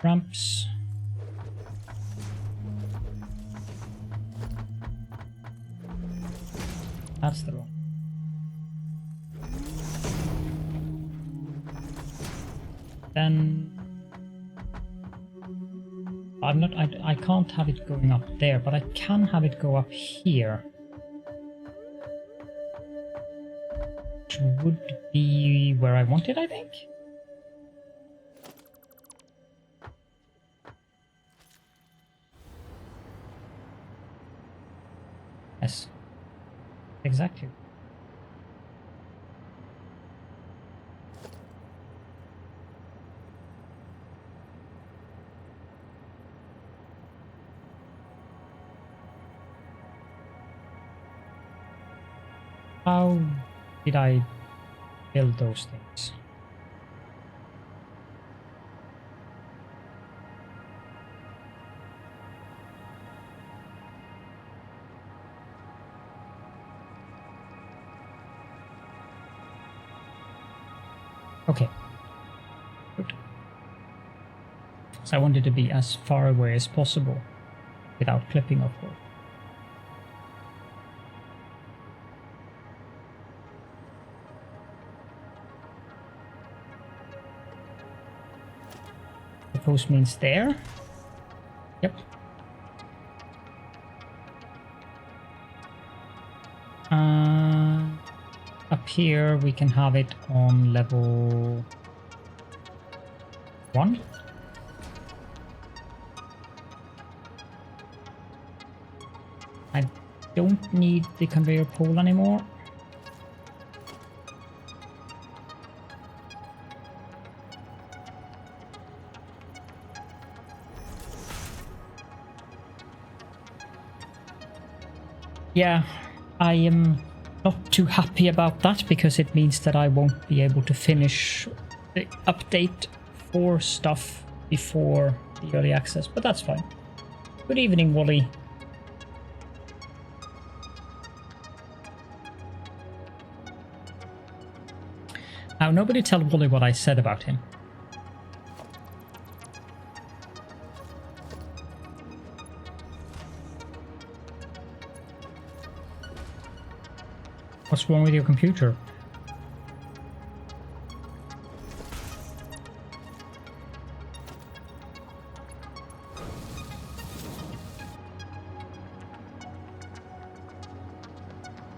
ramps. That's the wrong. Then I can't have it going up there, but I can have it go up here. Which would be where I want it, I think. Yes. Exactly. How did I build those things? Okay. Good. So I wanted to be as far away as possible without clipping, of course. Suppose means there. Yep. Up here we can have it on level 1. I don't need the conveyor pole anymore. Yeah, I am not too happy about that because it means that I won't be able to finish the update for stuff before the early access, but that's fine. Good evening, Wally. Now, nobody tell Wally what I said about him. What's wrong with your computer?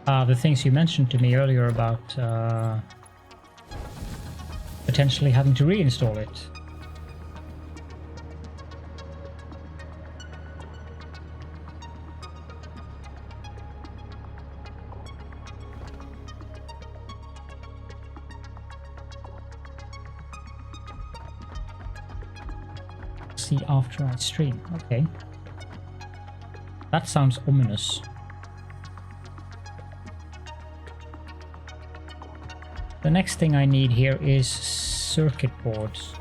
The things you mentioned to me earlier about potentially having to reinstall it. See after I stream. Okay. That sounds ominous. The next thing I need here is circuit boards.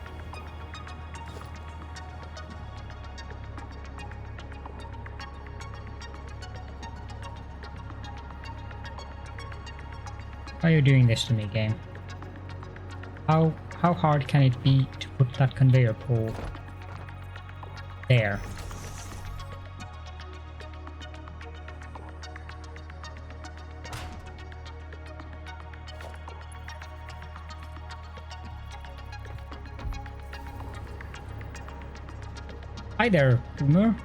Why are you doing this to me, game? How hard can it be to put that conveyor pole there? Hi there, Boomer.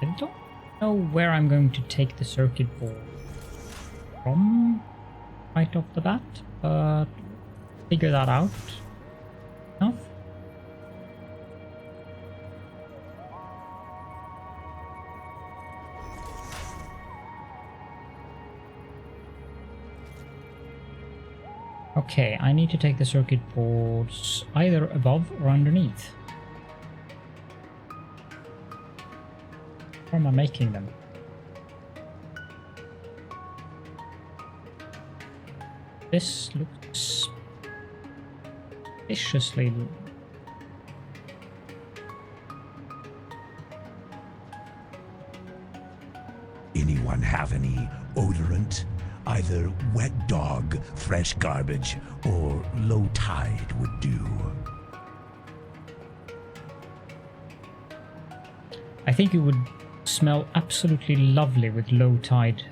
I don't know where I'm going to take the circuit board from right off the bat, but figure that out. No? Okay, I need to take the circuit boards either above or underneath. Where am I making them? This looks suspiciously. Anyone have any odorant? Either wet dog, fresh garbage, or low tide would do. I think it would smell absolutely lovely with low tide.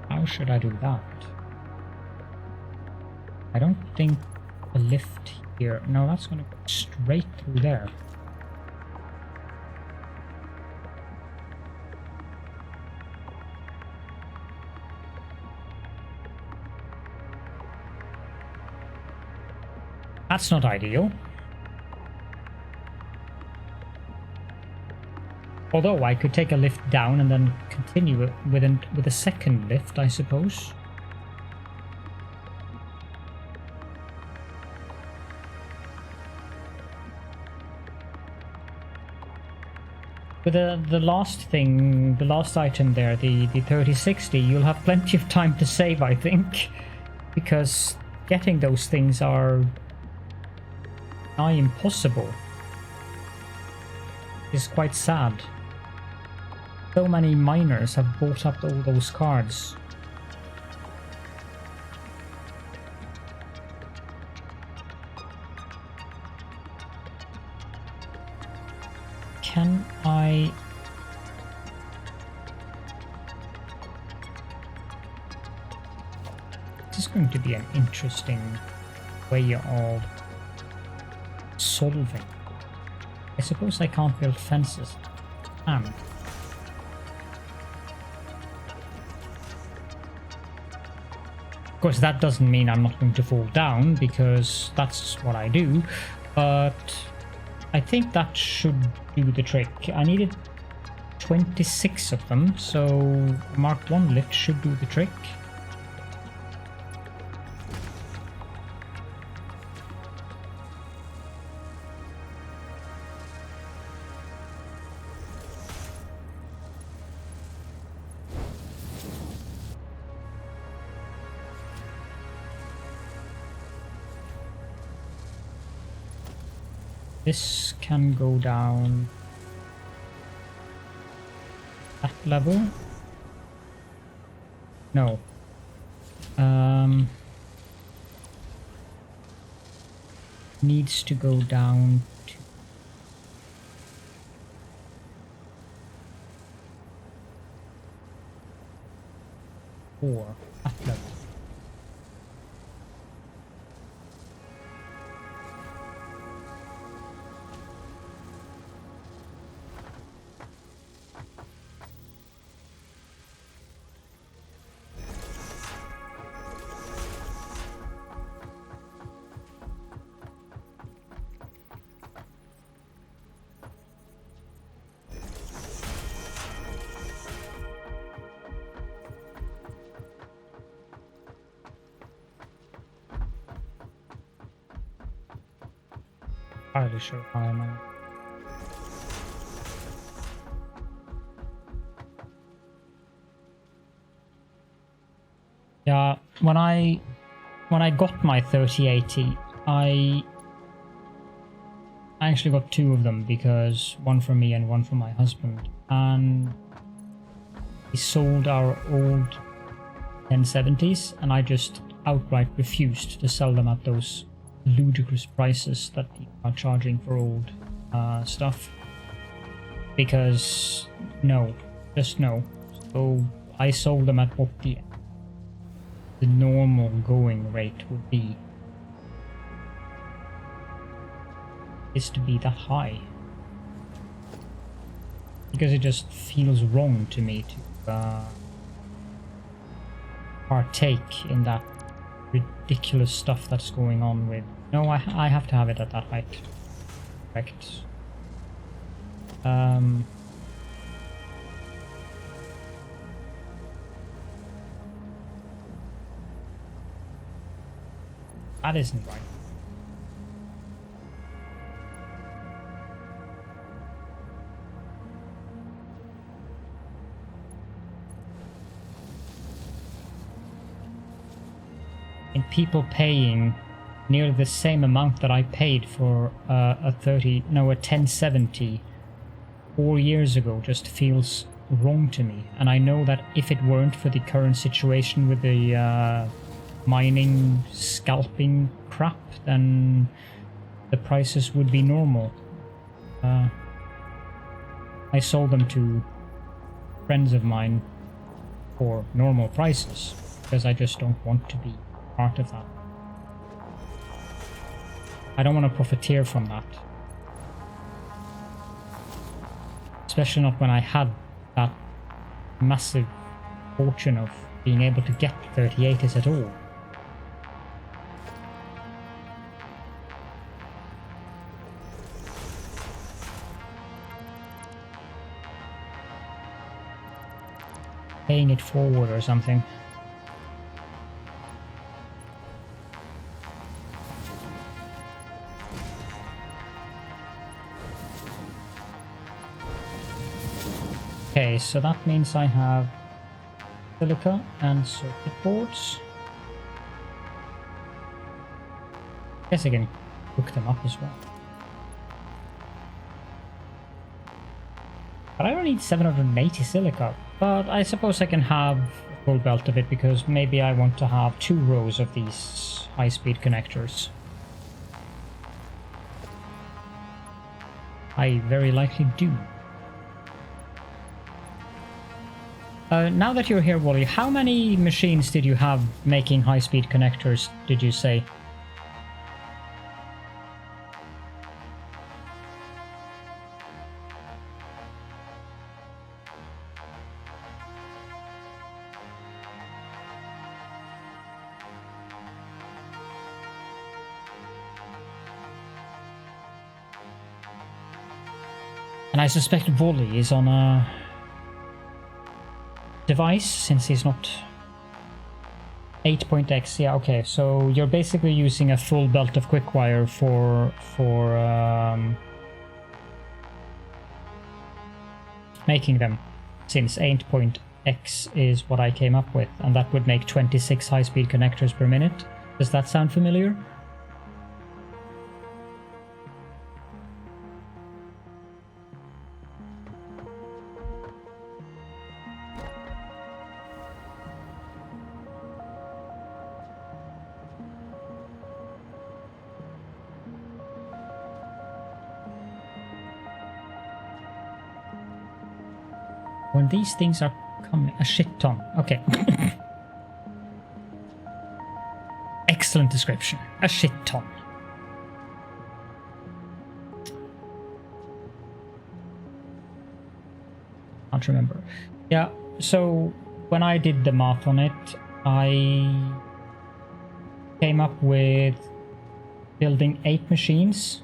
How should I do that? I don't think a lift here. No, that's going to go straight through there. That's not ideal. Although I could take a lift down and then continue it with a second lift, I suppose. With the last thing, the last item there, the 3060, you'll have plenty of time to save, I think, because getting those things are nigh impossible. It's quite sad. So many miners have bought up all those cards. Can I... This is going to be an interesting way of solving. I suppose I can't build fences. Of course, that doesn't mean I'm not going to fall down, because that's what I do, but I think that should do the trick. I needed 26 of them, so Mark 1 lift should do the trick. This can go down that level. No. Needs to go down to 4 at level. Entirely sure how I'm on. Yeah, when I got my 3080, I actually got 2 of them, because one for me and one for my husband, and we sold our old 1070s, and I just outright refused to sell them at those ludicrous prices that people are charging for old stuff, because no, just no. So I sold them at what the normal going rate would be. Is to be that high, because it just feels wrong to me to partake in that ridiculous stuff that's going on with. No, I have to have it at that height. Correct. That isn't right. And people paying nearly the same amount that I paid for a 1070 4 years ago just feels wrong to me. And I know that if it weren't for the current situation with the mining scalping crap, then the prices would be normal. I sold them to friends of mine for normal prices, because I just don't want to be part of that. I don't want to profiteer from that. Especially not when I had that massive fortune of being able to get 3080s at all. Paying it forward or something. Okay, so that means I have silica and circuit boards. Guess I can hook them up as well. But I don't need 780 silica, but I suppose I can have a full belt of it, because maybe I want to have 2 rows of these high-speed connectors. I very likely do. Now that you're here, Wally, how many machines did you have making high-speed connectors, did you say? And I suspect Wally is on a device, since he's not 8.x. Yeah, okay, so you're basically using a full belt of quickwire for making them, since 8.x is what I came up with, and that would make 26 high-speed connectors per minute. Does that sound familiar? When these things are coming, a shit ton. Okay. Excellent description. A shit ton. Can't remember. Yeah, so when I did the math on it, I came up with building 8 machines,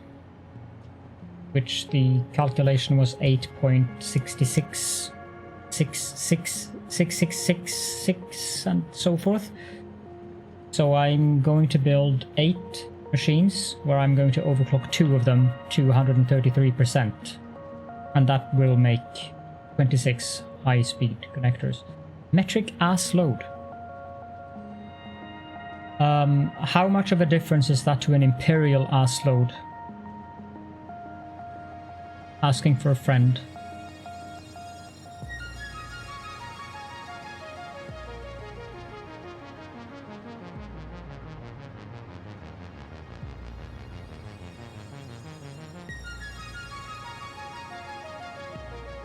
which the calculation was 8.666666 and so forth. So I'm going to build 8 machines where I'm going to overclock 2 of them to 133%, and that will make 26 high-speed connectors. Metric ass load. How much of a difference is that to an imperial ass load? Asking for a friend.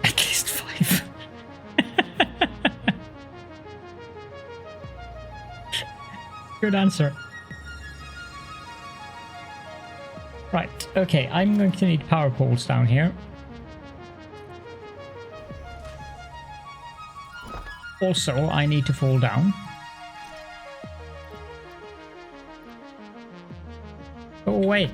At least 5. Good answer. Right, okay, I'm going to need power poles down here. Also, I need to fall down. Go away.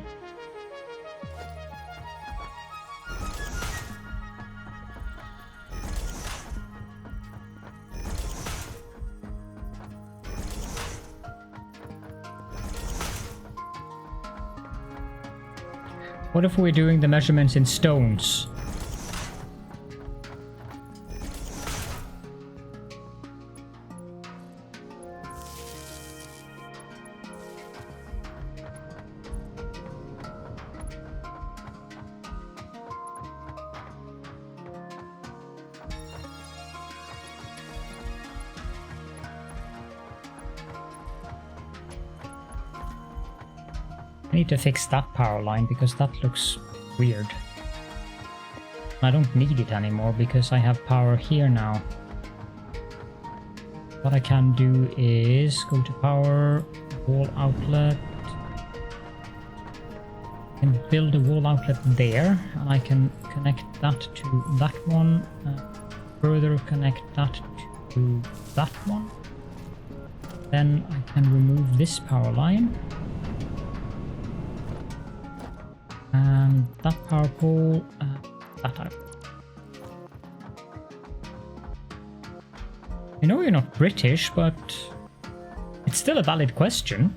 What if we're doing the measurements in stones? I need to fix that power line because that looks weird. I don't need it anymore because I have power here now. What I can do is go to power, wall outlet, and build a wall outlet there, and I can connect that to that one, further connect that to that one. Then I can remove this power line. And that power pole, that power pole. I know you're not British, but it's still a valid question.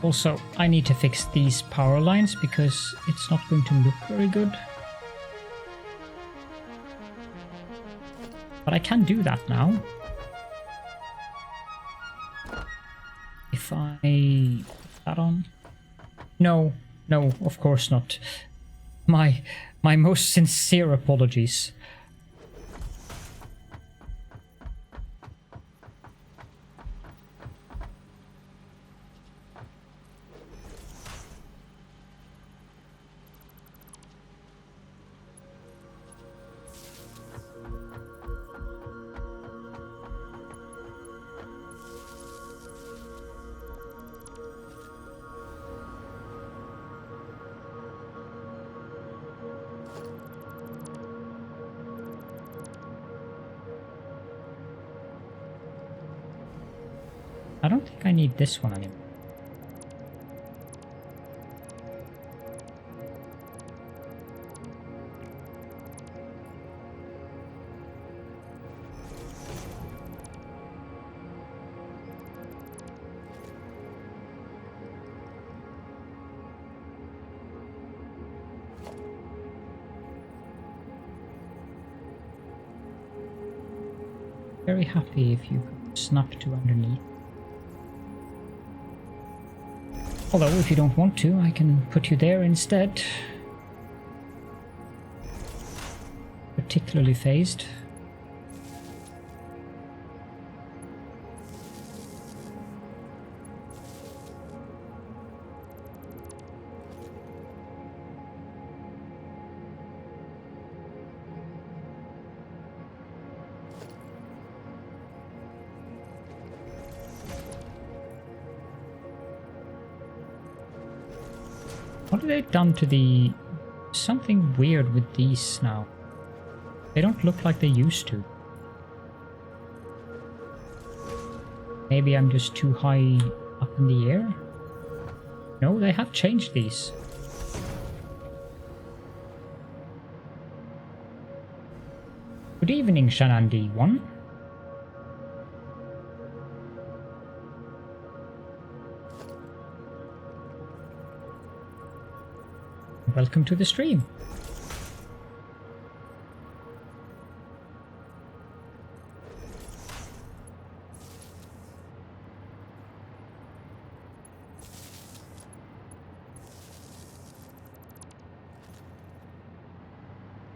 Also, I need to fix these power lines because it's not going to look very good. But I can do that now. If I put that on. No, of course not. My most sincere apologies. I don't think I need this one anymore. very happy if you could snap to underneath. Although, if you don't want to, I can put you there instead. Particularly phased. What have they done to the... Something weird with these now. They don't look like they used to. Maybe I'm just too high up in the air? No, they have changed these. Good evening, Shannon D1. Welcome to the stream.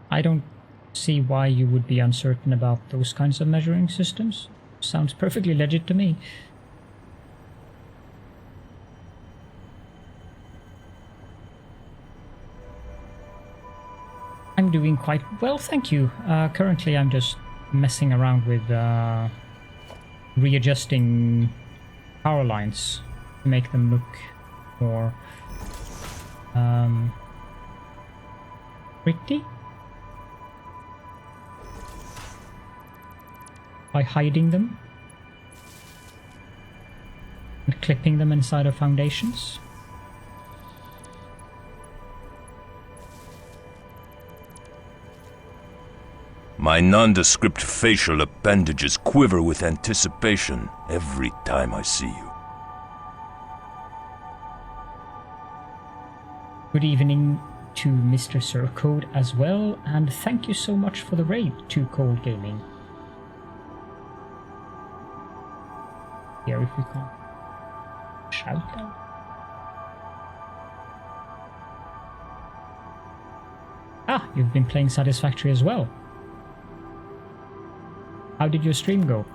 I don't see why you would be uncertain about those kinds of measuring systems. Sounds perfectly legit to me. I'm doing quite well, thank you. Currently I'm just messing around with readjusting power lines to make them look more pretty by hiding them and clipping them inside of foundations. My nondescript facial appendages quiver with anticipation every time I see you. Good evening to Mr. Sircode as well, and thank you so much for the raid to Cold Gaming. Here, if we can shout out. Ah, you've been playing Satisfactory as well. How did your stream go?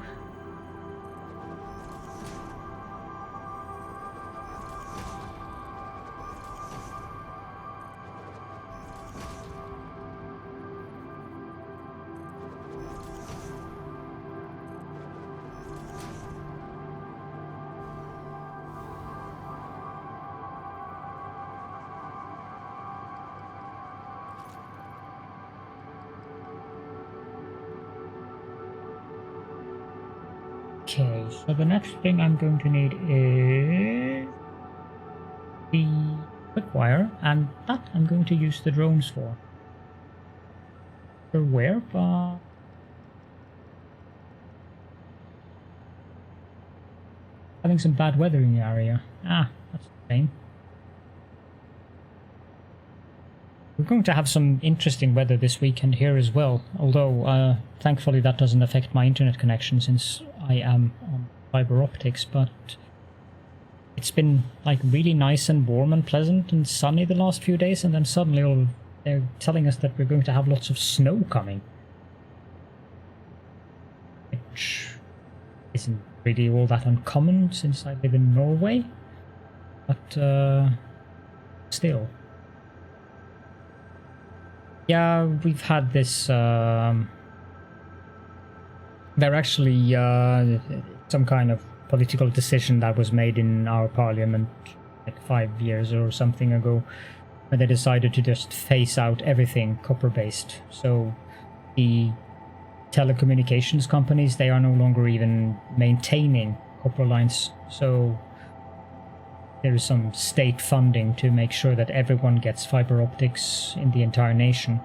Okay, so the next thing I'm going to need is the quick wire, and that I'm going to use the drones for. For where, but having some bad weather in the area. Ah, that's a shame. We're going to have some interesting weather this weekend here as well, although thankfully that doesn't affect my internet connection since I am on fiber optics, but it's been like really nice and warm and pleasant and sunny the last few days, and then suddenly they're telling us that we're going to have lots of snow coming, which isn't really all that uncommon since I live in Norway, but still. Yeah, we've had this, they're actually some kind of political decision that was made in our parliament like 5 years or something ago, where they decided to just phase out everything copper-based. So the telecommunications companies, they are no longer even maintaining copper lines. So there is some state funding to make sure that everyone gets fiber optics in the entire nation.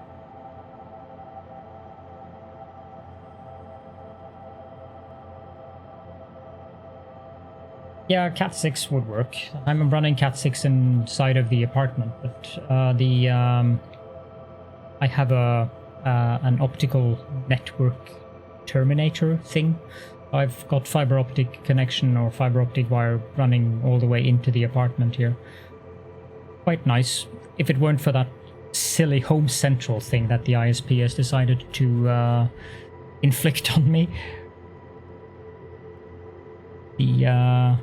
Yeah, Cat 6 would work. I'm running Cat 6 inside of the apartment, but I have an optical network terminator thing. I've got fiber optic connection or fiber optic wire running all the way into the apartment here. Quite nice. If it weren't for that silly Home Central thing that the ISP has decided to inflict on me. The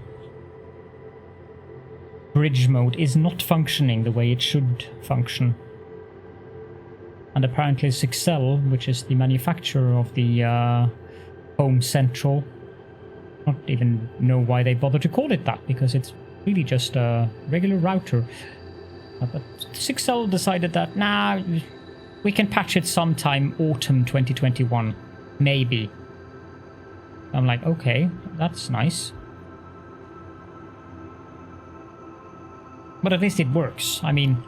bridge mode is not functioning the way it should function. And apparently Sixel, which is the manufacturer of the Home Central, I don't even know why they bother to call it that, because it's really just a regular router. But Sixel decided that, nah, we can patch it sometime autumn 2021. Maybe. I'm like, okay, that's nice. But at least it works. I mean,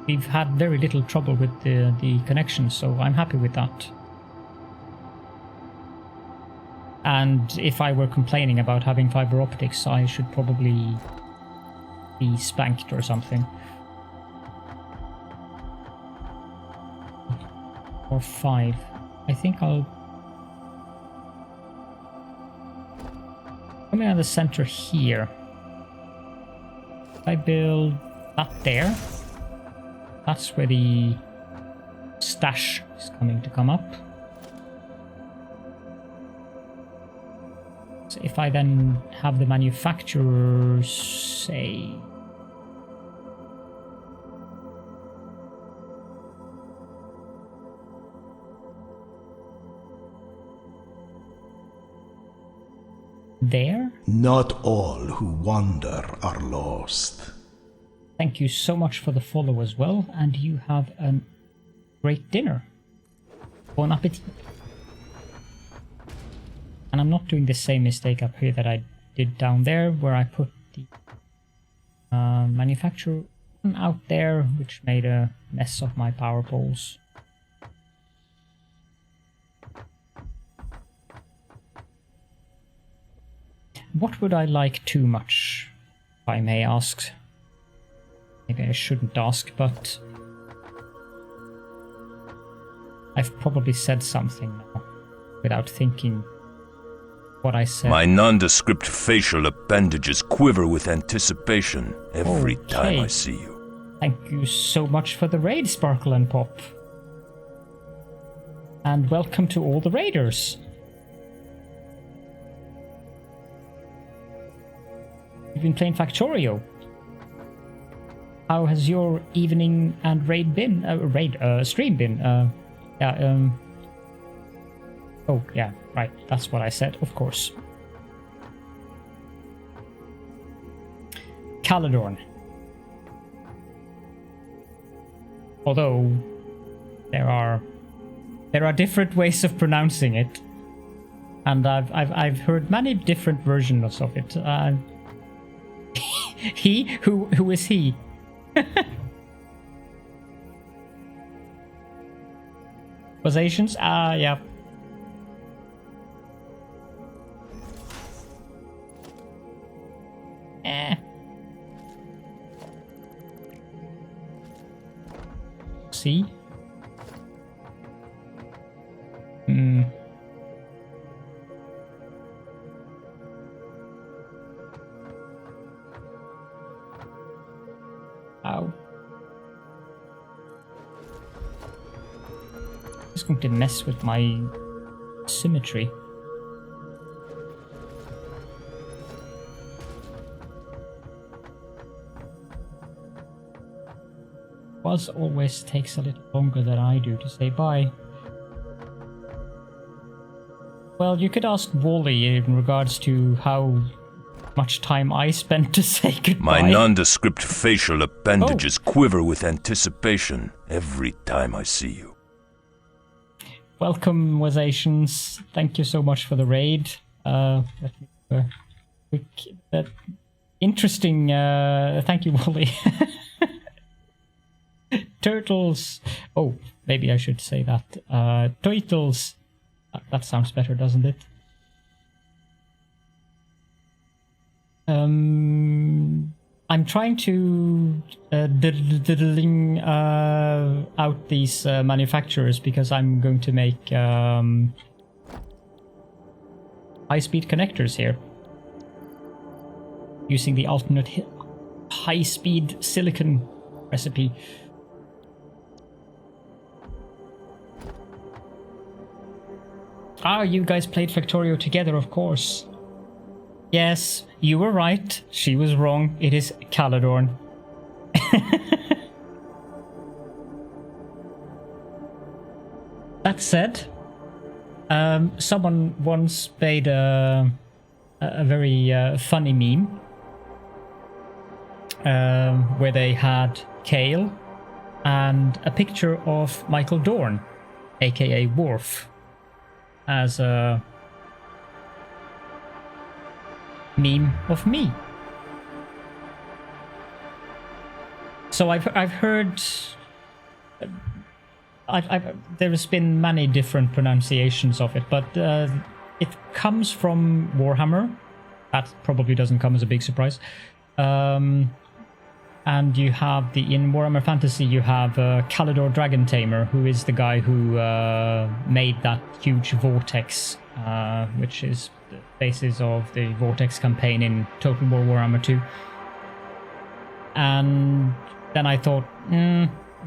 we've had very little trouble with the connection, so I'm happy with that. And if I were complaining about having fiber optics, I should probably be spanked or something. Or 5. I think I'll come in at the center here. If I build that there, that's where the stash is coming to come up. So if I then have the manufacturers say there. Not all who wander are lost. Thank you so much for the follow as well, and you have a great dinner. Bon appetit. And I'm not doing the same mistake up here that I did down there, where I put the manufacturer out there, which made a mess of my power poles. What would I like too much, if I may ask? Maybe I shouldn't ask, but I've probably said something now without thinking what I said. My nondescript facial appendages quiver with anticipation every time I see you. Thank you so much for the raid, Sparkle and Pop. And welcome to all the raiders. You've been playing Factorio. How has your evening and raid been? Stream been? Oh, yeah, right. That's what I said, of course. Caledorn. Although there are different ways of pronouncing it, and I've heard many different versions of it. He? Who is he? Was Asians? Yeah. See? Ow. It's going to mess with my symmetry. Buzz always takes a little longer than I do to say bye. Well, you could ask Wally in regards to how much time I spent to say goodbye. My nondescript facial appendages quiver with anticipation every time I see you. Welcome, Wazations. Thank you so much for the raid. Let me do a quick, interesting. Thank you, Wally. Turtles. Oh, maybe I should say that. Turtles. That sounds better, doesn't it? I'm trying to diddling out these manufacturers because I'm going to make high-speed connectors here. Using the alternate high-speed silicon recipe. Ah, you guys played Factorio together, of course. Yes, you were right. She was wrong. It is Caledorn. That said, someone once made a very funny meme where they had Kale and a picture of Michael Dorn, aka Worf, as a meme of me. So I've heard there's been many different pronunciations of it, but it comes from Warhammer. That probably doesn't come as a big surprise. And you have in Warhammer Fantasy, you have Caledor Dragon Tamer, who is the guy who made that huge vortex, which is the basis of the vortex campaign in Total War Warhammer 2. And then I thought,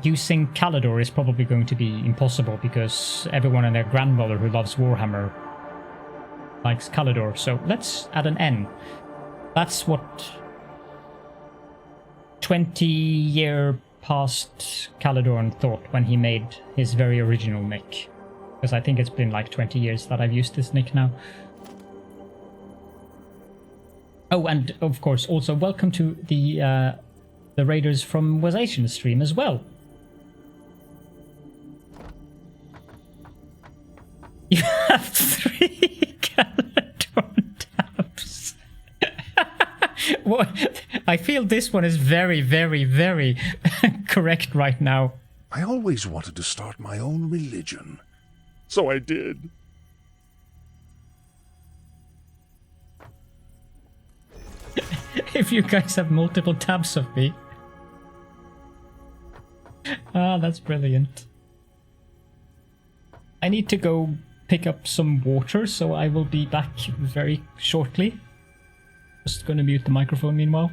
using Caledor is probably going to be impossible because everyone and their grandmother who loves Warhammer likes Caledor. So let's add an N. That's what 20-year past Caledorn thought when he made his very original nick. Because I think it's been like 20 years that I've used this nick now. Oh, and of course, also welcome to the Raiders from Wazation stream as well. You have 3 Caledorn tabs. What? I feel this one is very, very, very correct right now. I always wanted to start my own religion. So I did. If you guys have multiple tabs of me. Ah, that's brilliant. I need to go pick up some water, so I will be back very shortly. Just gonna mute the microphone meanwhile.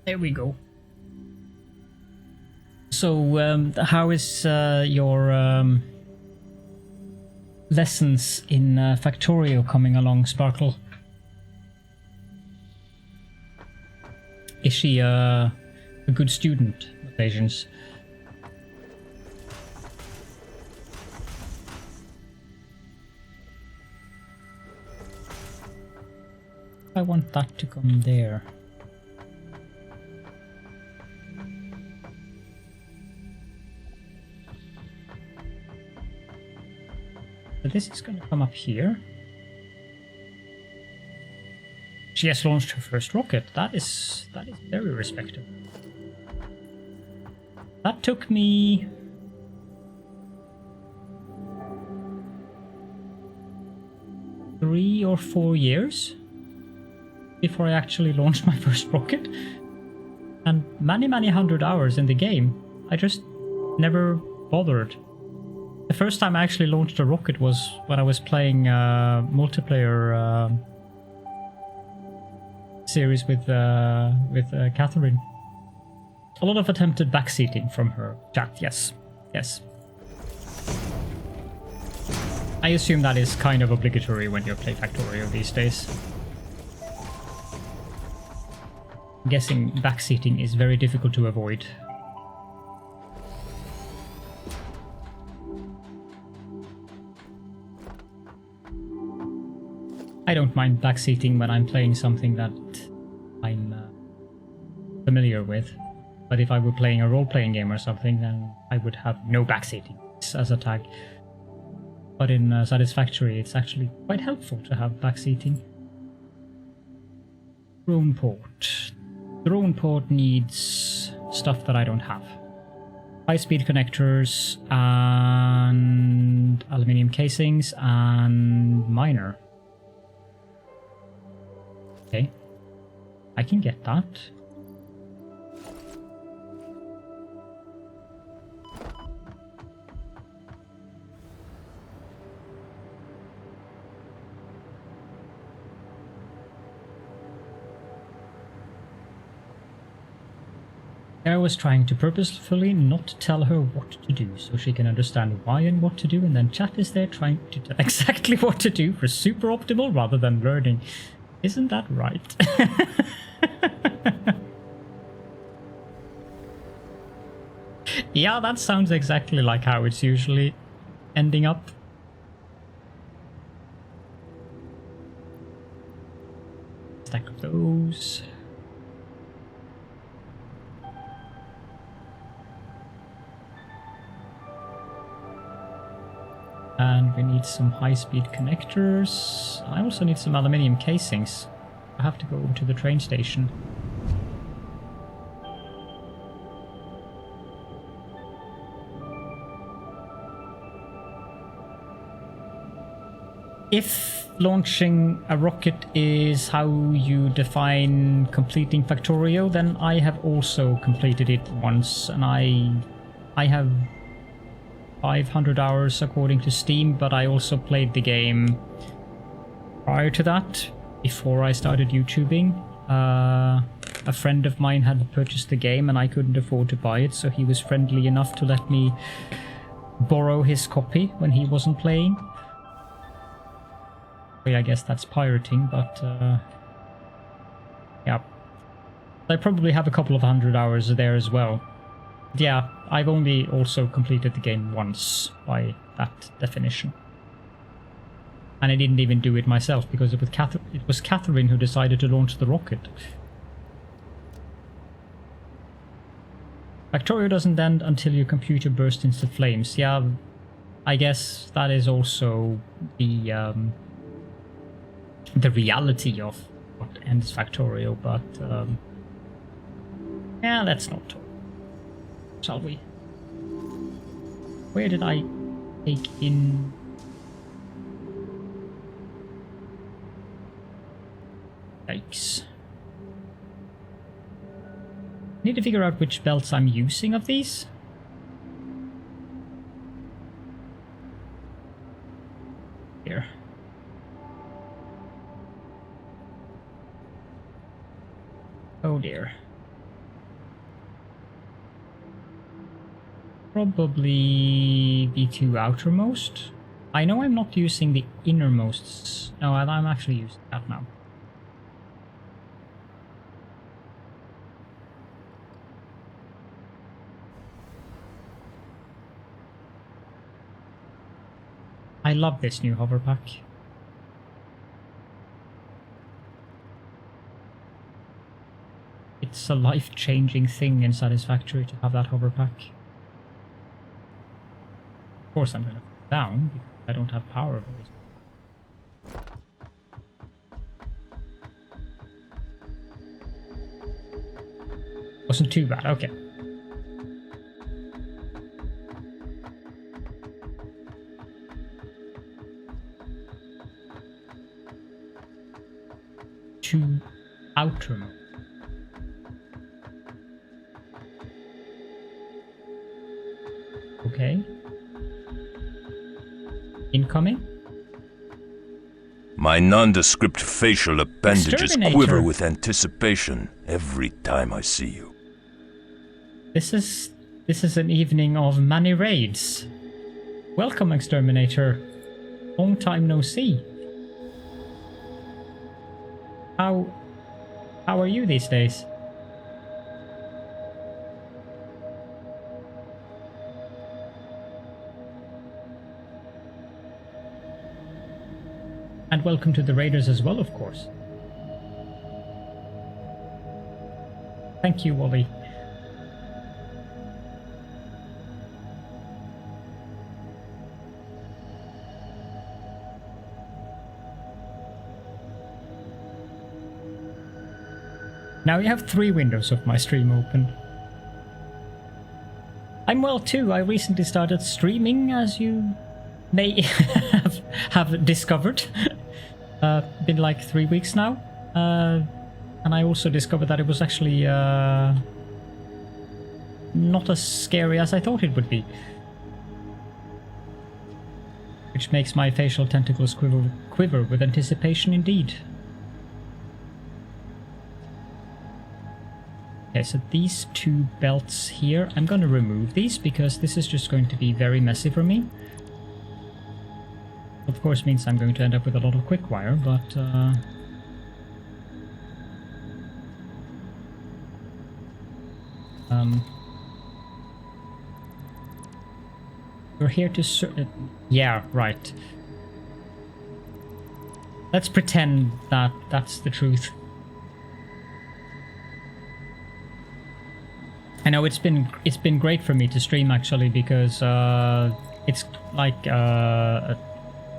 There we go. So, how is your lessons in Factorio coming along, Sparkle? Is she a good student of Asians? I want that to come there. So this is going to come up here. She has launched her first rocket. That is very respectable. That took me 3 or 4 years before I actually launched my first rocket. And many hundred hours in the game. I just never bothered. The first time I actually launched a rocket was when I was playing multiplayer series with Catherine. A lot of attempted backseating from her chat, yes. Yes. I assume that is kind of obligatory when you play Factorio these days. I'm guessing backseating is very difficult to avoid. I don't mind backseating when I'm playing something that I'm familiar with. But if I were playing a role-playing game or something, then I would have no backseating as a tag. But in Satisfactory, it's actually quite helpful to have backseating. Drone port. Drone port needs stuff that I don't have. High-speed connectors and aluminium casings and miner. Okay, I can get that. I was trying to purposefully not tell her what to do so she can understand why and what to do, and then chat is there trying to tell exactly what to do for super optimal rather than learning. Isn't that right? Yeah, that sounds exactly like how it's usually ending up. Stack of those. And we need some high-speed connectors. I also need some aluminium casings. I have to go over to the train station. If launching a rocket is how you define completing Factorio, then I have also completed it once, and I have 500 hours according to Steam, but I also played the game prior to that, before I started YouTubing. A friend of mine had purchased the game and I couldn't afford to buy it, so he was friendly enough to let me borrow his copy when he wasn't playing. I guess that's pirating, but yeah. I probably have a couple of 100 hours there as well. Yeah, I've only also completed the game once by that definition. And I didn't even do it myself because it was Catherine who decided to launch the rocket. Factorio doesn't end until your computer bursts into flames. Yeah, I guess that is also the reality of what ends Factorio, but yeah, let's not talk. Shall we? Where did I take in? Yikes. Need to figure out which belts I'm using of these. Here. Oh dear. Probably the two outermost. I know I'm not using the innermost. No, I'm actually using that now. I love this new hover pack. It's a life-changing thing in Satisfactory to have that hover pack. Of course I'm going to put it down because I don't have power of it. Wasn't too bad, okay. To outermost. Okay. Incoming. My nondescript facial appendages Exterminator. quiver with anticipation every time I see you. This is an evening of many raids. Welcome, Exterminator. Long time no see. How are you these days? And welcome to the Raiders as well, of course. Thank you, Wally. Now you have 3 windows of my stream open. I'm well too. I recently started streaming, as you may have discovered. Been like 3 weeks now. And I also discovered that it was actually not as scary as I thought it would be. Which makes my facial tentacles quiver with anticipation indeed. Okay, so these 2 belts here, I'm going to remove these because this is just going to be very messy for me. Of course means I'm going to end up with a lot of quick wire, but we're here to yeah, right. Let's pretend that that's the truth. I know it's been great for me to stream actually because it's like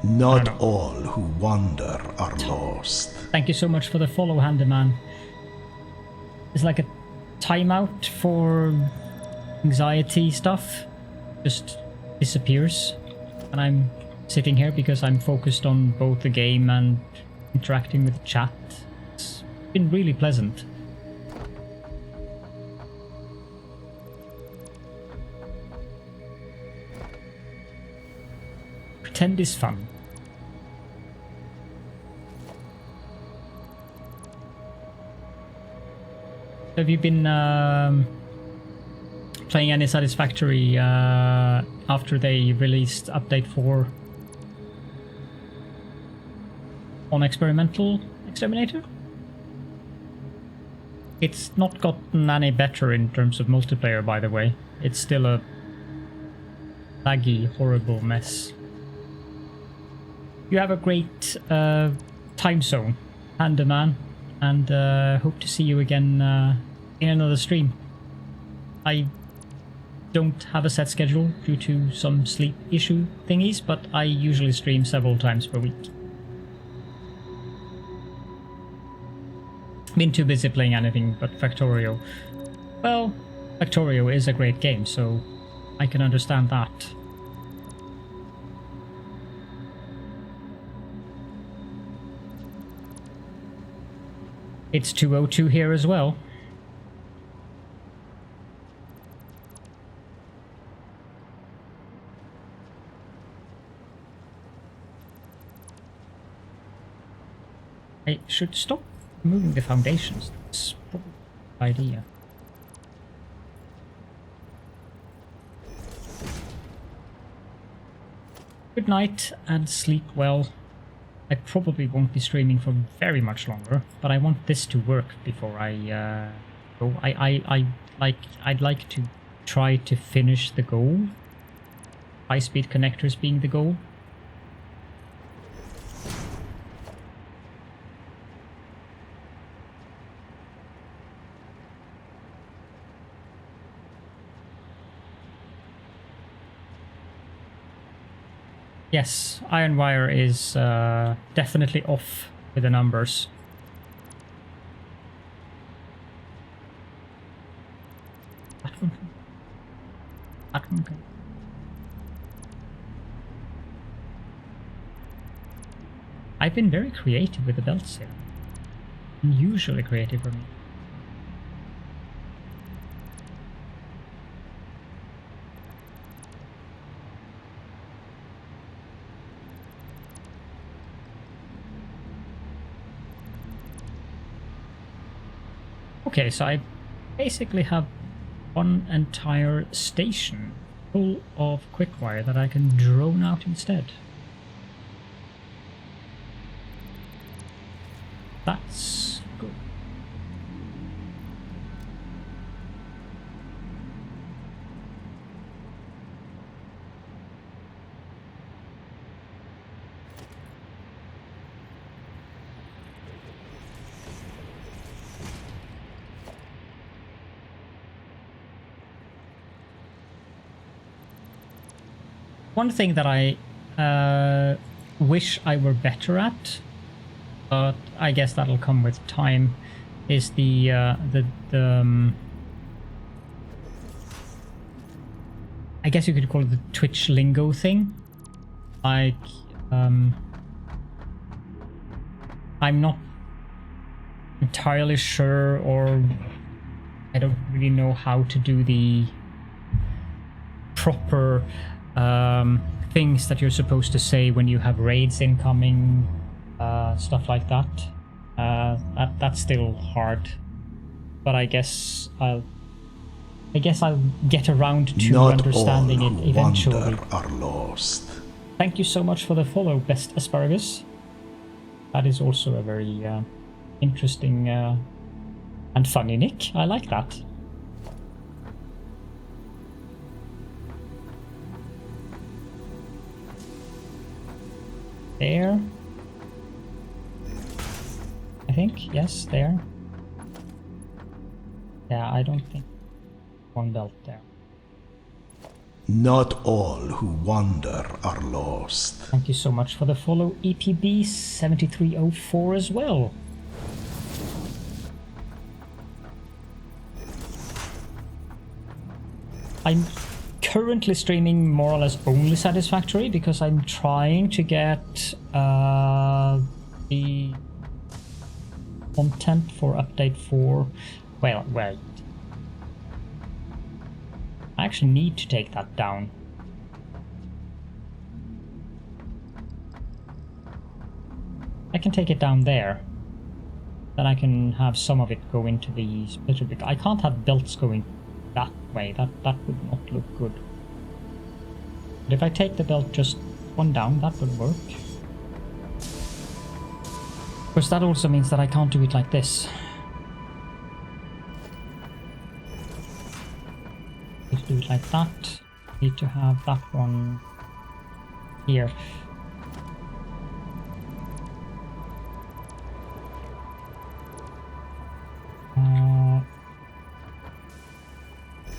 Not all who wander are lost. Thank you so much for the follow, Handyman. It's like a timeout for anxiety stuff. Just disappears. And I'm sitting here because I'm focused on both the game and interacting with chat. It's been really pleasant. Pretend is fun. Have you been playing any Satisfactory after they released update 4 on Experimental Exterminator? It's not gotten any better in terms of multiplayer, by the way. It's still a laggy, horrible mess. You have a great time zone, Handyman, and hope to see you again in another stream. I don't have a set schedule due to some sleep issue thingies, but I usually stream several times per week. Been too busy playing anything but Factorio. Well, Factorio is a great game, so I can understand that. It's 2:02 here as well. I should stop moving the foundations. That's probably a good idea. Good night and sleep well. I probably won't be streaming for very much longer, but I want this to work before I go. I'd like to try to finish the goal. High-speed connectors being the goal. Yes, Iron Wire is definitely off with the numbers. one. That one. Okay. I've been very creative with the belts here. Unusually creative for me. Okay, so I basically have one entire station full of quickwire that I can drone out instead. That's good. One thing that I wish I were better at, but I guess that'll come with time, is the I guess you could call it the Twitch lingo thing. Like, I'm not entirely sure, or I don't really know how to do the proper things that you're supposed to say when you have raids incoming, stuff like that. That's still hard, but I guess I'll get around to Not understanding all it who eventually. wander are lost. Thank you so much for the follow, Best Asparagus. That is also a very interesting and funny nick. I like that. There. I think, yes, there. Yeah, I don't think one belt there. Not all who wander are lost. Thank you so much for the follow, EPB7304 as well. I'm currently streaming more or less only Satisfactory because I'm trying to get the content for update 4. Well, wait. I actually need to take that down. I can take it down there. Then I can have some of it go into the splitter bit. I can't have belts going that way. That would not look good. But if I take the belt just one down, that would work. Of course, that also means that I can't do it like this. Need to do it like that. Need to have that one here.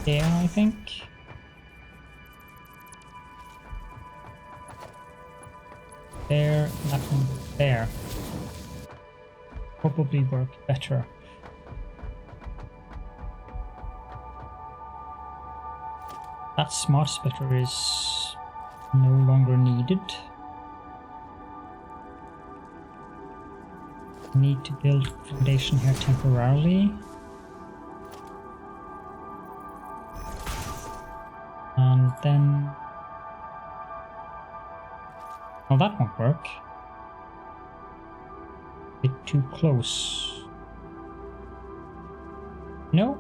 There, I think. There, that one there. Probably work better. That smart splitter is no longer needed. Need to build foundation here temporarily. And then... oh, that won't work. A bit too close. No?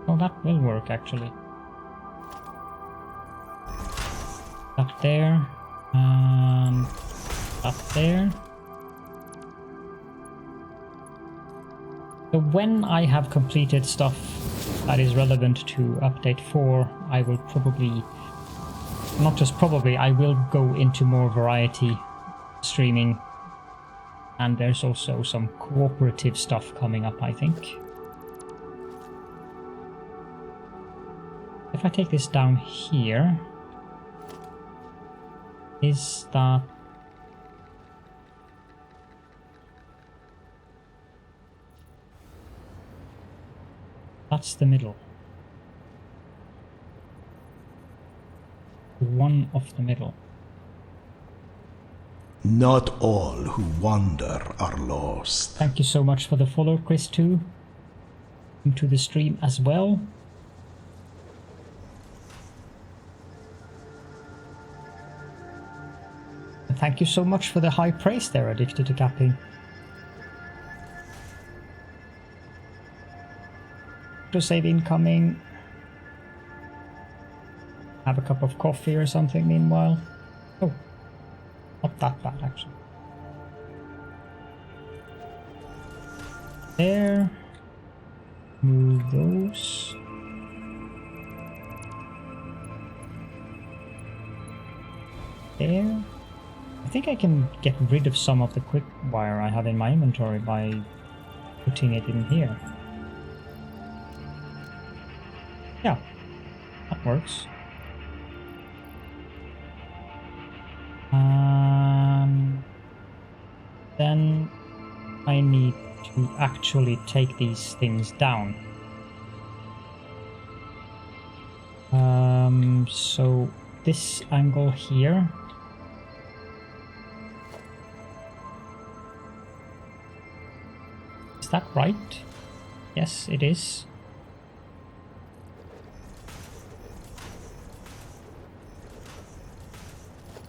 Oh, that will work actually. Up there. And up there. So when I have completed stuff that is relevant to update 4, I will probably, not just probably, I will go into more variety streaming. And there's also some cooperative stuff coming up, I think. If I take this down here, is that... that's the middle. one of the middle. Not all who wander are lost. Thank you so much for the follow, Chris, too. Into the stream as well. And thank you so much for the high praise there, Addicted to Capping. Save incoming. Have a cup of coffee or something meanwhile. Oh, not that bad actually. There. Move those. There. I think I can get rid of some of the quick wire I have in my inventory by putting it in here. Yeah, that works. Then I need to actually take these things down. So this angle here. Is that right? Yes, it is.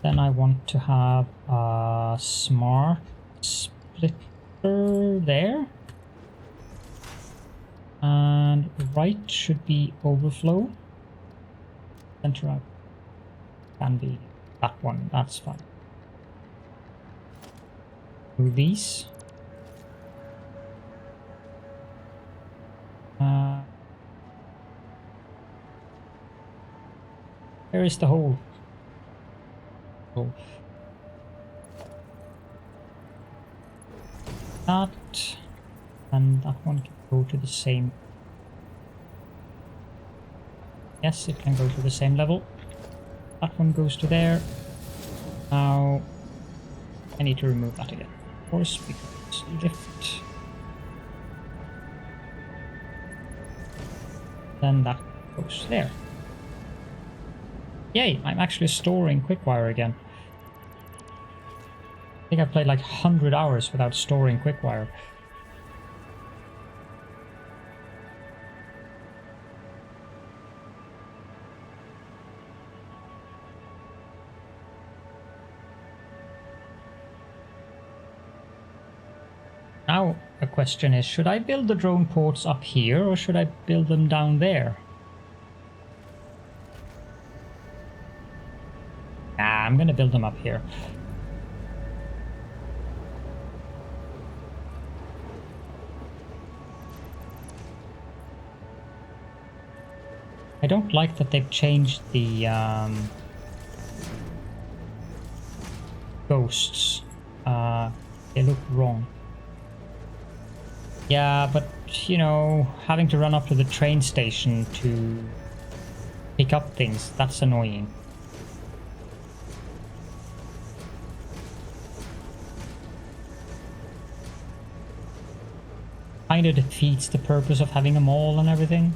Then I want to have a smart splitter there. And right should be overflow. Center out can be that one, that's fine. Move these. Where is the hole? Oh. That and that one can go to the same. Yes, it can go to the same level. That one goes to there. Now I need to remove that again, of course, because lift. Then that goes there. Yay, I'm actually storing Quickwire again. I think I've played like 100 hours without storing Quickwire. Now a question is, should I build the drone ports up here or should I build them down there? Nah, I'm gonna build them up here. I don't like that they've changed the ghosts. They look wrong. Yeah, but you know, having to run up to the train station to pick up things, that's annoying. Kind of defeats the purpose of having a mall and everything.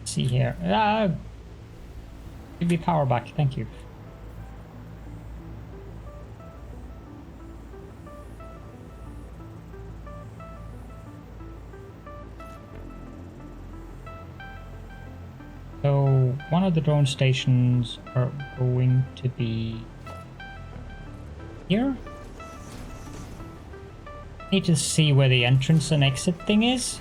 See here. Give me power back, thank you. So one of the drone stations are going to be here. Need to see where the entrance and exit thing is.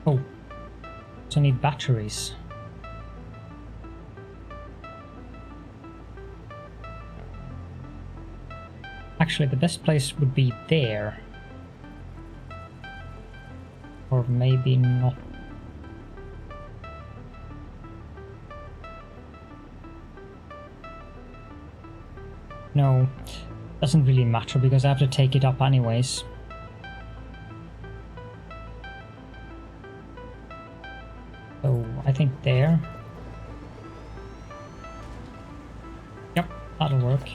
Oh, so I need batteries. Actually, the best place would be there. Or maybe not. No. Doesn't really matter because I have to take it up anyways. So I think there. Yep, that'll work.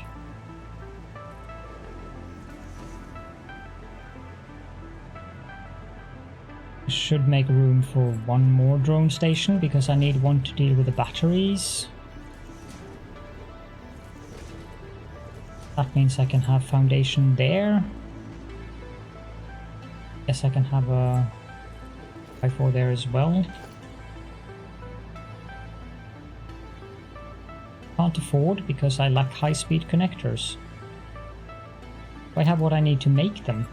Should make room for one more drone station because I need one to deal with the batteries. That means I can have foundation there. Guess I can have a 5-4 there as well. Can't afford because I lack high-speed connectors. Do I have what I need to make them?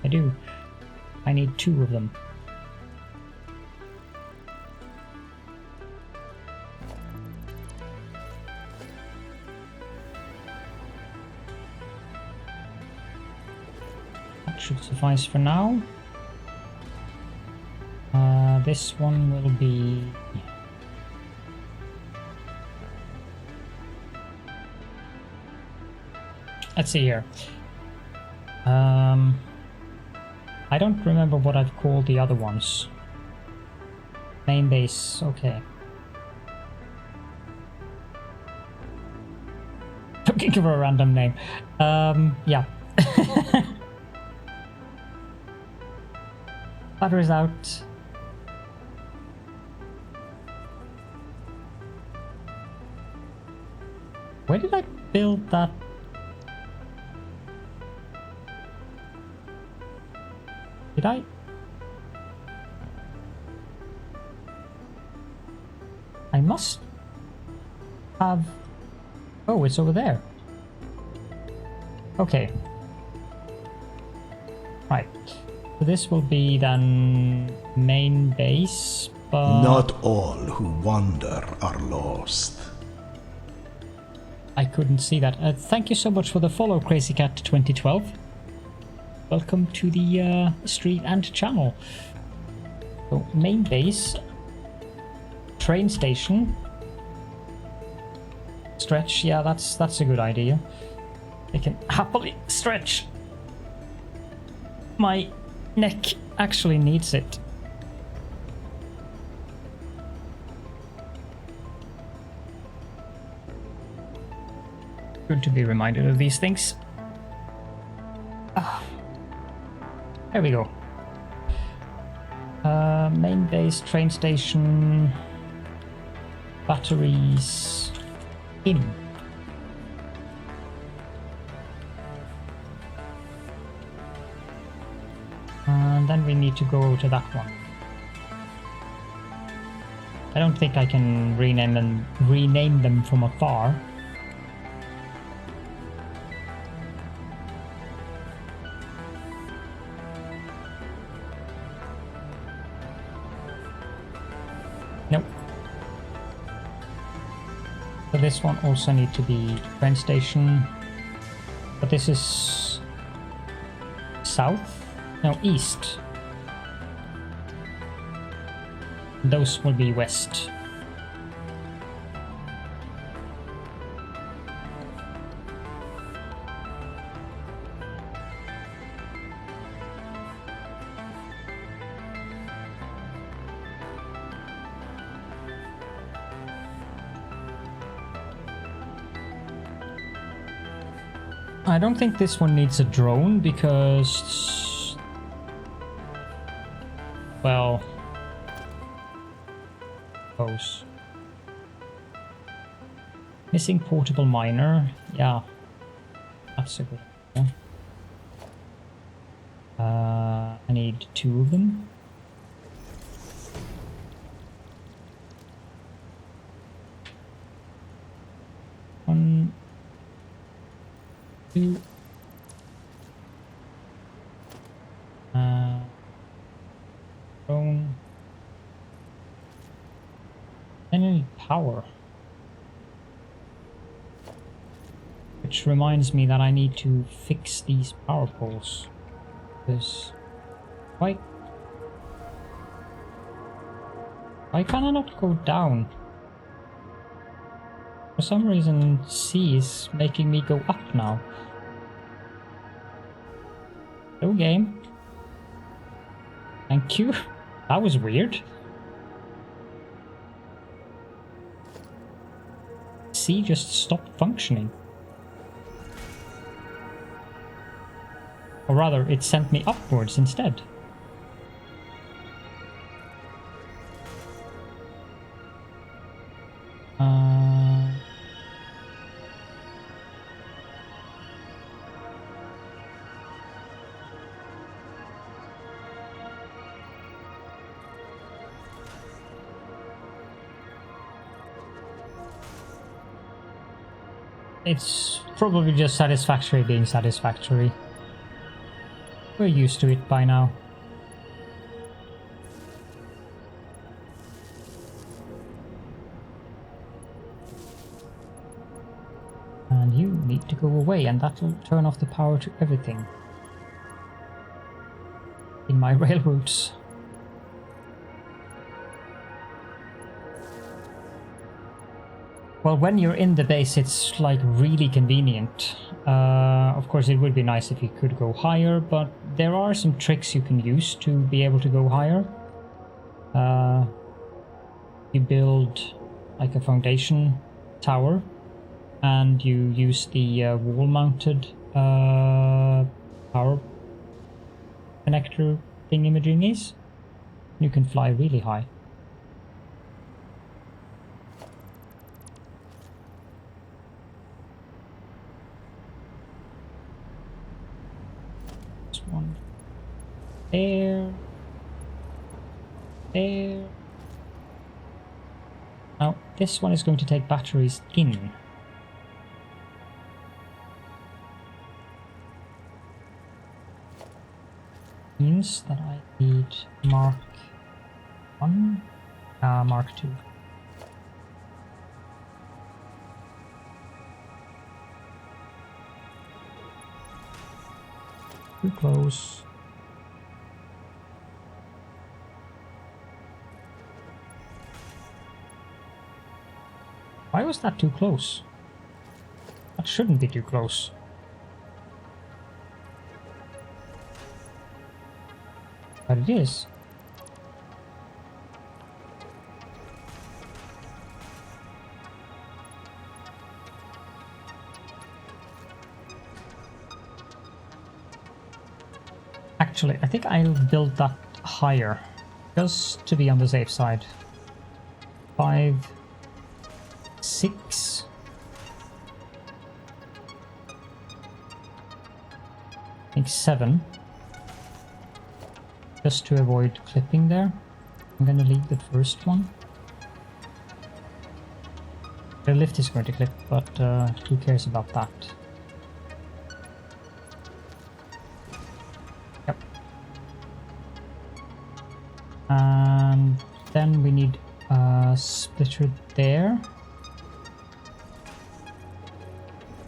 I do. I need 2 of them. That should suffice for now. This one will be... Let's see here. I don't remember what I've called the other ones. Main base, okay. Looking for a random name. Yeah. Batteries out. Where did I build that? Did I? I must have... Oh, it's over there. Okay. Right. So this will be then main base, but... Not all who wander are lost. I couldn't see that. Thank you so much for the follow, CrazyCat2012. Welcome to the street and channel. So, main base, train station, stretch. Yeah, that's a good idea. I can happily stretch. My neck actually needs it. Good to be reminded of these things. There we go. Main base, train station, batteries in. And then we need to go to that one. I don't think I can rename them from afar. Nope. So this one also needs to be train station, but this is south, no, east. Those will be west. I don't think this one needs a drone because, well, suppose. Missing portable miner, yeah, that's a good idea. I need 2 of them. One, 2. Drone. I need power. Which reminds me that I need to fix these power poles. Because quite Why can I not go down? For some reason, C is making me go up now. No game. Thank you. That was weird. C just stopped functioning. Or rather, it sent me upwards instead. It's probably just Satisfactory being Satisfactory. We're used to it by now. And you need to go away, and that will turn off the power to everything in my railroads. Well, when you're in the base, it's like really convenient. Of course, it would be nice if you could go higher, but there are some tricks you can use to be able to go higher. You build like a foundation tower, and you use the wall-mounted power connector thingy-majingies. You can fly really high. One there, there. Now this one is going to take batteries in. Means that I need Mark 1, Mark 2. Too close. Why was that too close? That shouldn't be too close. But it is. Actually, I think I'll build that higher, just to be on the safe side. 5, 6. I think 7. Just to avoid clipping there. I'm gonna leave the first one. The lift is going to clip, but who cares about that? Yep. And then we need a splitter there.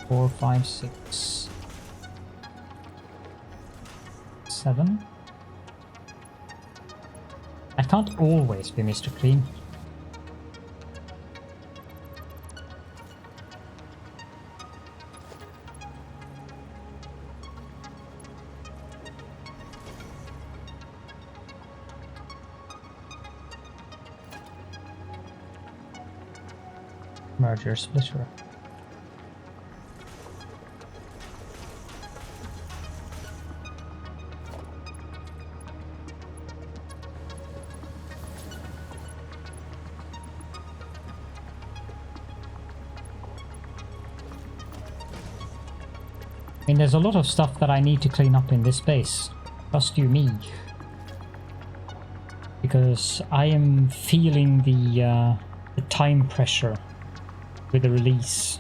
4, 5, 6, 7. I can't always be Mr. Clean. Merger splitter. I mean, there's a lot of stuff that I need to clean up in this base. Trust you me. Because I am feeling the time pressure with the release.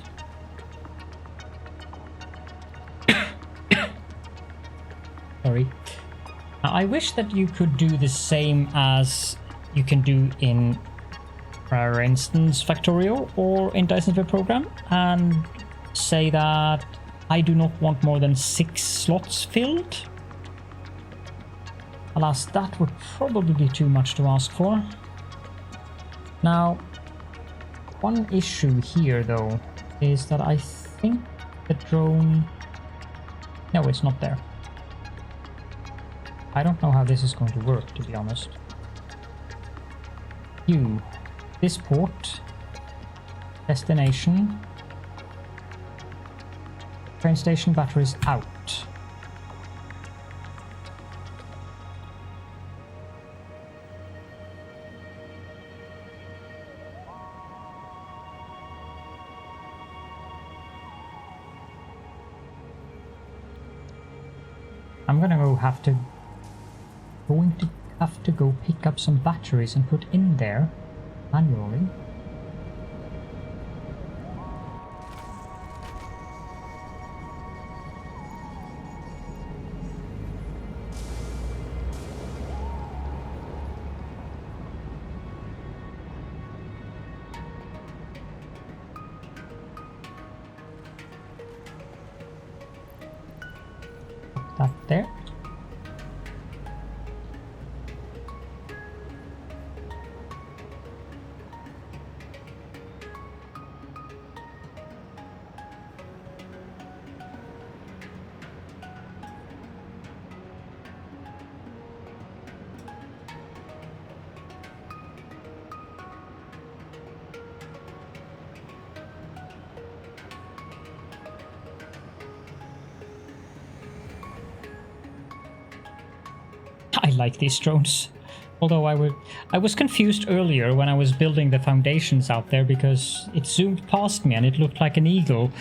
Sorry. Now, I wish that you could do the same as you can do in, for instance, Factorio or in Dyson's Web Program, and say that I do not want more than 6 slots filled. Alas, that would probably be too much to ask for. Now, one issue here though is that I think the drone... No, it's not there. I don't know how this is going to work, to be honest. This port, destination, train station batteries out. I'm gonna have to go pick up some batteries and put in there manually. Put that there. I like these drones. Although I was confused earlier when I was building the foundations out there because it zoomed past me and it looked like an eagle.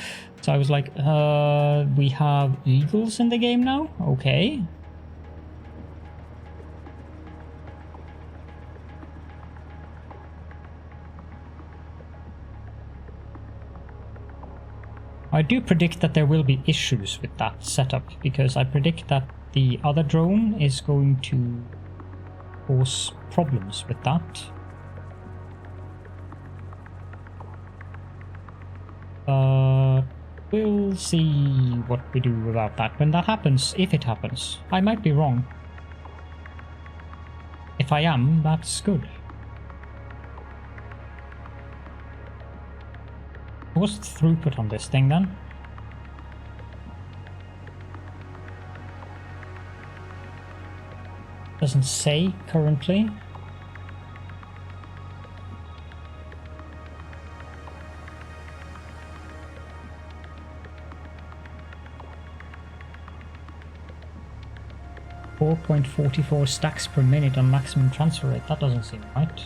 So I was like, we have eagles in the game now? Okay. I do predict that there will be issues with that setup because I predict that the other drone is going to cause problems with that. We'll see what we do about that when that happens, if it happens. I might be wrong. If I am, that's good. What's the throughput on this thing then? Doesn't say currently. .44 stacks per minute on maximum transfer rate. That doesn't seem right.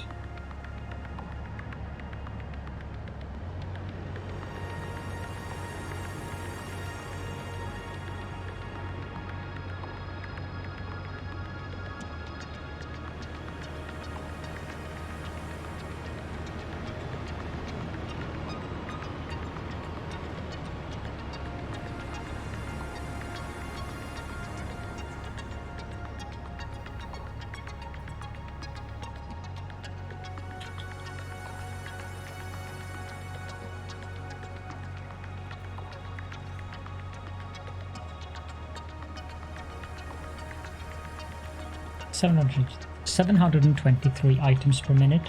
$700, 723 items per minute.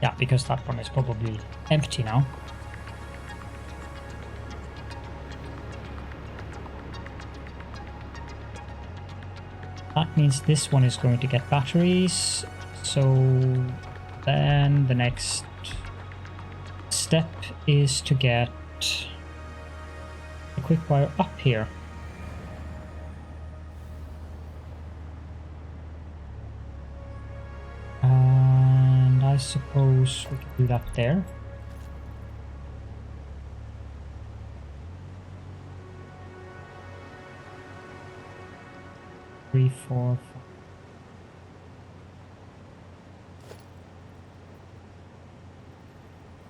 Yeah, because that one is probably empty now. That means this one is going to get batteries. So then the next step is to get a quick wire up here. I suppose we can do that there. Three, four, five.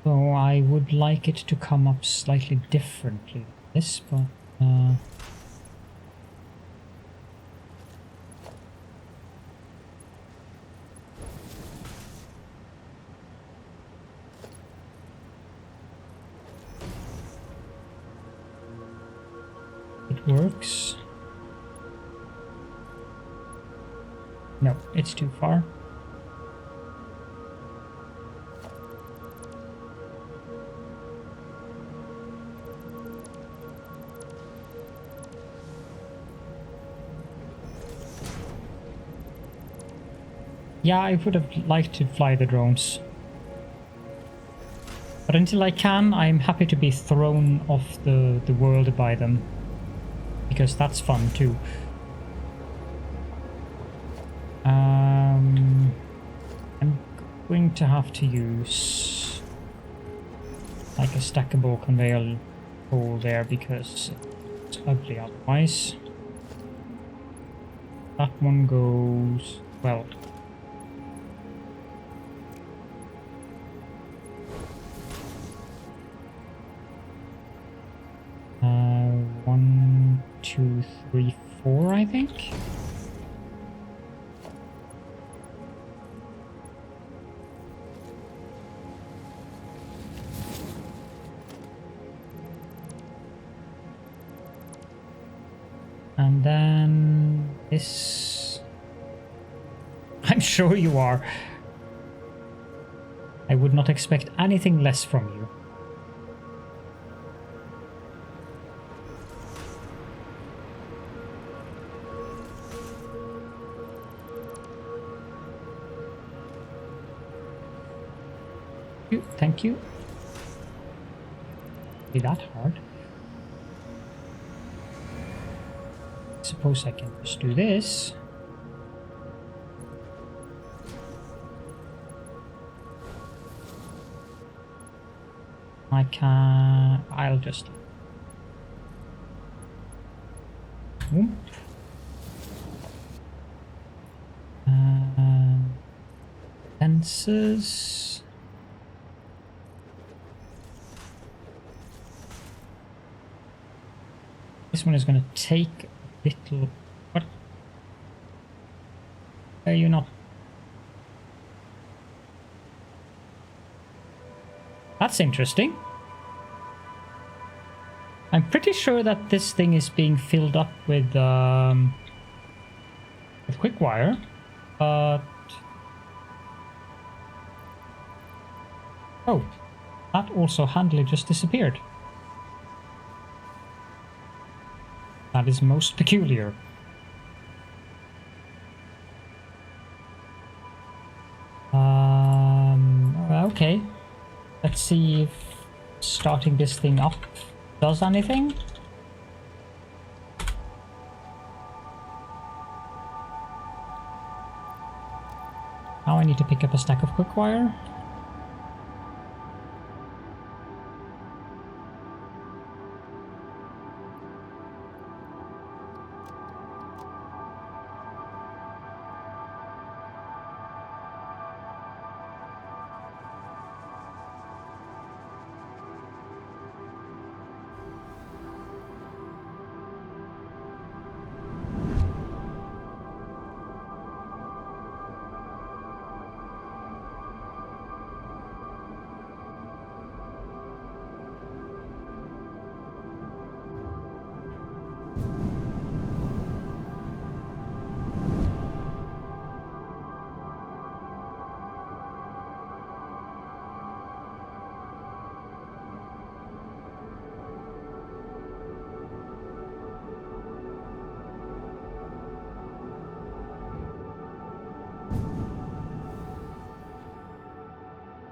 So I would like it to come up slightly differently. This, but works. No, it's too far. Yeah, I would have liked to fly the drones. But until I can, I'm happy to be thrown off the world by them. Because that's fun too. I'm going to have to use like a stackable conveyor hole there because it's ugly otherwise. That one goes, well, one, two, three, four, I think. And then this... I'm sure you are. I would not expect anything less from you. Thank you. Be that hard. Suppose I can just do this. I can... I'll just... Whoop. Fences... This one is going to take a little... What? Are you not? That's interesting. I'm pretty sure that this thing is being filled up with quick wire, but... Oh, that also handily just disappeared. That is most peculiar. Okay. Let's see if starting this thing up does anything. Now I need to pick up a stack of quick wire.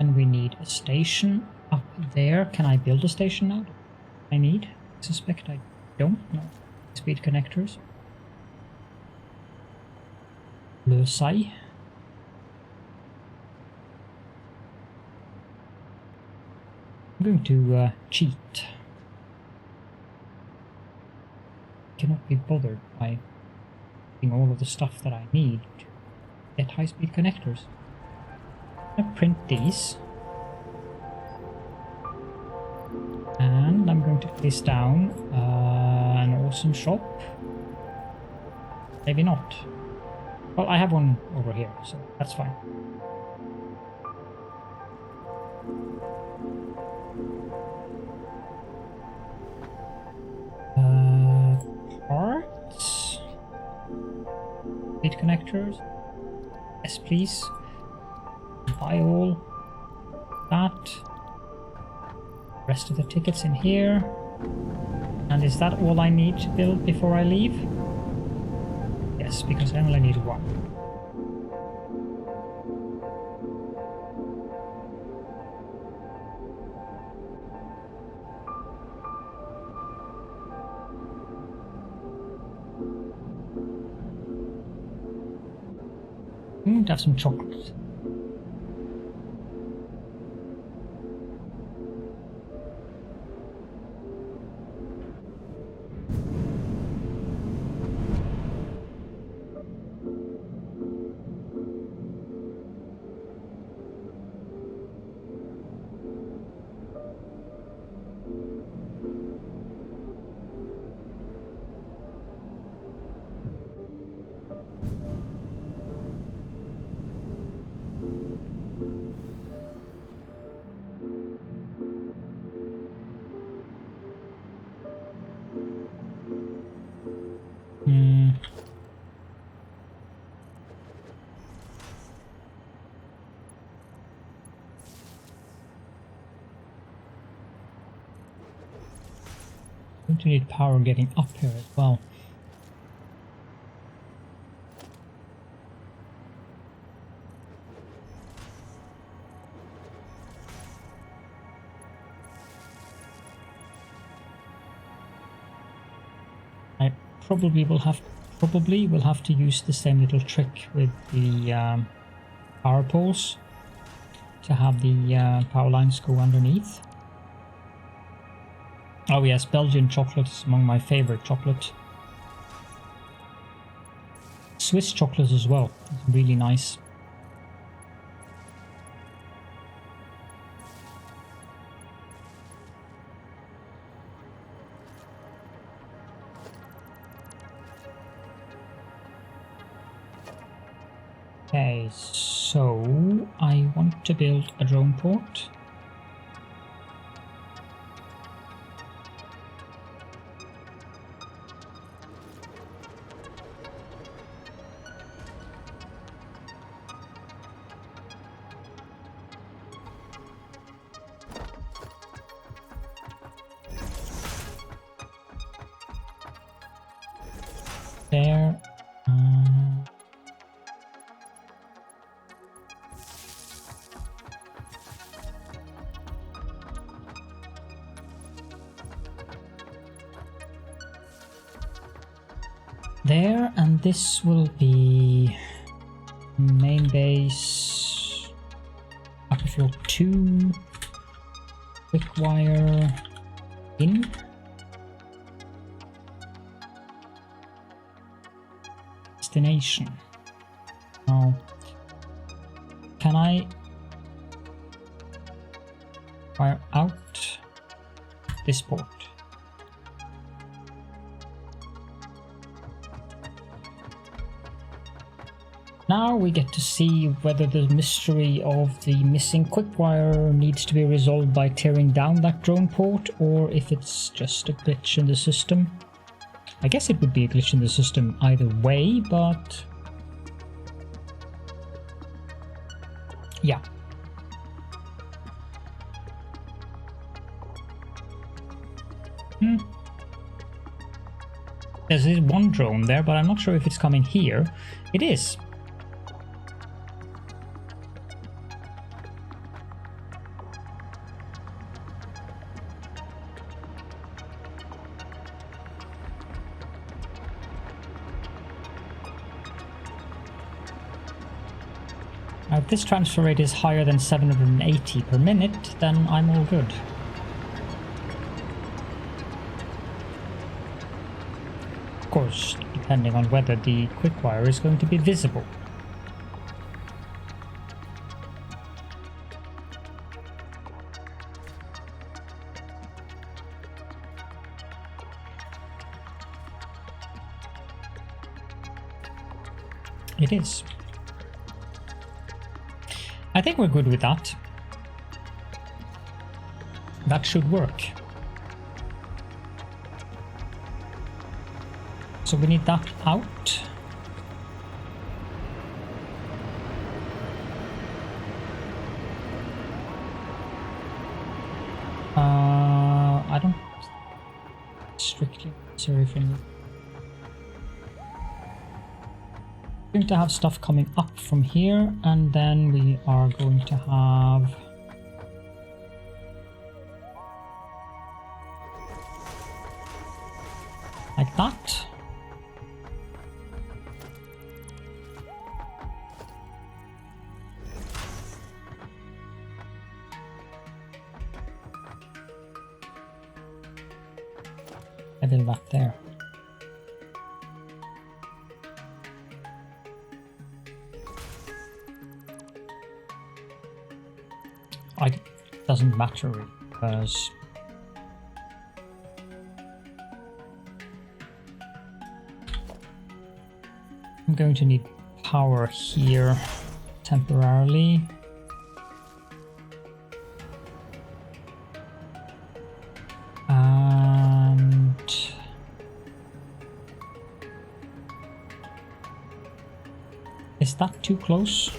And we need a station up there. Can I build a station now? I need? I suspect I don't know. Speed connectors. Lösai. I'm going to cheat. Cannot be bothered by getting all of the stuff that I need to get high-speed connectors. I'm going to print these. And I'm going to place down an awesome shop. Maybe not. Well, I have one over here, so that's fine. Parts. Speed connectors. Yes, please. Buy all that. Rest of the tickets in here. And is that all I need to build before I leave? Yes, because I only need one. going to have some chocolate. Going to need power getting up here as well. I probably will have to use the same little trick with the power poles to have the power lines go underneath. Oh yes, Belgian chocolate is among my favorite chocolate. Swiss chocolate as well, it's really nice. Okay, so I want to build a drone port. There. There, and this will be main base, upperfield 2, quick wire in. Destination. Now, can I wire out this port? Now we get to see whether the mystery of the missing quick wire needs to be resolved by tearing down that drone port, or if it's just a glitch in the system. I guess it would be a glitch in the system either way, but yeah. There's one drone there, but I'm not sure if it's coming here. It is. Now, if this transfer rate is higher than 780 per minute, then I'm all good. Of course, depending on whether the quick wire is going to be visible. It is. I think we're good with that. That should work. So we need that out. I don't strictly necessary for me. Going to have stuff coming up from here, and then we are going to have like that. build that there. It doesn't matter really, because I'm going to need power here temporarily. And is that too close?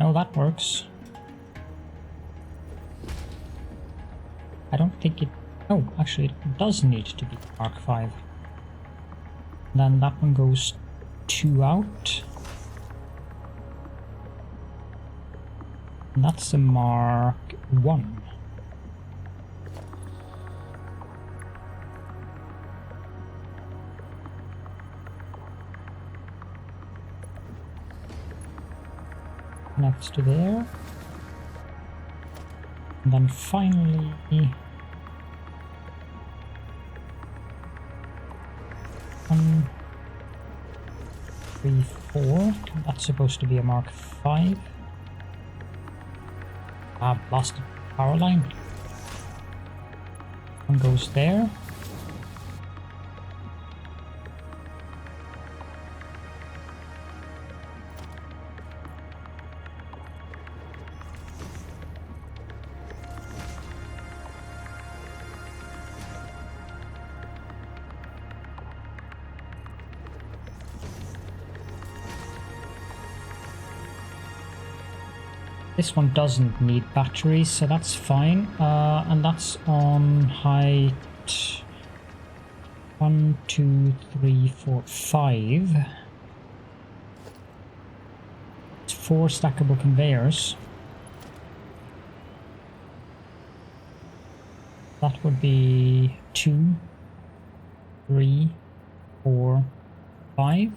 No, that works. I don't think it... Oh, actually it does need to be Mark 5. Then that one goes 2 out. And that's a Mark 1. Connects to there. And then finally 1, 3, 4. That's supposed to be a Mark 5. Ah, blasted power line. One goes there. This one doesn't need batteries, so that's fine. And that's on height 1, 2, 3, 4, 5. It's 4 stackable conveyors. That would be 2, 3, 4, 5.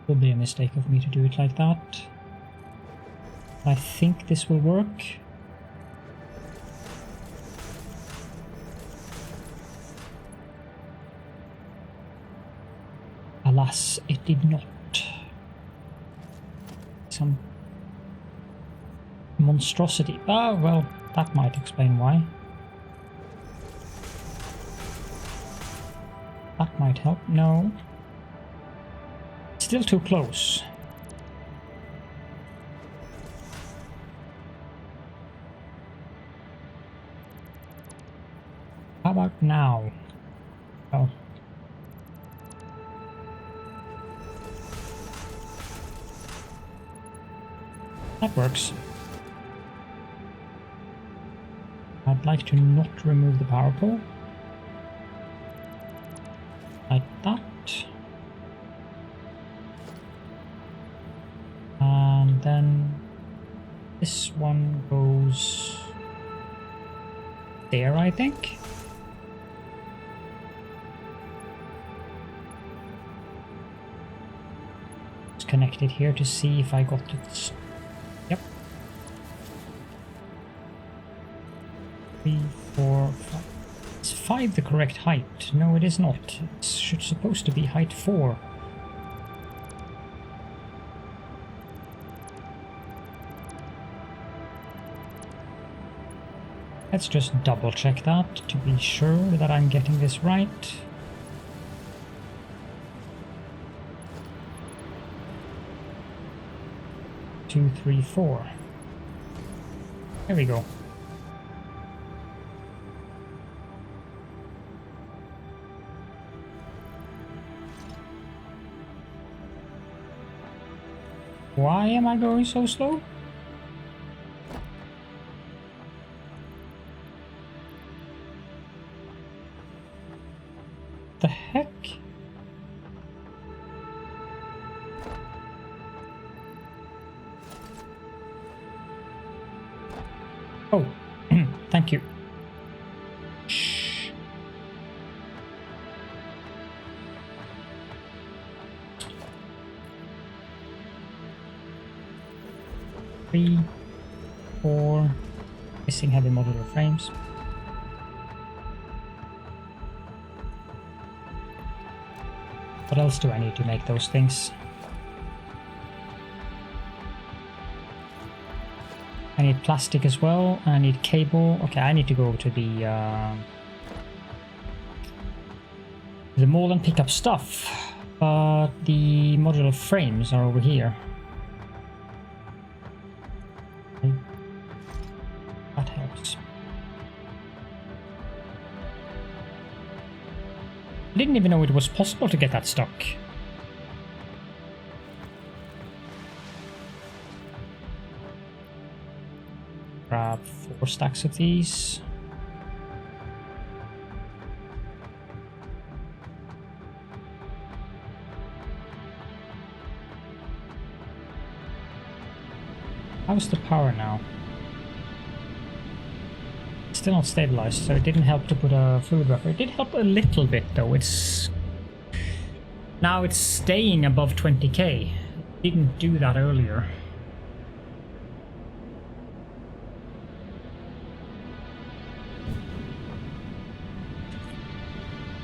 Would be a mistake of me to do it like that. I think this will work. Alas, it did not. Some monstrosity. Ah, well, that might explain why. That might help. No. Still too close. How about now? Oh. That works. I'd like to not remove the power pole. Like that. And then this one goes there, I think. Let's connect it here to see if I got it. Yep. 3, 4, 5. Is 5 the correct height? No, it is not. It's supposed to be height 4. Let's just double check that to be sure that I'm getting this right. Two, 3, 4. There we go. Why am I going so slow? The heck? Oh, thank you. Shh. 3, 4, missing heavy modular frames. What else do I need to make those things? I need plastic as well. I need cable. Okay, I need to go to the mall and pick up stuff. But the modular frames are over here. That helps. I didn't even know it was possible to get that stuck. Grab 4 stacks of these. How's the power now? It's still not stabilized, so it didn't help to put a fluid buffer. It did help a little bit though. Now it's staying above 20k. It didn't do that earlier.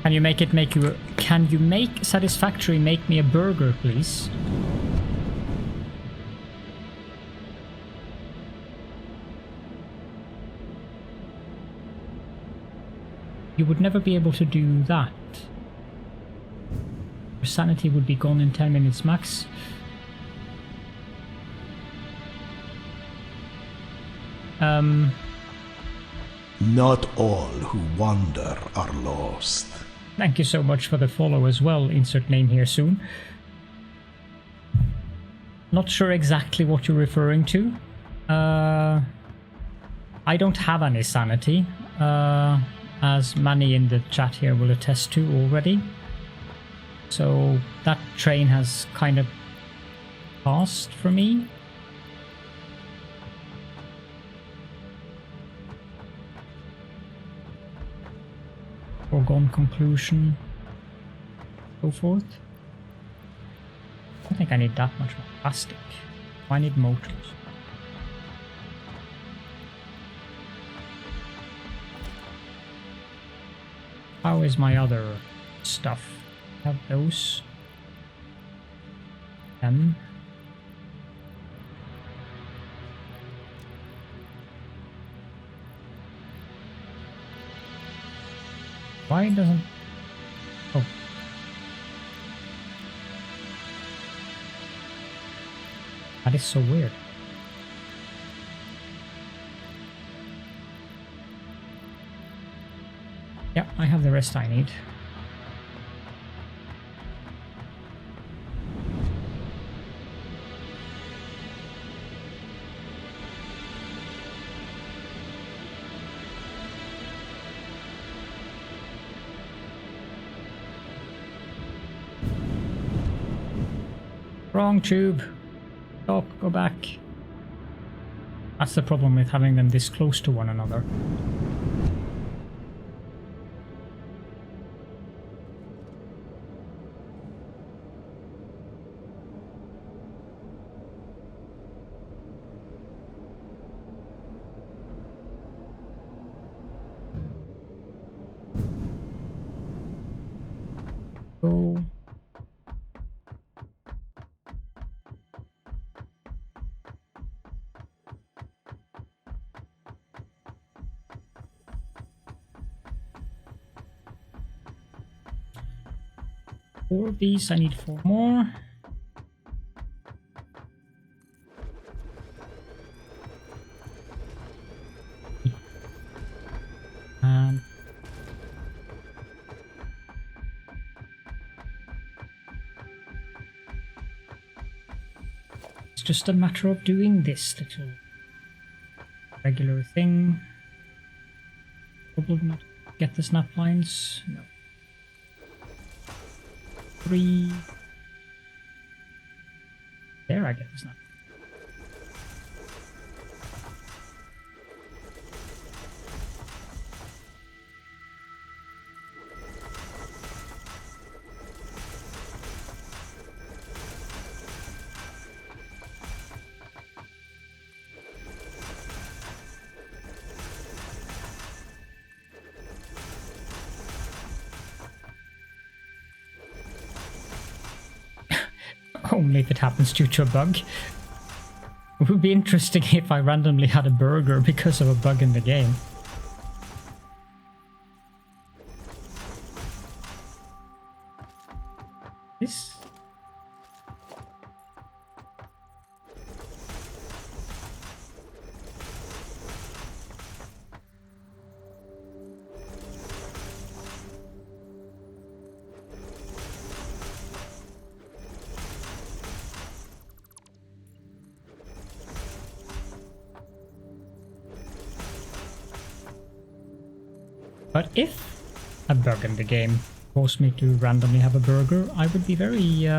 Can you make Satisfactory make me a burger, please? You would never be able to do that. Your sanity would be gone in 10 minutes max. Not all who wander are lost. Thank you so much for the follow as well. Insert name here soon. Not sure exactly what you're referring to. I don't have any sanity, as many in the chat here will attest to already. So that train has kind of passed for me. Foregone conclusion, so forth. I don't think I need that much more plastic. I need motors. How is my other stuff? I have those. Them. Why doesn't... Oh. That is so weird. Yeah, I have the rest I need. Wrong tube. Oh, go back. That's the problem with having them this close to one another. Go. Four of these, I need 4 more. And it's just a matter of doing this little regular thing. Probably not get the snap lines. No. 3. There, I get the snap. Only if it happens due to a bug. It would be interesting if I randomly had a burger because of a bug in the game. This... But if a bug in the game forced me to randomly have a burger, I would be very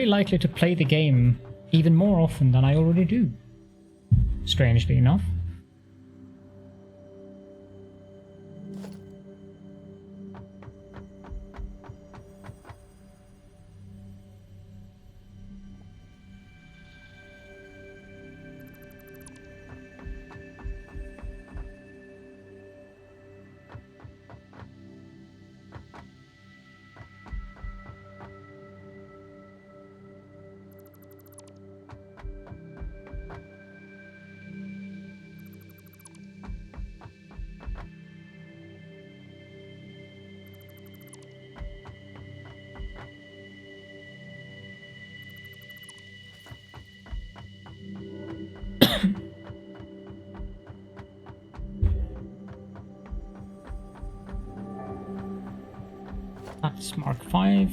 likely to play the game even more often than I already do, strangely enough. That's Mark 5.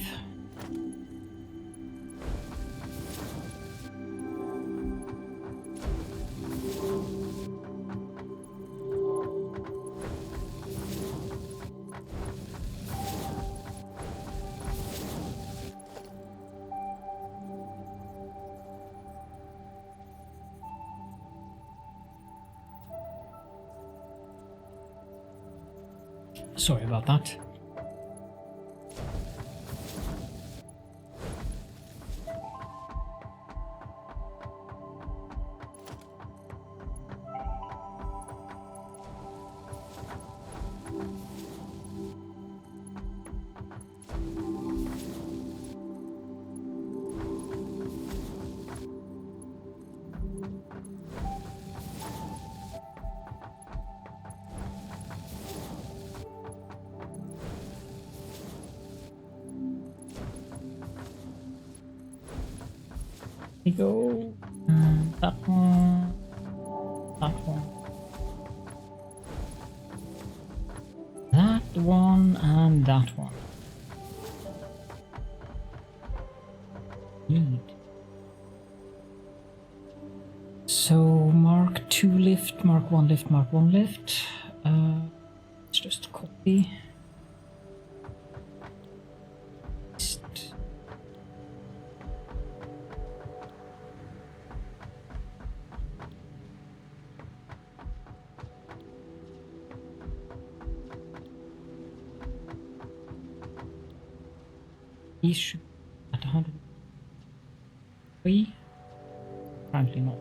Sorry about that. We go that one, that one, and that one. Need. So Mark 2 lift, Mark 1 lift, Mark 1 lift. Let's just copy. These should be at 103. Apparently not.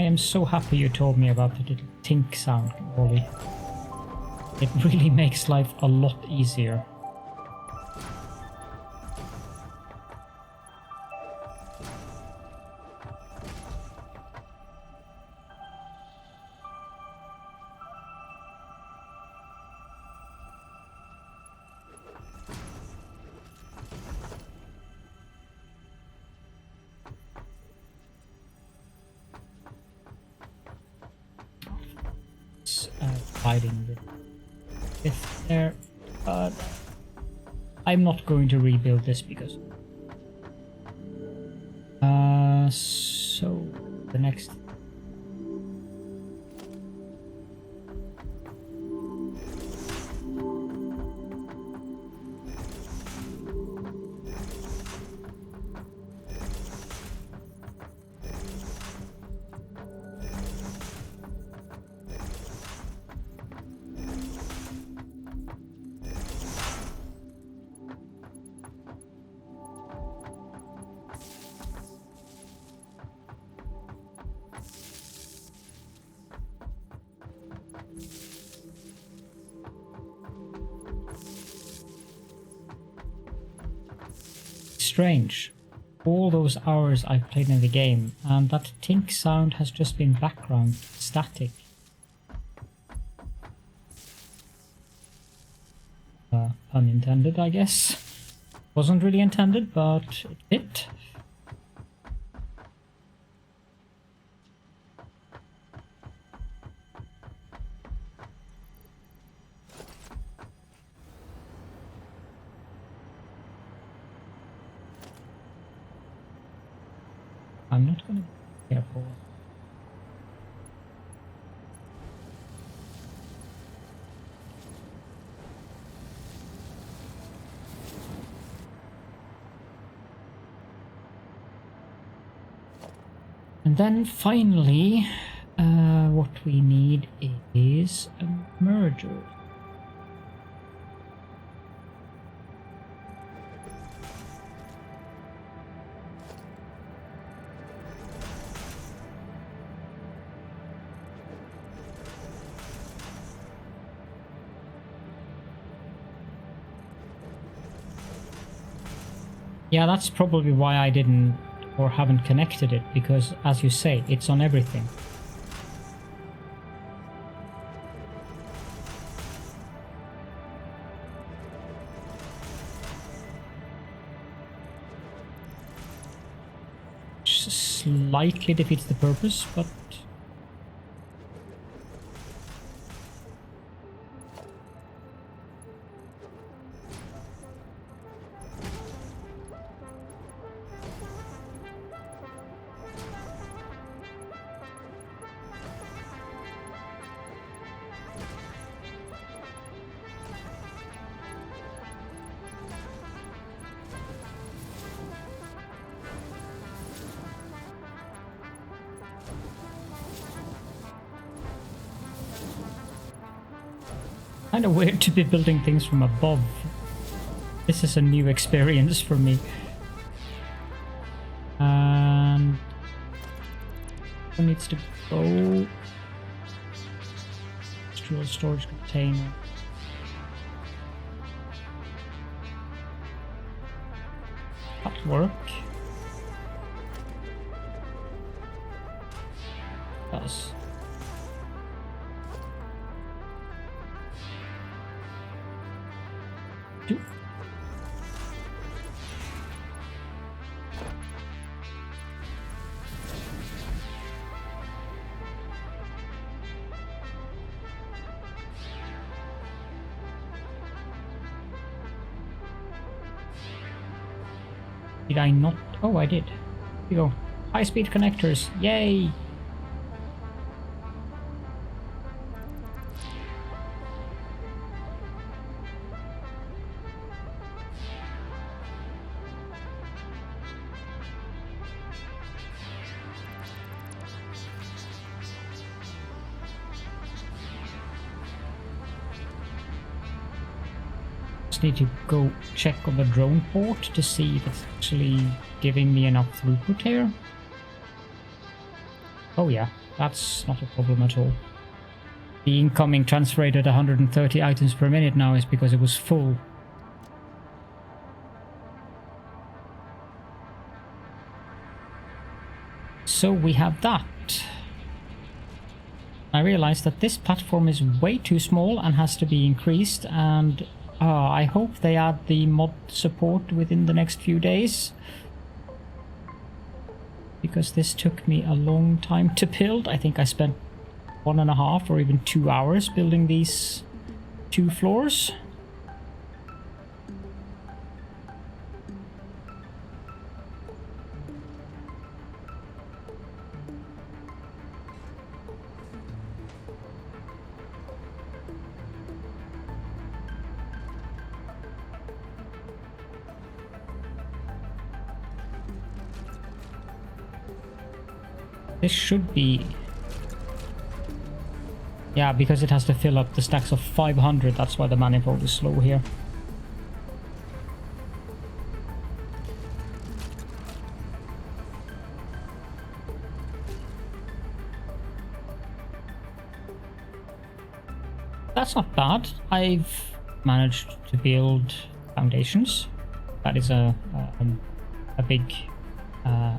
I am so happy you told me about the little tink sound, Wally. It really makes life a lot easier. hiding with this there, but I'm not going to rebuild this because so the next strange. All those hours I've played in the game, and that tink sound has just been background static. Pun intended, I guess. Wasn't really intended, but it did. I'm not gonna be careful. And then finally, what we need is a merger. Yeah, that's probably why I didn't or haven't connected it, because as you say, it's on everything. Which slightly defeats the purpose, but kind of weird to be building things from above. This is a new experience for me. And who needs to go? Industrial storage container. That work. Does. Did I not? Oh, I did. Here we go. High-speed connectors. Yay! Need to go check on the drone port to see if it's actually giving me enough throughput here. Oh yeah, that's not a problem at all. The incoming transfer rate at 130 items per minute now is because it was full. So we have that. I realized that this platform is way too small and has to be increased, and I hope they add the mod support within the next few days, because this took me a long time to build. I think I spent 1.5 or even 2 hours building these 2 floors. This should be... Yeah, because it has to fill up the stacks of 500, that's why the manifold is slow here. That's not bad. I've managed to build foundations. That is a big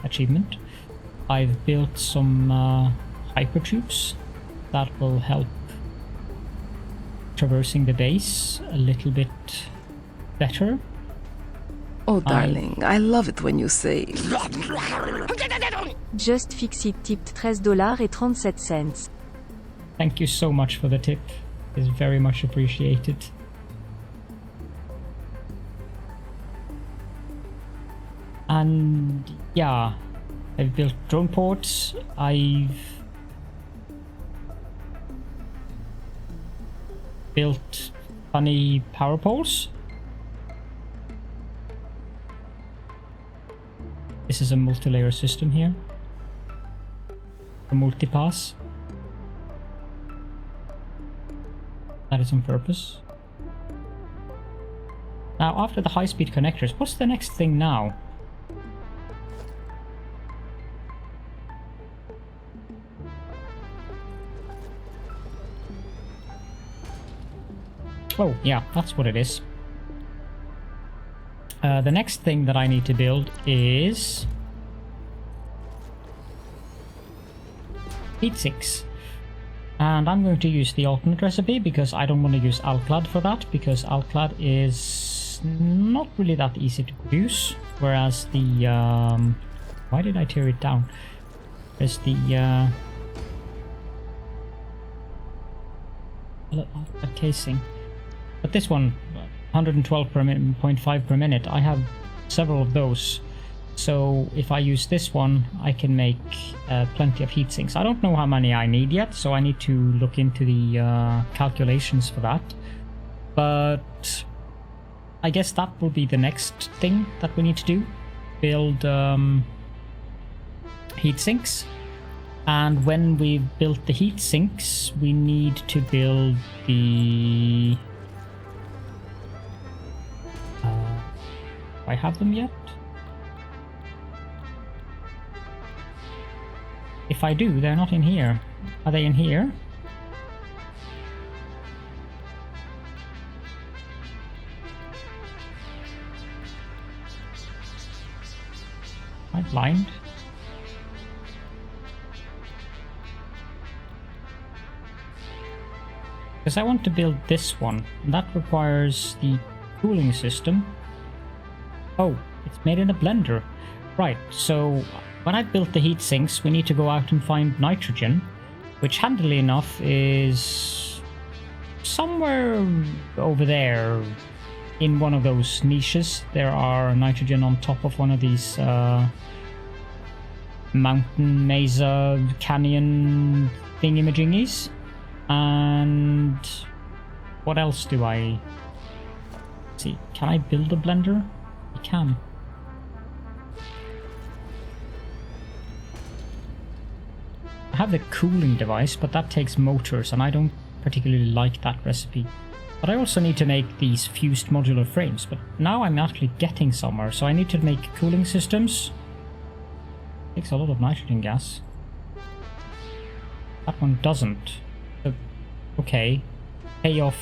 achievement. I've built some hypertubes that will help traversing the base a little bit better. Oh, darling, I love it when you say... Just Fix It tipped $13.37. Thank you so much for the tip. It's very much appreciated. And yeah, I've built drone ports. I've built funny power poles. This is a multi-layer system here. A multipass. That is on purpose. Now, after the high-speed connectors, what's the next thing now? Oh, yeah, that's what it is. The next thing that I need to build is... heat sinks. And I'm going to use the alternate recipe because I don't want to use Alclad for that, because Alclad is not really that easy to produce, whereas the... why did I tear it down? There's the... casing. But this one, 112.5 per minute, I have several of those. So if I use this one, I can make plenty of heat sinks. I don't know how many I need yet, so I need to look into the calculations for that. But I guess that will be the next thing that we need to do. Build heat sinks. And when we've built the heat sinks, we need to build the... do I have them yet? If I do, they're not in here. Are they in here? Am I blind? Because I want to build this one. And that requires the cooling system. Oh, it's made in a blender. Right, so when I built the heat sinks, we need to go out and find nitrogen, which handily enough is somewhere over there in one of those niches. There are nitrogen on top of one of these mountain, mesa, canyon thingy-majingies. And what else do I see? Can I build a blender? I can. I have the cooling device, but that takes motors, and I don't particularly like that recipe. But I also need to make these fused modular frames, but now I'm actually getting somewhere, so I need to make cooling systems. Takes a lot of nitrogen gas. That one doesn't. So, okay. Pay off.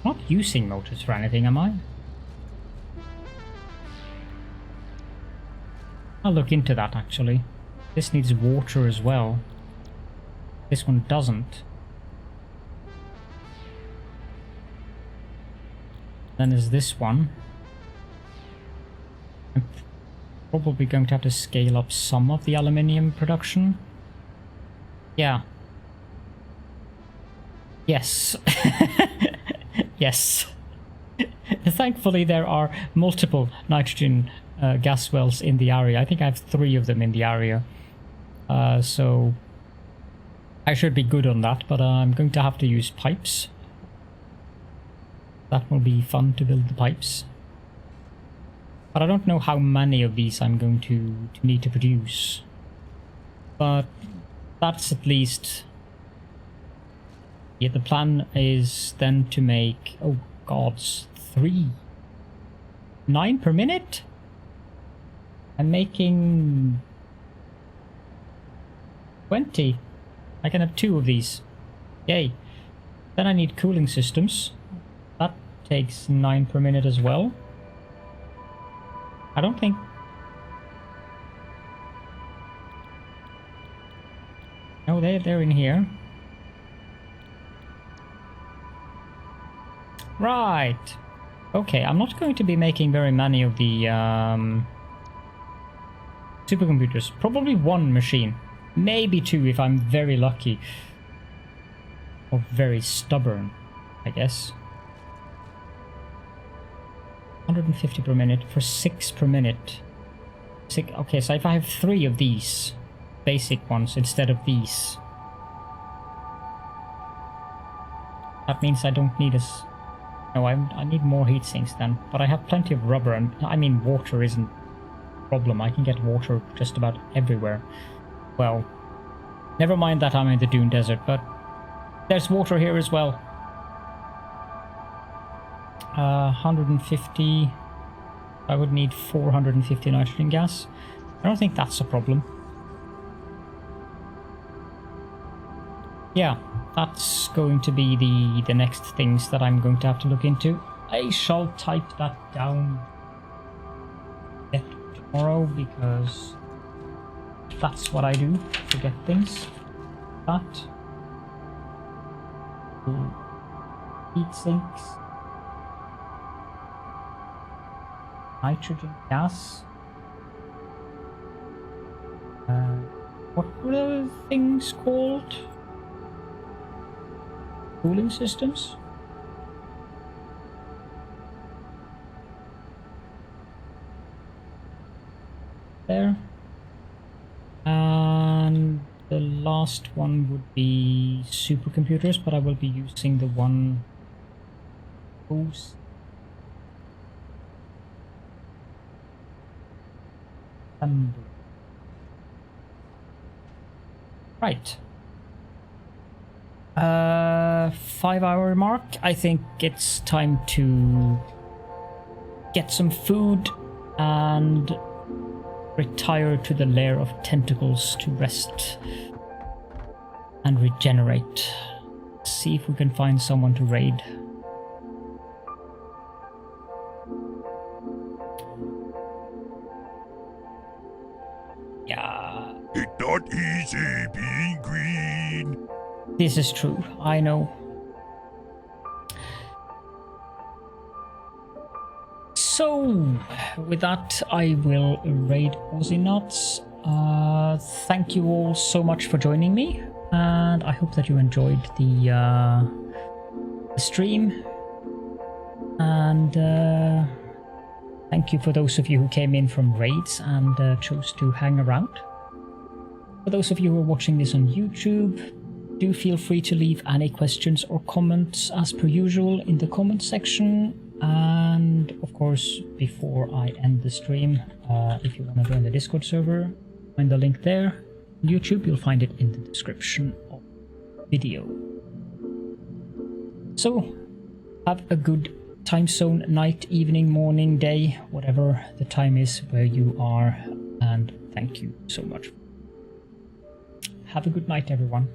I'm not using motors for anything, am I? I'll look into that, actually. This needs water as well. This one doesn't. Then there's this one. I'm probably going to have to scale up some of the aluminium production. Yeah. Yes. Yes. Thankfully, there are multiple nitrogen gas wells in the area. I think I have 3 of them in the area. So I should be good on that, but I'm going to have to use pipes. That will be fun to build the pipes. But I don't know how many of these I'm going to need to produce. But that's at least... Yeah, the plan is then to make... Oh, gods. 3. 9 per minute? I'm making... 20. I can have 2 of these. Yay. Then I need cooling systems. That takes 9 per minute as well. I don't think... No, they're in here. Right. Okay, I'm not going to be making very many of the supercomputers. Probably 1 machine. Maybe 2 if I'm very lucky. Or very stubborn, I guess. 150 per minute for 6 per minute. Okay, so if I have 3 of these basic ones instead of these, that means I don't need as... No, I need more heat sinks then. But I have plenty of rubber, and I mean water isn't a problem. I can get water just about everywhere. Well, never mind that I'm in the Dune Desert, but there's water here as well. 150. I would need 450 nitrogen gas. I don't think that's a problem. Yeah, that's going to be the next things that I'm going to have to look into. I shall type that down tomorrow because that's what I do, forget things. That. Heat sinks. Nitrogen gas. What were the things called? Cooling systems? There. And the last one would be supercomputers, but I will be using the one whose right. 5-hour mark. I think it's time to get some food and retire to the lair of tentacles to rest and regenerate. See if we can find someone to raid. Yeah. It's not easy being green. This is true, I know. So, with that, I will raid Aussie Nuts. Thank you all so much for joining me, and I hope that you enjoyed the stream. And thank you for those of you who came in from raids and chose to hang around. For those of you who are watching this on YouTube, do feel free to leave any questions or comments as per usual in the comment section. And of course, before I end the stream, if you want to join the Discord server, find the link there. On YouTube, you'll find it in the description of the video. So, have a good time zone, night, evening, morning, day, whatever the time is where you are, and thank you so much. Have a good night, everyone.